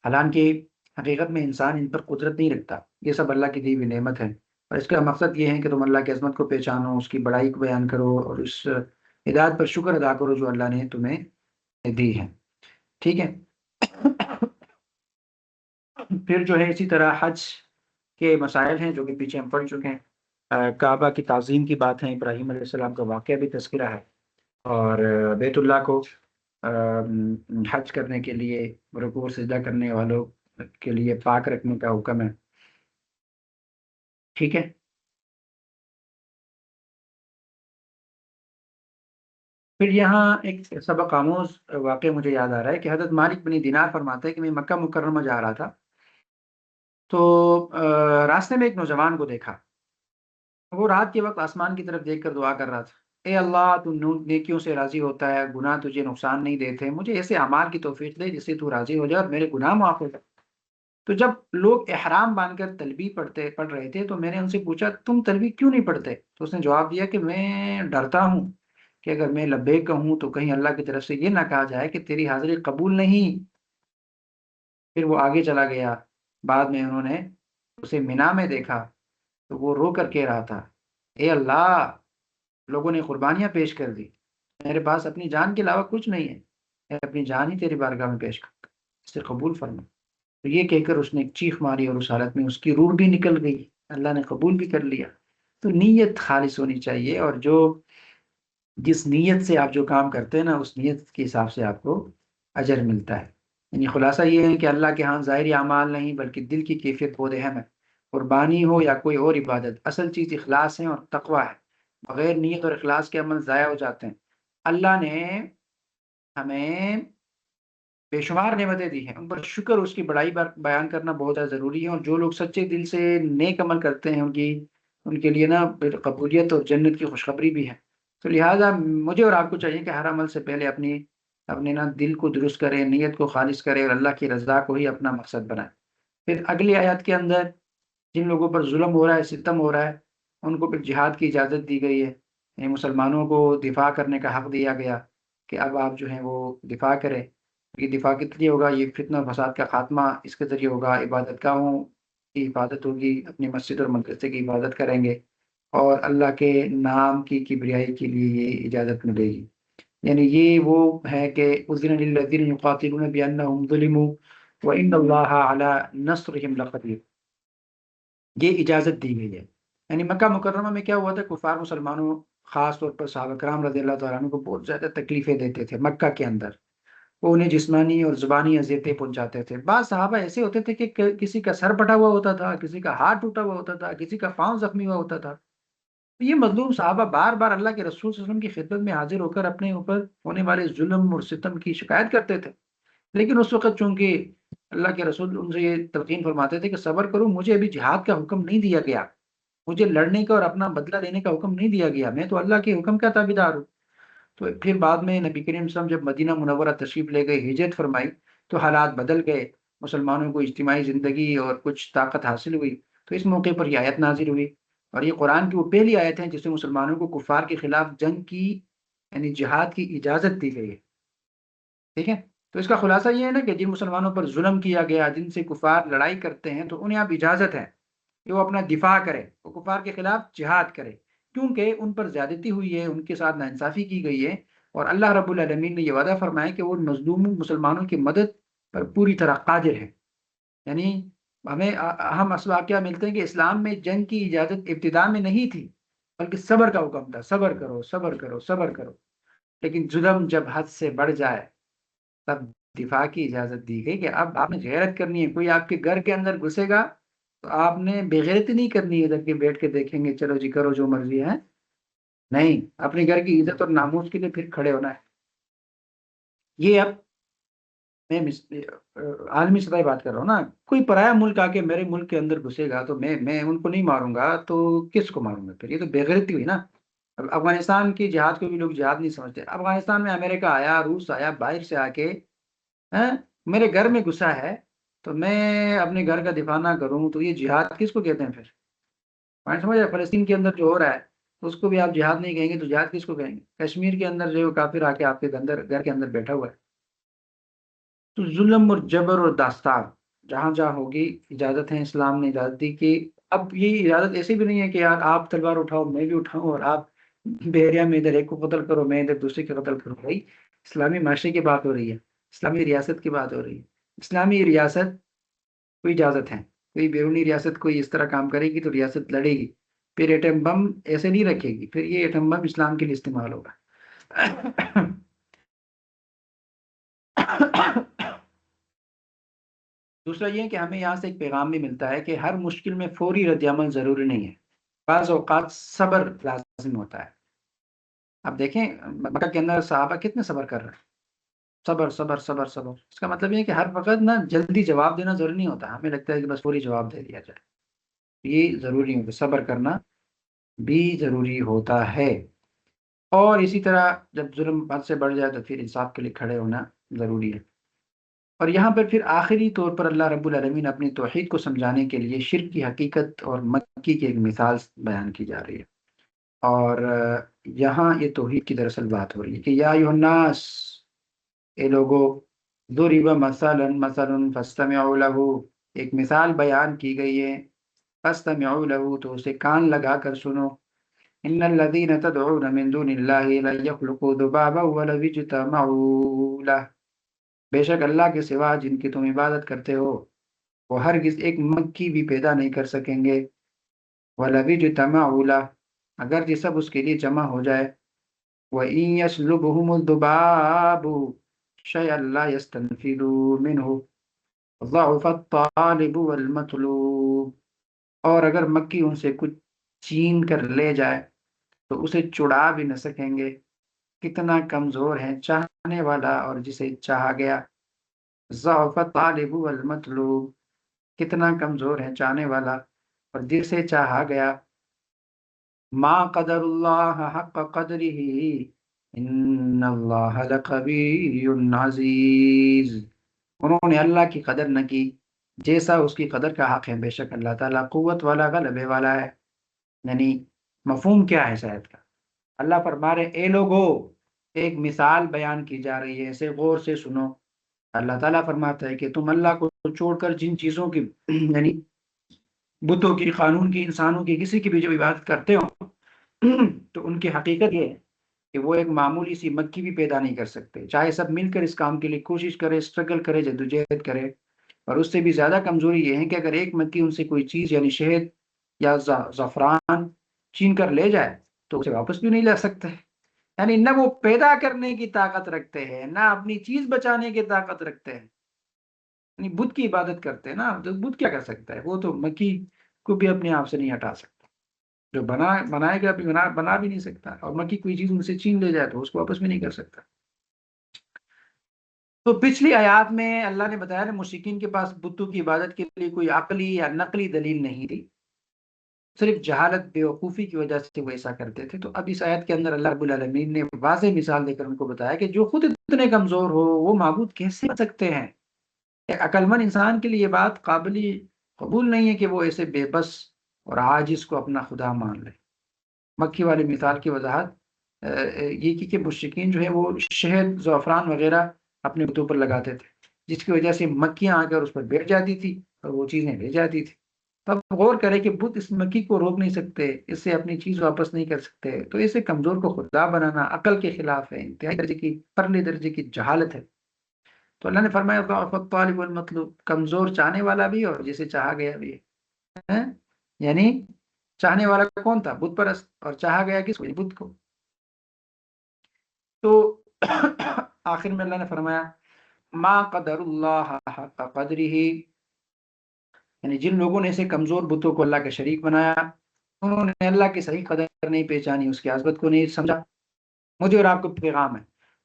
حالانکہ حقیقت میں انسان ان پر قدرت نہیں رکھتا۔ یہ سب اللہ کی دی ہوئی نعمت ہے، اور اس کا مقصد یہ ہے کہ تم اللہ کی عظمت کو پہچانو، اس کی بڑائی کو بیان کرو، اور اس ہدایت پر شکر ادا کرو جو اللہ نے تمہیں دی ہے۔ ٹھیک ہے؟ پھر جو ہے اسی طرح حج کے مسائل ہیں جو کہ پیچھے ہم پڑھ چکے ہیں، کعبہ کی تعظیم کی بات ہے، ابراہیم علیہ السلام کا واقعہ بھی تذکرہ ہے، اور بیت اللہ کو حج کرنے کے لیے رکوع سجدہ کرنے والوں کے لیے پاک رکھنے کا حکم ہے، ٹھیک ہے۔ پھر یہاں ایک سبق آموز واقعہ مجھے یاد آ رہا ہے کہ حضرت مالک بن دینار فرماتے ہیں کہ میں مکہ مکرمہ جا رہا تھا، تو راستے میں ایک نوجوان کو دیکھا، وہ رات کے وقت آسمان کی طرف دیکھ کر دعا کر رہا تھا، اے اللہ تو نیکیوں سے راضی ہوتا ہے، گناہ تجھے نقصان نہیں دیتے، مجھے ایسے اعمال کی توفیق دے جس سے تو راضی ہو جائے اور میرے گناہ معاف ہو جائے۔ تو جب لوگ احرام باندھ کر تلبیہ پڑھ رہے تھے تو میں نے ان سے پوچھا تم تلبیہ کیوں نہیں پڑھتے؟ تو اس نے جواب دیا کہ میں ڈرتا ہوں کہ اگر میں لبیک کہوں تو کہیں اللہ کی طرف سے یہ نہ کہا جائے کہ تیری حاضری قبول نہیں۔ پھر وہ آگے چلا گیا، بعد میں انہوں نے اسے مینا میں دیکھا تو وہ رو کر کہہ رہا تھا، اے اللہ، لوگوں نے قربانیاں پیش کر دی، میرے پاس اپنی جان کے علاوہ کچھ نہیں ہے، میں اپنی جان ہی تیری بارگاہ میں پیش کرتا ہوں، اسے قبول فرما۔ تو یہ کہہ کر اس نے ایک چیخ ماری اور اس حالت میں اس کی روح بھی نکل گئی، اللہ نے قبول بھی کر لیا۔ تو نیت خالص ہونی چاہیے، اور جس نیت سے آپ جو کام کرتے ہیں نا، اس نیت کے حساب سے آپ کو اجر ملتا ہے۔ یعنی خلاصہ یہ ہے کہ اللہ کے ہاں ظاہری اعمال نہیں بلکہ دل کی کیفیت بہت اہم ہے، قربانی ہو یا کوئی اور عبادت، اصل چیز اخلاص ہے اور تقوی ہے، بغیر نیت اور اخلاص کے عمل ضائع ہو جاتے ہیں۔ اللہ نے ہمیں بے شمار نعمتیں دی ہیں، ان پر شکر، اس کی بڑائی بیان کرنا بہت زیادہ ضروری ہے، اور جو لوگ سچے دل سے نیک عمل کرتے ہیں ان کے لیے نا قبولیت اور جنت کی خوشخبری بھی ہے۔ تو لہٰذا مجھے اور آپ کو چاہیے کہ ہر عمل سے پہلے اپنے نا دل کو درست کرے، نیت کو خالص کرے اور اللہ کی رضا کو ہی اپنا مقصد بنائے۔ پھر اگلی آیات کے اندر جن لوگوں پر ظلم ہو رہا ہے، ستم ہو رہا ہے، ان کو پھر جہاد کی اجازت دی گئی ہے، یعنی مسلمانوں کو دفاع کرنے کا حق دیا گیا کہ اب آپ جو ہیں وہ دفاع کریں۔ یہ دفاع کس لیے ہوگا؟ یہ فتنہ فساد کا خاتمہ اس کے ذریعے ہوگا، عبادت گاہوں کی حفاظت ہوگی، اپنی مسجد اور مدرسے کی حفاظت کریں گے، اور اللہ کے نام کی کبریائی کے لیے یہ اجازت ملے گی۔ یعنی یہ وہ ہے کہ اذن للذین یقاتلون بانہم ظلموا وان اللہ علی نصرہم لقدیر، یہ اجازت دی گئی ہے۔ یعنی مکہ مکرمہ میں کیا ہوا تھا، کفار مسلمانوں، خاص طور پر صحابہ کرام رضی اللہ تعالیٰ عنہ کو بہت زیادہ تکلیفیں دیتے تھے مکہ کے اندر، وہ انہیں جسمانی اور زبانی اذیتیں پہنچاتے تھے۔ بعض صحابہ ایسے ہوتے تھے کہ کسی کا سر پٹا ہوا ہوتا تھا، کسی کا ہاتھ ٹوٹا ہوا ہوتا تھا، کسی کا پاؤں زخمی ہوا ہوتا تھا۔ تو یہ مظلوم صحابہ بار بار اللہ کے رسول صلی اللہ علیہ وسلم کی خدمت میں حاضر ہو کر اپنے اوپر ہونے والے ظلم اور ستم کی شکایت کرتے تھے، لیکن اس وقت چونکہ اللہ کے رسول ان سے یہ تلقین فرماتے تھے کہ صبر کرو، مجھے ابھی جہاد کا حکم نہیں دیا گیا، مجھے لڑنے کا اور اپنا بدلہ لینے کا حکم نہیں دیا گیا، میں تو اللہ کے حکم کا تابعدار ہوں۔ تو پھر بعد میں نبی کریم صلی اللہ علیہ وسلم جب مدینہ منورہ تشریف لے گئے، ہجرت فرمائی، تو حالات بدل گئے، مسلمانوں کو اجتماعی زندگی اور کچھ طاقت حاصل ہوئی، تو اس موقع پر یہ آیت نازل ہوئی، اور یہ قرآن کی وہ پہلی آیت ہے جس میں مسلمانوں کو کفار کے خلاف جنگ کی، یعنی جہاد کی اجازت دی گئی ہے، ٹھیک ہے۔ تو اس کا خلاصہ یہ ہے نا کہ جن مسلمانوں پر ظلم کیا گیا، جن سے کفار لڑائی کرتے ہیں، تو انہیں اب اجازت ہے کہ وہ اپنا دفاع کرے، وہ کفار کے خلاف جہاد کرے، کیونکہ ان پر زیادتی ہوئی ہے، ان کے ساتھ ناانصافی کی گئی ہے، اور اللہ رب العالمین نے یہ وعدہ فرمایا کہ وہ مظلوم مسلمانوں کی مدد پر پوری طرح قادر ہے۔ یعنی ہم اسباق کیا ملتے ہیں کہ اسلام میں جنگ کی اجازت ابتدا میں نہیں تھی، بلکہ صبر کا حکم تھا، صبر کرو، صبر کرو، صبر کرو، لیکن ظلم جب حد سے بڑھ جائے تب دفاع کی اجازت دی گئی کہ اب آپ نے غیرت کرنی ہے، کوئی آپ کے گھر کے اندر گھسے گا تو آپ نے بےغیرتی نہیں کرنی ہے، ادھر کے بیٹھ کے دیکھیں گے چلو جی کرو جو مرضی ہے، نہیں، اپنے گھر کی عزت اور ناموس کے لیے پھر کھڑے ہونا ہے۔ یہ اب میں عالمی سطح کی بات کر رہا ہوں نا، کوئی پرایا ملک آ کے میرے ملک کے اندر گھسے گا تو میں ان کو نہیں ماروں گا تو کس کو ماروں گا؟ پھر یہ تو بےغیرتی ہوئی نا۔ اب افغانستان کی جہاد کو بھی لوگ جہاد نہیں سمجھتے، افغانستان میں امریکہ آیا، روس آیا، باہر سے آ کے ہیں، میرے گھر میں گھسا ہے، تو میں اپنے گھر کا دفاع نہ کروں تو یہ جہاد کس کو کہتے ہیں پھر؟ پوائنٹ سمجھ رہے؟ فلسطین کے اندر جو ہو رہا ہے اس کو بھی آپ جہاد نہیں کہیں گے تو جہاد کس کو کہیں گے؟ کشمیر کے اندر جو کافر آ کے آپ کے اندر گھر کے اندر بیٹھا ہوا ہے۔ تو ظلم اور جبر اور داستان جہاں جہاں ہوگی، اجازت ہے، اسلام نے اجازت دی کہ اب یہ اجازت ایسی بھی نہیں ہے کہ یار آپ تلوار اٹھاؤ میں بھی اٹھاؤں اور آپ بحریہ میں ادھر ایک کو قتل کرو میں ادھر دوسرے کے قتل کروں، بھائی اسلامی معاشرے کی بات ہو رہی ہے، اسلامی ریاست کی بات ہو رہی ہے۔ اسلامی ریاست کوئی اجازت ہے؟ کوئی بیرونی ریاست کوئی اس طرح کام کرے گی تو ریاست لڑے گی، پھر ایٹم بم ایسے نہیں رکھے گی، پھر یہ ایٹم بم اسلام کے لیے استعمال ہوگا۔ دوسرا یہ کہ ہمیں یہاں سے ایک پیغام بھی ملتا ہے کہ ہر مشکل میں فوری رد عمل ضروری نہیں ہے، بعض اوقات صبر لازم ہوتا ہے۔ اب دیکھیں مکہ کے اندر صحابہ کتنے صبر کر رہے ہیں، صبر صبر صبر صبر، اس کا مطلب یہ ہے کہ ہر وقت نا جلدی جواب دینا ضروری نہیں ہوتا، ہمیں لگتا ہے کہ بس فوری جواب دے دیا جائے، یہ ضروری ہوتا، صبر کرنا بھی ضروری ہوتا ہے۔ اور اسی طرح جب ظلم حد سے بڑھ جائے تو پھر انصاف کے لیے کھڑے ہونا ضروری ہے۔ اور یہاں پر پھر آخری طور پر اللہ رب العالمین اپنی توحید کو سمجھانے کے لیے شرک کی حقیقت اور مکی کی ایک مثال بیان کی جا رہی ہے۔ اور یہاں یہ توحید کی دراصل بات ہو رہی ہے کہ یا ایھا الناس، اے لوگو، ضرب مثلا مثلا فاستمعوا له، ایک مثال بیان کی گئی ہے، فاستمعوا له تو اسے کان لگا کر سنو، ان الذين تدعون من دون الله لن يخلقوا ذبابا ولو اجتمعوا له، بے شک اللہ کے سوا جن کی تم عبادت کرتے ہو وہ ہرگز ایک مکھی بھی پیدا نہیں کر سکیں گے، وَلَوِ اجْتَمَعُوا لَهُ، اگر یہ سب اس کے لیے جمع ہو جائے، وَإِن يَسْلُبْهُمُ الذُّبَابُ شَيْئًا لَا يَسْتَنفِذُوا مِنْهُ ضَعُفَ الطَّالِبُ وَالْمَطْلُوبُ، اور اگر مکھی ان سے کچھ چھین کر لے جائے تو اسے چھڑا بھی نہ سکیں گے، کتنا کمزور ہے چاہنے والا اور جسے چاہا گیا، ضعف الطالب والمطلوب، کتنا کمزور ہے چاہنے والا اور جسے چاہا گیا، ما قدر اللہ حق قدرہ ان اللہ لقوی عزیز، انہوں نے اللہ کی قدر نہ کی جیسا اس کی قدر کا حق ہے، بے شک اللہ تعالیٰ قوت والا غلبے والا ہے۔ یعنی مفہوم کیا ہے اس آیت کا؟ اللہ فرما رہے اے لوگو، ایک مثال بیان کی جا رہی ہے، اسے غور سے سنو۔ اللہ تعالیٰ فرماتا ہے کہ تم اللہ کو چھوڑ کر جن چیزوں کی یعنی بتوں کی، قانون کی، انسانوں کی، کسی کی بھی جو عبادت کرتے ہو تو ان کی حقیقت یہ ہے کہ وہ ایک معمولی سی مکھی بھی پیدا نہیں کر سکتے، چاہے سب مل کر اس کام کے لیے کوشش کرے، اسٹرگل کرے، جدوجہد کرے، اور اس سے بھی زیادہ کمزوری یہ ہے کہ اگر ایک مکھی ان سے کوئی چیز یعنی شہد یا زعفران چھین کر لے جائے تو اسے واپس بھی نہیں لا سکتے، یعنی نہ وہ پیدا کرنے کی طاقت رکھتے ہیں نہ اپنی چیز بچانے کی طاقت رکھتے ہیں، یعنی بت کی عبادت کرتے ہیں نا، تو بت کیا کر سکتا ہے؟ وہ تو مکھی کو بھی اپنے آپ سے نہیں ہٹا سکتا، جو بنائے گا بھی بنا بھی نہیں سکتا، اور مکھی کوئی چیز ان سے چھین لے جائے تو اس کو واپس بھی نہیں کر سکتا۔ تو پچھلی آیات میں اللہ نے بتایا کہ مشرکین کے پاس بتوں کی عبادت کے لیے کوئی عقلی یا نقلی دلیل نہیں تھی، صرف جہالت، بے وقوفی کی وجہ سے وہ ایسا کرتے تھے۔ تو اب اس آیت کے اندر اللہ رب العالمین نے واضح مثال دے کر ان کو بتایا کہ جو خود اتنے کمزور ہو وہ معبود کیسے بن سکتے ہیں؟ ایک عقل مند انسان کے لیے یہ بات قابل قبول نہیں ہے کہ وہ ایسے بے بس اور عاجز کو اپنا خدا مان لے۔ مکھی والی مثال کی وضاحت یہ کی کہ مشرکین جو ہے وہ شہد، زعفران وغیرہ اپنے بتوں پر لگاتے تھے، جس کی وجہ سے مکھیاں آ کر اس پر بیٹھ جاتی تھی اور وہ چیزیں لے جاتی تھی۔ تب غور کرے کہ بت اس مکھی کو روک نہیں سکتے، اس سے اپنی چیز واپس نہیں کر سکتے، تو اسے کمزور کو خدا بنانا عقل کے خلاف ہے، انتہائی درجے کی، پرلے درجے کی جہالت ہے۔ تو اللہ نے فرمایا ضعف الطالب والمطلوب، کمزور چاہنے والا بھی اور جسے چاہا گیا بھی ہے، یعنی چاہنے والا کون تھا؟ بت پرست، اور چاہا گیا کس کو؟ بت کو۔ تو آخر میں اللہ نے فرمایا ما قدر اللہ حق قدرہ، یعنی جن لوگوں نے اسے کمزور بتوں کو اللہ کے شریک بنایا، انہوں نے اللہ کی صحیح قدر نہیں پہچانی، اس کی عظمت کو نہیں سمجھا۔ مجھے اور آپ کو پیغام ہے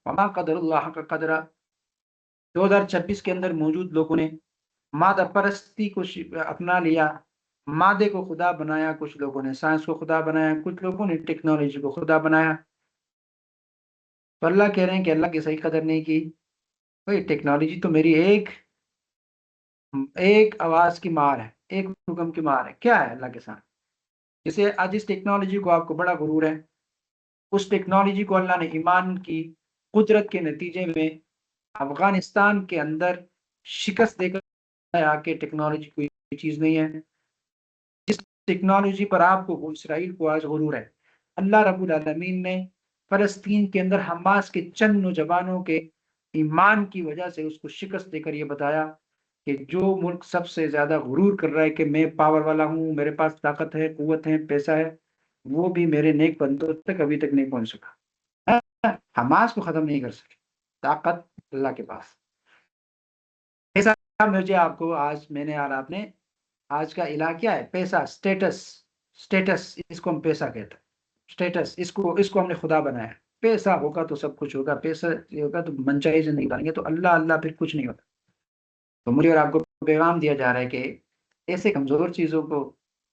وما قدر اللہ حق قدرہ، 2026 کے اندر موجود لوگوں نے مادہ پرستی کو اپنا لیا، مادے کو خدا بنایا، کچھ لوگوں نے سائنس کو خدا بنایا، کچھ لوگوں نے ٹیکنالوجی کو خدا بنایا۔ تو اللہ کہہ رہے ہیں کہ اللہ کی صحیح قدر نہیں کی، بھائی ٹیکنالوجی تو میری ایک آواز کی مار ہے، ایک حکم کی مار ہے، کیا ہے اللہ کے ساتھ؟ جسے آج اس ٹیکنالوجی کو آپ کو بڑا غرور ہے، اس ٹیکنالوجی کو اللہ نے ایمان کی قدرت کے نتیجے میں افغانستان کے اندر شکست دے کر کہ ٹیکنالوجی کوئی چیز نہیں ہے، جس ٹیکنالوجی پر آپ کو اسرائیل کو آج غرور ہے، اللہ رب العالمین نے فلسطین کے اندر حماس کے چند نوجوانوں کے ایمان کی وجہ سے اس کو شکست دے کر یہ بتایا کہ جو ملک سب سے زیادہ غرور کر رہا ہے کہ میں پاور والا ہوں، میرے پاس طاقت ہے، قوت ہے، پیسہ ہے، وہ بھی میرے نیک بندوں تک ابھی تک نہیں پہنچ سکا، حماس کو ختم نہیں کر سکے، طاقت اللہ کے پاس۔ پیسہ، مجھے آپ کو آج میں نے اور آپ نے، آج کا علاقہ کیا ہے؟ پیسہ، اسٹیٹس، اس کو ہم پیسہ کہتے ہیں، اسٹیٹس، اس کو ہم نے خدا بنایا۔ پیسہ ہوگا تو سب کچھ ہوگا، پیسہ یہ ہوگا تو منچائی زندگی بنیں گے، تو اللہ اللہ پھر کچھ نہیں ہوتا۔ تو مجھے اور آپ کو پیغام دیا جا رہا ہے کہ ایسے کمزور چیزوں کو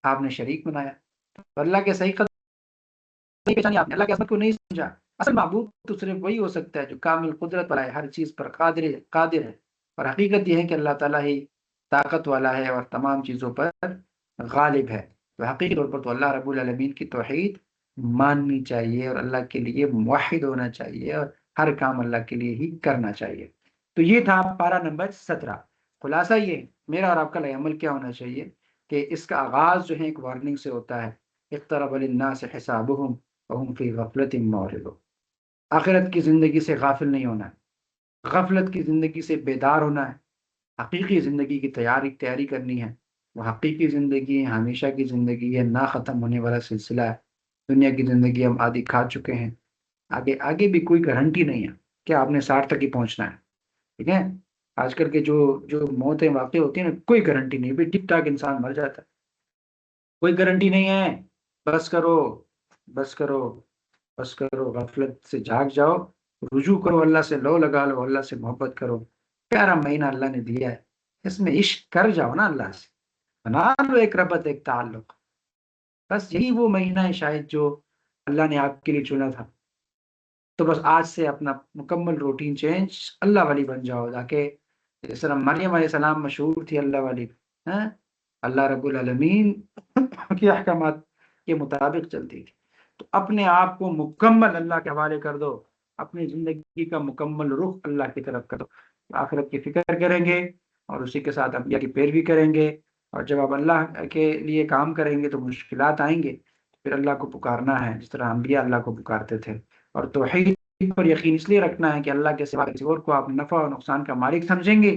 آپ نے شریک بنایا، تو اللہ کے صحیح قدر نہیں پہچانی آپ نے، اللہ کی عظمت کو نہیں سمجھا۔ اصل معبود تو صرف وہی ہو سکتا ہے جو کامل قدرت والا ہے، ہر چیز پر قادر ہے، اور حقیقت یہ ہے کہ اللہ تعالیٰ ہی طاقت والا ہے اور تمام چیزوں پر غالب ہے۔ تو حقیقی طور پر تو اللہ رب العالمین کی توحید ماننی چاہیے، اور اللہ کے لیے موحد ہونا چاہیے، اور ہر کام اللہ کے لیے ہی کرنا چاہیے۔ تو یہ تھا پارہ نمبر 17۔ خلاصہ یہ میرا اور آپ کا عمل کیا ہونا چاہیے کہ اس کا آغاز جو ہے ایک وارننگ سے ہوتا ہے، اقترب للناس حسابهم وهم فی غفلت معرضون۔ آخرت کی زندگی سے غافل نہیں ہونا ہے، غفلت کی زندگی سے بیدار ہونا ہے، حقیقی زندگی کی تیاری کرنی ہے۔ وہ حقیقی زندگی ہے، ہمیشہ کی زندگی ہے، نہ ختم ہونے والا سلسلہ ہے۔ دنیا کی زندگی ہم آدھی کھا چکے ہیں، آگے بھی کوئی گارنٹی نہیں ہے کہ آپ نے 60 تک ہی پہنچنا ہے، ٹھیک ہے؟ آج کل کے جو موتیں واقع ہوتی ہیں نا، کوئی گارنٹی نہیں ہے، ٹھیک ٹھاک انسان مر جاتا ہے، کوئی گارنٹی نہیں ہے۔ بس کرو، بس کرو، بس کرو، غفلت سے جاگ جاؤ، رجوع کرو، اللہ سے لو لگا لو، اللہ سے محبت کرو۔ پیارا مہینہ اللہ نے دیا ہے، اس میں عشق کر جاؤ نا اللہ سے، بنا لو ایک ربط، ایک تعلق۔ بس یہی وہ مہینہ ہے شاید جو اللہ نے آپ کے لیے چنا تھا۔ تو بس آج سے اپنا مکمل روٹین چینج، اللہ والی بن جاؤ، تاکہ جس طرح مریم علیہ السلام مشہور تھی اللہ والی، ہاں، اللہ رب العالمین کے احکامات کے مطابق چلتی تھی۔ تو اپنے آپ کو مکمل اللہ کے حوالے کر دو، اپنی زندگی کا مکمل رخ اللہ کی طرف کر دو، آخرت کی فکر کریں گے اور اسی کے ساتھ انبیاء کی پیروی کریں گے۔ اور جب آپ اللہ کے لیے کام کریں گے تو مشکلات آئیں گے، پھر اللہ کو پکارنا ہے جس طرح انبیاء اللہ کو پکارتے تھے، اور توحید پر یقین اس لیے رکھنا ہے کہ اللہ کے سوا کسی اور کو آپ نفع اور نقصان کا مالک سمجھیں گے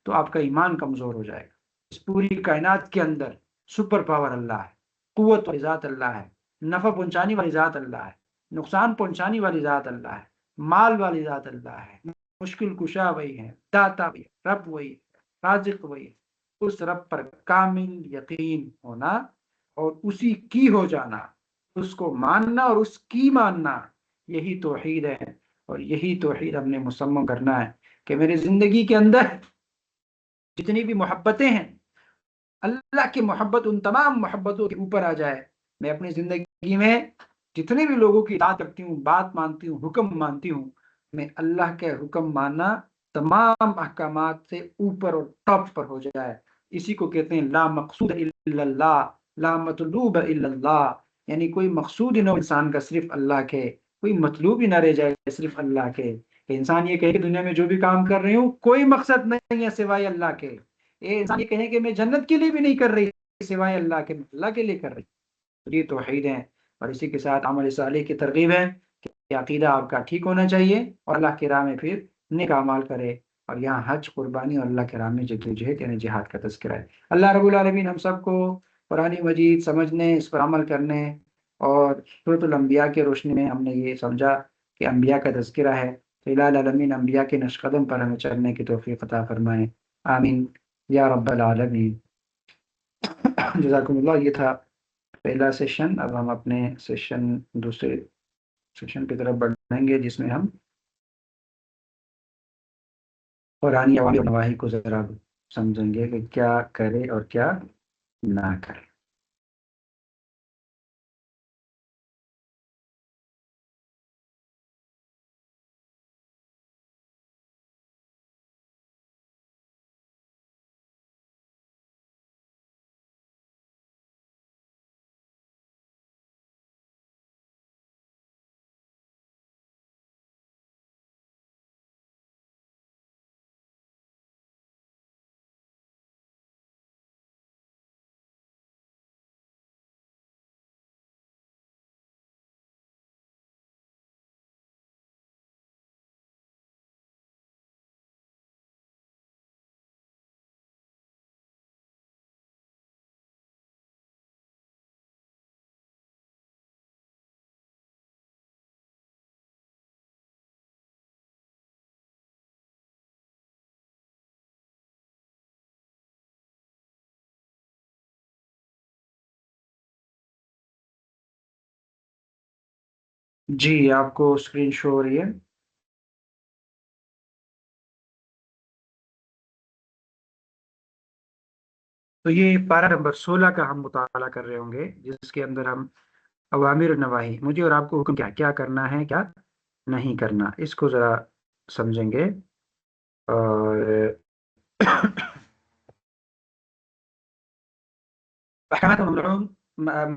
تو آپ کا ایمان کمزور ہو جائے گا۔ اس پوری کائنات کے اندر سپر پاور اللہ ہے، قوت والی ذات اللہ ہے، نفع پہنچانے والی ذات اللہ ہے، نقصان پہنچانے والی ذات اللہ ہے، مال والی ذات اللہ ہے، مشکل کشا وہی ہے، داتا وہی ہے، رب وہی ہے، رازق وہی ہے۔ اس رب پر کامل یقین ہونا اور اسی کی ہو جانا، اس کو ماننا اور اس کی ماننا، یہی توحید ہے۔ اور یہی توحید ہم نے مصمم کرنا ہے کہ میری زندگی کے اندر جتنی بھی محبتیں ہیں، اللہ کی محبت ان تمام محبتوں کے اوپر آ جائے۔ میں اپنی زندگی میں جتنے بھی لوگوں کی اطاعت کرتی ہوں، بات مانتی ہوں، حکم مانتی ہوں، میں اللہ کے حکم ماننا تمام احکامات سے اوپر اور ٹاپ پر ہو جائے۔ اسی کو کہتے ہیں لا مقصود الا اللہ، لا مطلوب الا اللہ، یعنی کوئی مقصود ہی نہ ہو انسان کا، صرف اللہ کے، کوئی مطلوب ہی نہ رہ جائے صرف اللہ کے، کہ انسان یہ کہے کہ دنیا میں جو بھی کام کر رہی ہوں کوئی مقصد نہیں ہے سوائے اللہ کے۔ انسان یہ کہے کہ میں جنت کے لیے بھی نہیں کر رہی سوائے اللہ کے، اللہ کے لیے کر رہی۔ یہ توحید ہے، اور اسی کے ساتھ عمل صالح کی ترغیب ہے کہ عقیدہ آپ کا ٹھیک ہونا چاہیے، اور اللہ کی راہ میں پھر نیک اعمال کرے۔ اور یہاں حج، قربانی اور اللہ کے راہ میں جدوجہد یعنی جہاد کا تذکرہ ہے۔ اللہ رب العالمین ہم سب کو قرآن مجید سمجھنے، اس پر عمل کرنے، اور سورۃ الانبیاء کے روشنی میں ہم نے یہ سمجھا کہ انبیاء کا تذکرہ ہے، تو الہ العالمین انبیاء کے نقش قدم پر ہمیں چلنے کی توفیق عطا فرمائیں، آمین یا رب العالمین۔ جزاکم اللہ۔ یہ تھا پہلا سیشن۔ اب ہم اپنے دوسرے سیشن کی طرف بڑھیں گے، جس میں ہم قرآن اوامر و نواہی کو ذرا سمجھیں گے کہ کیا کرے اور کیا نہ کرے۔ جی آپ کو اسکرین شو ہو رہی ہے؟ تو یہ پارہ نمبر 16 کا ہم مطالعہ کر رہے ہوں گے، جس کے اندر ہم اوامر و نواہی، مجھے اور آپ کو حکم کیا کیا کرنا ہے، کیا نہیں کرنا، اس کو ذرا سمجھیں گے۔ اور احکامات و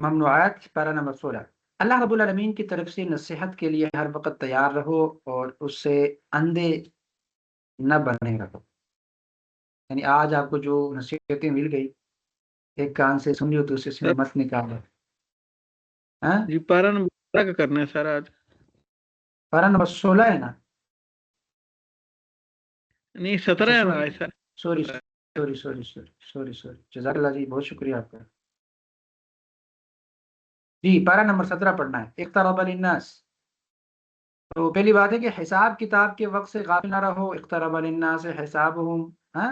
ممنوعات پارہ نمبر 16۔ اللہ رب العالمین کی طرف سے نصیحت کے لیے ہر وقت تیار رہو اور اس سے اندھے نہ بنے رہو۔ یعنی آج آپ کو جو نصیحتیں مل گئی، ایک کان سے سن لیو دوسرے سے سر مت نکالو۔ ہاں، جی پارہ نمبر 17 کا کرنا ہے سر آج۔ پارہ نمبر 16 ہے نا؟ نہیں اچھا 17 ہے نا سوری آج سر، سوری 17 ہے۔ Sorry sorry sorry sorry sorry, جزاک اللہ جی، بہت شکریہ آپ کا۔ جی پارہ نمبر 17 پڑھنا ہے، اقترب للناس۔ تو پہلی بات ہے کہ حساب کتاب کے وقت سے غافل نہ رہو، اقترب للناس حسابہم، ہاں،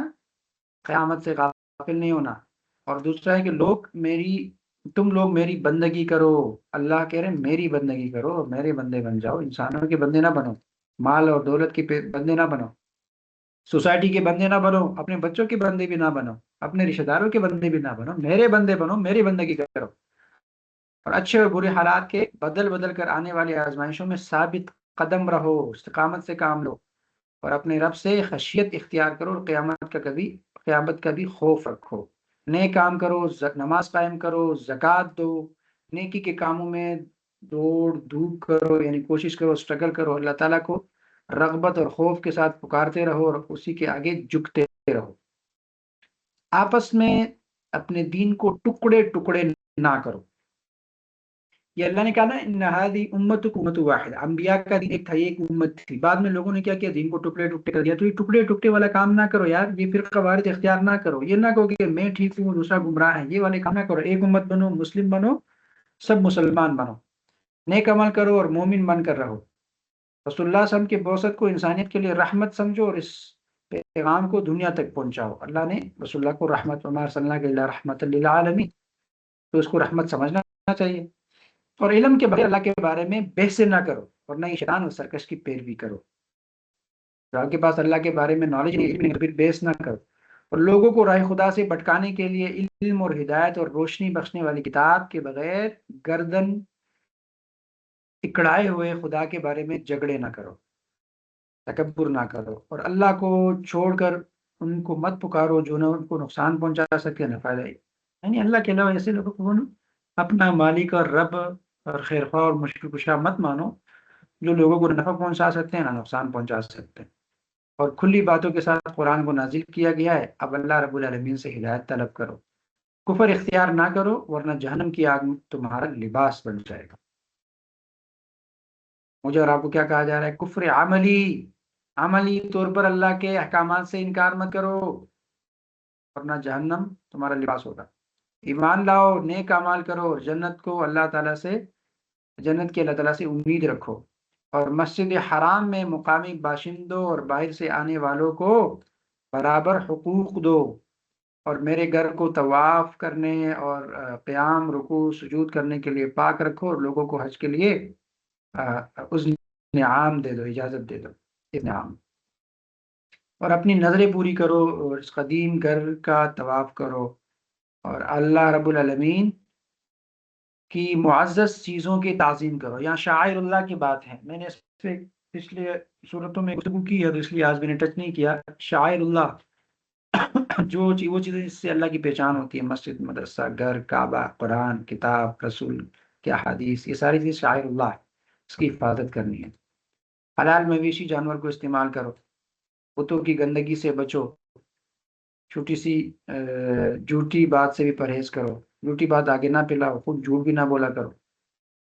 قیامت سے غافل نہیں ہونا۔ اور دوسرا ہے کہ تم لوگ میری بندگی کرو۔ اللہ کہہ رہے ہیں میری بندگی کرو، میرے بندے بن جاؤ، انسانوں کے بندے نہ بنو، مال اور دولت کے بندے نہ بنو، سوسائٹی کے بندے نہ بنو، اپنے بچوں کے بندے بھی نہ بنو، اپنے رشتہ داروں کے بندے بھی نہ بنو، میرے بندے بنو، میری بندگی کرو۔ اور اچھے اور برے حالات کے بدل بدل کر آنے والی آزمائشوں میں ثابت قدم رہو، استقامت سے کام لو، اور اپنے رب سے خشیت اختیار کرو، اور قیامت کا بھی خوف رکھو۔ نیک کام کرو، نماز قائم کرو، زکوٰۃ دو، نیکی کے کاموں میں دوڑ دھوپ کرو، یعنی کوشش کرو، اسٹرگل کرو، اللہ تعالیٰ کو رغبت اور خوف کے ساتھ پکارتے رہو اور اسی کے آگے جھکتے رہو۔ آپس میں اپنے دین کو ٹکڑے ٹکڑے نہ کرو۔ یہ اللہ نے کہا نا ان هذه امتکم امۃ واحدہ، انبیاء کا دین ایک تھا، یہ ایک امت تھی، بعد میں لوگوں نے کیا کیا، دین کو ٹکڑے ٹکڑے کر دیا۔ تو یہ ٹکڑے ٹکڑے والا کام نہ کرو یار، یہ فرقہ وارث اختیار نہ کرو، یہ نہ کہو کہ میں ٹھیک ہوں دوسرا گمراہ ہے، یہ والے کام نہ کرو۔ ایک امت بنو، مسلم بنو، سب مسلمان بنو، نیک عمل کرو اور مومن بن کر رہو۔ رسول اللہ صلی اللہ علیہ وسلم کے بعثت کو انسانیت کے لیے رحمت سمجھو اور اس پیغام کو دنیا تک پہنچاؤ۔ اللہ نے رسول اللہ کو رحمت، وما ارسلناک الا رحمۃ للعالمین، تو اس کو رحمت سمجھنا چاہیے۔ اور علم کے بغیر اللہ کے بارے میں بحث نہ کرو، اور نہ ہی شیطان اور سرکش کی پیروی کرو۔ جو آپ کے پاس اللہ کے بارے میں نالج نہیں، پھر بحث نہ کرو۔ اور لوگوں کو راہ خدا سے بھٹکانے کے لیے علم اور ہدایت اور روشنی بخشنے والی کتاب کے بغیر گردن اکڑائے ہوئے خدا کے بارے میں جھگڑے نہ کرو، تکبر نہ کرو، اور اللہ کو چھوڑ کر ان کو مت پکارو جو نہ ان کو نقصان پہنچا سکے نہ فائدہ۔ یعنی اللہ کے علاوہ ایسے لوگوں کو اپنا مالک اور رب اور خیر خواہ اور مشکل کشا مت مانو، جو لوگوں کو نفع پہنچا سکتے ہیں نہ نقصان پہنچا سکتے ہیں۔ اور کھلی باتوں کے ساتھ قرآن کو نازل کیا گیا ہے، اب اللہ رب العالمین سے ہدایت طلب کرو۔ کفر اختیار نہ کرو ورنہ جہنم کی آگ تمہارا لباس بن جائے گا۔ مجھے اور آپ کو کیا کہا جا رہا ہے؟ کفر عملی، عملی طور پر اللہ کے احکامات سے انکار مت کرو ورنہ جہنم تمہارا لباس ہوگا۔ ایمان لاؤ، نیک اعمال کرو، اور جنت کی اللہ تعالیٰ سے امید رکھو، اور مسجد حرام میں مقامی باشندوں اور باہر سے آنے والوں کو برابر حقوق دو، اور میرے گھر کو طواف کرنے اور قیام رکوع سجود کرنے کے لیے پاک رکھو، اور لوگوں کو حج کے لیے اس نعام دے دو، اجازت دے دو، اس نعام، اور اپنی نظریں پوری کرو اور اس قدیم گھر کا طواف کرو، اور اللہ رب العالمین کی معزز چیزوں کی تعظیم کرو۔ یہاں شاعر اللہ کی بات ہے، میں نے اس پہ پچھلے صورتوں میں گفتگو کی ہے تو اس لیے آج میں نے ٹچ نہیں کیا۔ شاعر اللہ وہ چیزیں جس سے اللہ کی پہچان ہوتی ہے، مسجد، مدرسہ، گھر، کعبہ، قرآن، کتاب، رسول کے احادیث، یہ ساری چیز شاعر اللہ ہے، اس کی حفاظت کرنی ہے۔ حلال مویشی جانور کو استعمال کرو، بتوں کی گندگی سے بچو، چھوٹی سی جھوٹی بات سے بھی پرہیز کرو، جھوٹی بات آگے نہ پھیلاؤ، خود جھوٹ بھی نہ بولا کرو،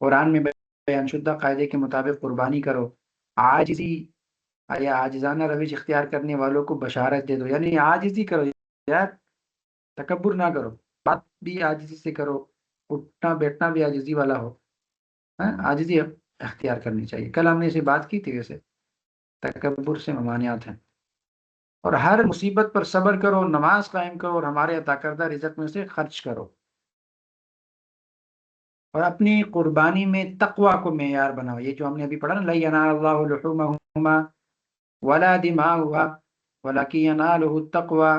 قرآن میں بیان شدہ قاعدے کے مطابق قربانی کرو، عاجزی یا عاجزانہ روش اختیار کرنے والوں کو بشارت دے دو، یعنی عاجزی کرو یار، تکبر نہ کرو، بات بھی عاجزی سے کرو، اٹھنا بیٹھنا بھی عاجزی والا ہو، عاجزی اختیار کرنی چاہیے۔ کل ہم نے اسے بات کی تھی، ویسے تکبر سے ممانعات ہیں۔ اور ہر مصیبت پر صبر کرو، نماز قائم کرو، اور ہمارے عطا کردہ رزق میں سے خرچ کرو۔ اور اپنی قربانی میں تقوی کو معیار بناؤ. یہ جو ہم نے ابھی پڑھا نا، لَن يَنَالَ اللَّهُ لُحُومَهُمَا وَلَا دِمَاؤُهَا وَلَكِنْ يَنَالُهُ التَّقْوَى.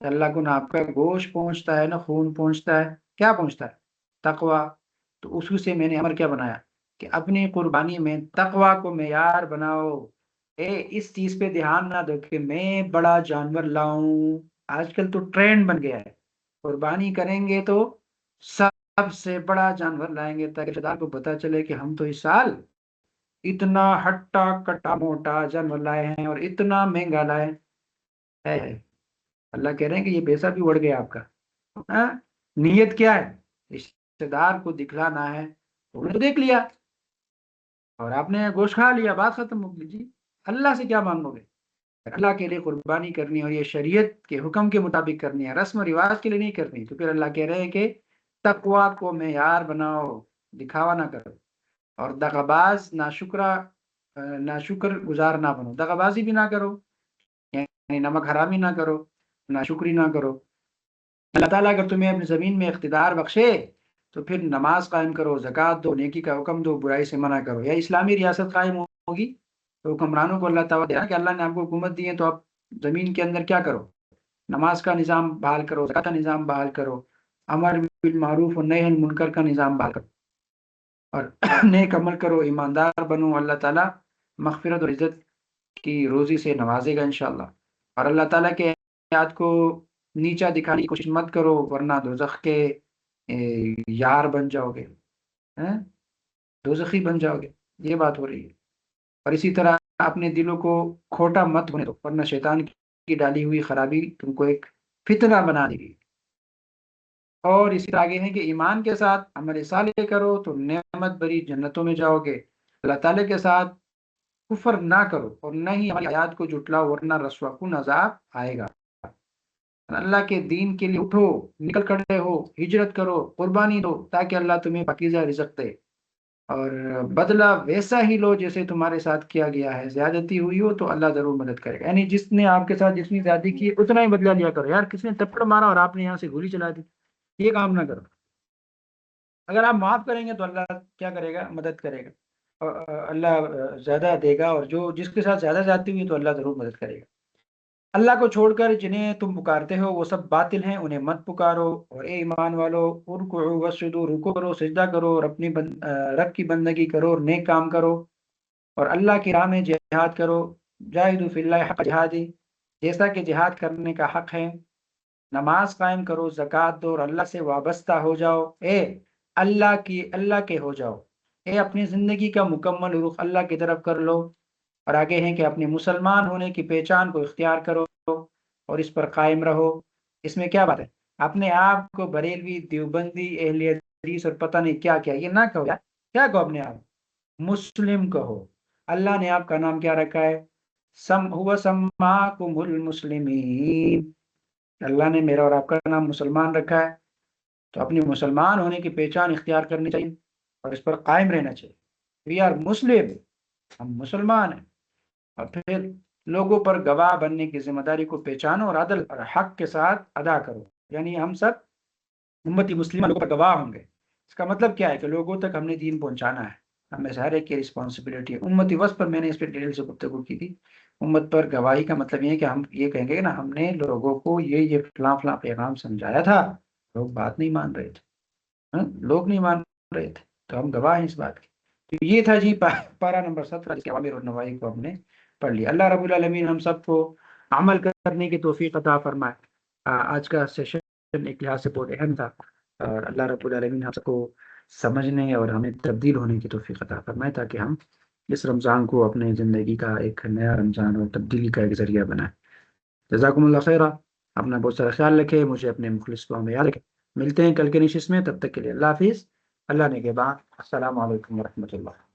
اللہ کو نہ آپ کا گوشت پہنچتا ہے نہ خون پہنچتا ہے. کیا پہنچتا ہے؟ تقوی. تو اسی سے میں نے امر کیا بنایا کہ اپنی قربانی میں تقوی کو معیار بناؤ. اس چیز پہ دھیان نہ دو کہ میں بڑا جانور لاؤں. آج کل تو ٹرینڈ بن گیا ہے، قربانی کریں گے تو سب سے بڑا جانور لائیں گے تاکہ رشتہ دار کو پتا چلے کہ ہم تو اس سال اتنا ہٹا کٹا موٹا جانور لائے ہیں اور اتنا مہنگا لائے ہیں. اللہ کہہ رہے ہیں کہ یہ پیسہ بھی اڑ گیا آپ کا. ہاں؟ نیت کیا ہے؟ رشتہ دار کو دکھلانا ہے. انہوں نے تو دیکھ لیا اور آپ نے گوشت کھا لیا، بات ختم ہو گئی. جی اللہ سے کیا مانگو گے؟ اللہ کے لیے قربانی کرنی اور یہ شریعت کے حکم کے مطابق کرنی ہے، رسم و رواج کے لیے نہیں کرنی. تو پھر اللہ کہہ رہے ہیں کہ تقوی کو معیار بناؤ، دکھاوا نہ کرو. اور دغاباز ناشکر گزار نہ بنو. دغابازی بھی نہ کرو، یعنی نمک حرامی نہ کرو، ناشکری نہ کرو. اللہ تعالیٰ اگر تمہیں اپنی زمین میں اقتدار بخشے تو پھر نماز قائم کرو، زکوٰۃ دو، نیکی کا حکم دو، برائی سے منع کرو. یا اسلامی ریاست قائم ہوگی تو حکمرانوں کو اللہ تعالیٰ دے کہ اللہ نے آپ کو حکومت دی ہے تو آپ زمین کے اندر کیا کرو؟ نماز کا نظام بحال کرو، زکوٰۃ کا نظام بحال کرو، امر بالمعروف و نہی عن المنکر کا نظام بحال کرو اور نیک عمل کرو، ایماندار بنو. اللہ تعالیٰ مغفرت اور عزت کی روزی سے نوازے گا انشاءاللہ. اور اللہ تعالیٰ کے آیات کو نیچا دکھانے کی کوشش مت کرو ورنہ دوزخ کے یار بن جاؤ گے، دوزخی بن جاؤ گے. یہ بات ہو رہی ہے. اور اسی طرح اپنے دلوں کو کھوٹا مت ہونے دو ورنہ شیطان کی ڈالی ہوئی خرابی تم کو ایک فتنہ بنا دے گی. اور اسی طرح آگے ہے کہ ایمان کے ساتھ عمل صالح کرو تو نعمت بری جنتوں میں جاؤ گے. اللہ تعالیٰ کے ساتھ کفر نہ کرو اور نہ ہی ہماری آیات کو جھٹلاؤ ورنہ رسوا کن عذاب آئے گا. اللہ کے دین کے لیے اٹھو، نکل کھڑے ہو، ہجرت کرو، قربانی دو تاکہ اللہ تمہیں پاکیزہ رزق دے اور بدلہ ویسا ہی لو جیسے تمہارے ساتھ کیا گیا ہے. زیادتی ہوئی ہو تو اللہ ضرور مدد کرے گا. یعنی جس نے آپ کے ساتھ جتنی زیادتی کی اتنا ہی بدلہ لیا کرو. یار کس نے تھپڑ مارا اور آپ نے یہاں سے گولی چلا دی، یہ کام نہ کرو. اگر آپ معاف کریں گے تو اللہ کیا کرے گا؟ مدد کرے گا. اللہ زیادہ دے گا. اور جو جس کے ساتھ زیادہ زیادتی ہوئی تو اللہ ضرور مدد کرے گا. اللہ کو چھوڑ کر جنہیں تم پکارتے ہو وہ سب باطل ہیں، انہیں مت پکارو. اور اے ایمان والو ارکعوا واسجدوا، رکوع کرو، سجدہ کرو اور اپنی رب کی بندگی کرو اور نیک کام کرو اور اللہ کی راہ میں جہاد کرو. جاہدوا فی اللہ حق جہادی، جیسا کہ جہاد کرنے کا حق ہے. نماز قائم کرو، زکوٰۃ دو اور اللہ سے وابستہ ہو جاؤ. اللہ کے ہو جاؤ. اپنی زندگی کا مکمل رخ اللہ کی طرف کر لو. اور آگے ہیں کہ اپنے مسلمان ہونے کی پہچان کو اختیار کرو اور اس پر قائم رہو. اس میں کیا بات ہے؟ اپنے آپ کو بریلوی، دیوبندی، اہل حدیث اور پتہ نہیں کیا کیا یہ نہ کہو. یار کیا کہو؟ اپنے آپ مسلم کہو. اللہ نے آپ کا نام کیا رکھا ہے؟ هو سماکم المسلمین. اللہ نے میرا اور آپ کا نام مسلمان رکھا ہے تو اپنی مسلمان ہونے کی پہچان اختیار کرنی چاہیے اور اس پر قائم رہنا چاہیے. وی آر مسلم، ہم مسلمان ہیں. اور پھر لوگوں پر گواہ بننے کی ذمہ داری کو پہچانو اور عدل اور حق کے ساتھ ادا کرو. یعنی ہم سب امتی مسلمہ لوگوں پر گواہ ہوں گے. اس کا مطلب کیا ہے کہ لوگوں تک ہم نے دین پہنچانا ہے. ہمیں ہر ایک کی رسپانسبلٹی ہے. امتی وصف پر میں نے اس پہ ڈیٹیل سے گفتگو کی تھی. امت پر گواہی کا مطلب یہ ہے کہ ہم یہ کہیں گے کہ نا ہم نے لوگوں کو یہ فلاں فلاں پیغام سمجھایا تھا، لوگ بات نہیں مان رہے تھے، لوگ نہیں مان رہے تھے تو ہم گواہ ہیں اس بات کی. تو یہ تھا جی پارہ نمبر 17 جس کے اوامر اور نواہی کو ہم نے پڑھ لیا. اللہ رب العالمین ہم سب کو عمل کرنے کی توفیق عطا فرمائے. آج کا سیشن ایک لحاظ سے بہت اہم تھا اور اللہ رب العالمین ہم سب کو سمجھنے اور ہمیں تبدیل ہونے کی توفیق عطا فرمائے تاکہ ہم اس رمضان کو اپنے زندگی کا ایک نیا رمضان اور تبدیلی کا ایک ذریعہ بنائیں. جزاکم اللہ خیرہ. اپنا بہت سارا خیال رکھے، مجھے اپنے مخلص کو ہمیں یاد رکھے. ملتے ہیں کل کے نشست میں، تب تک کے لیے اللہ حافظ. اللہ نے کے بعد السلام علیکم ورحمۃ اللہ.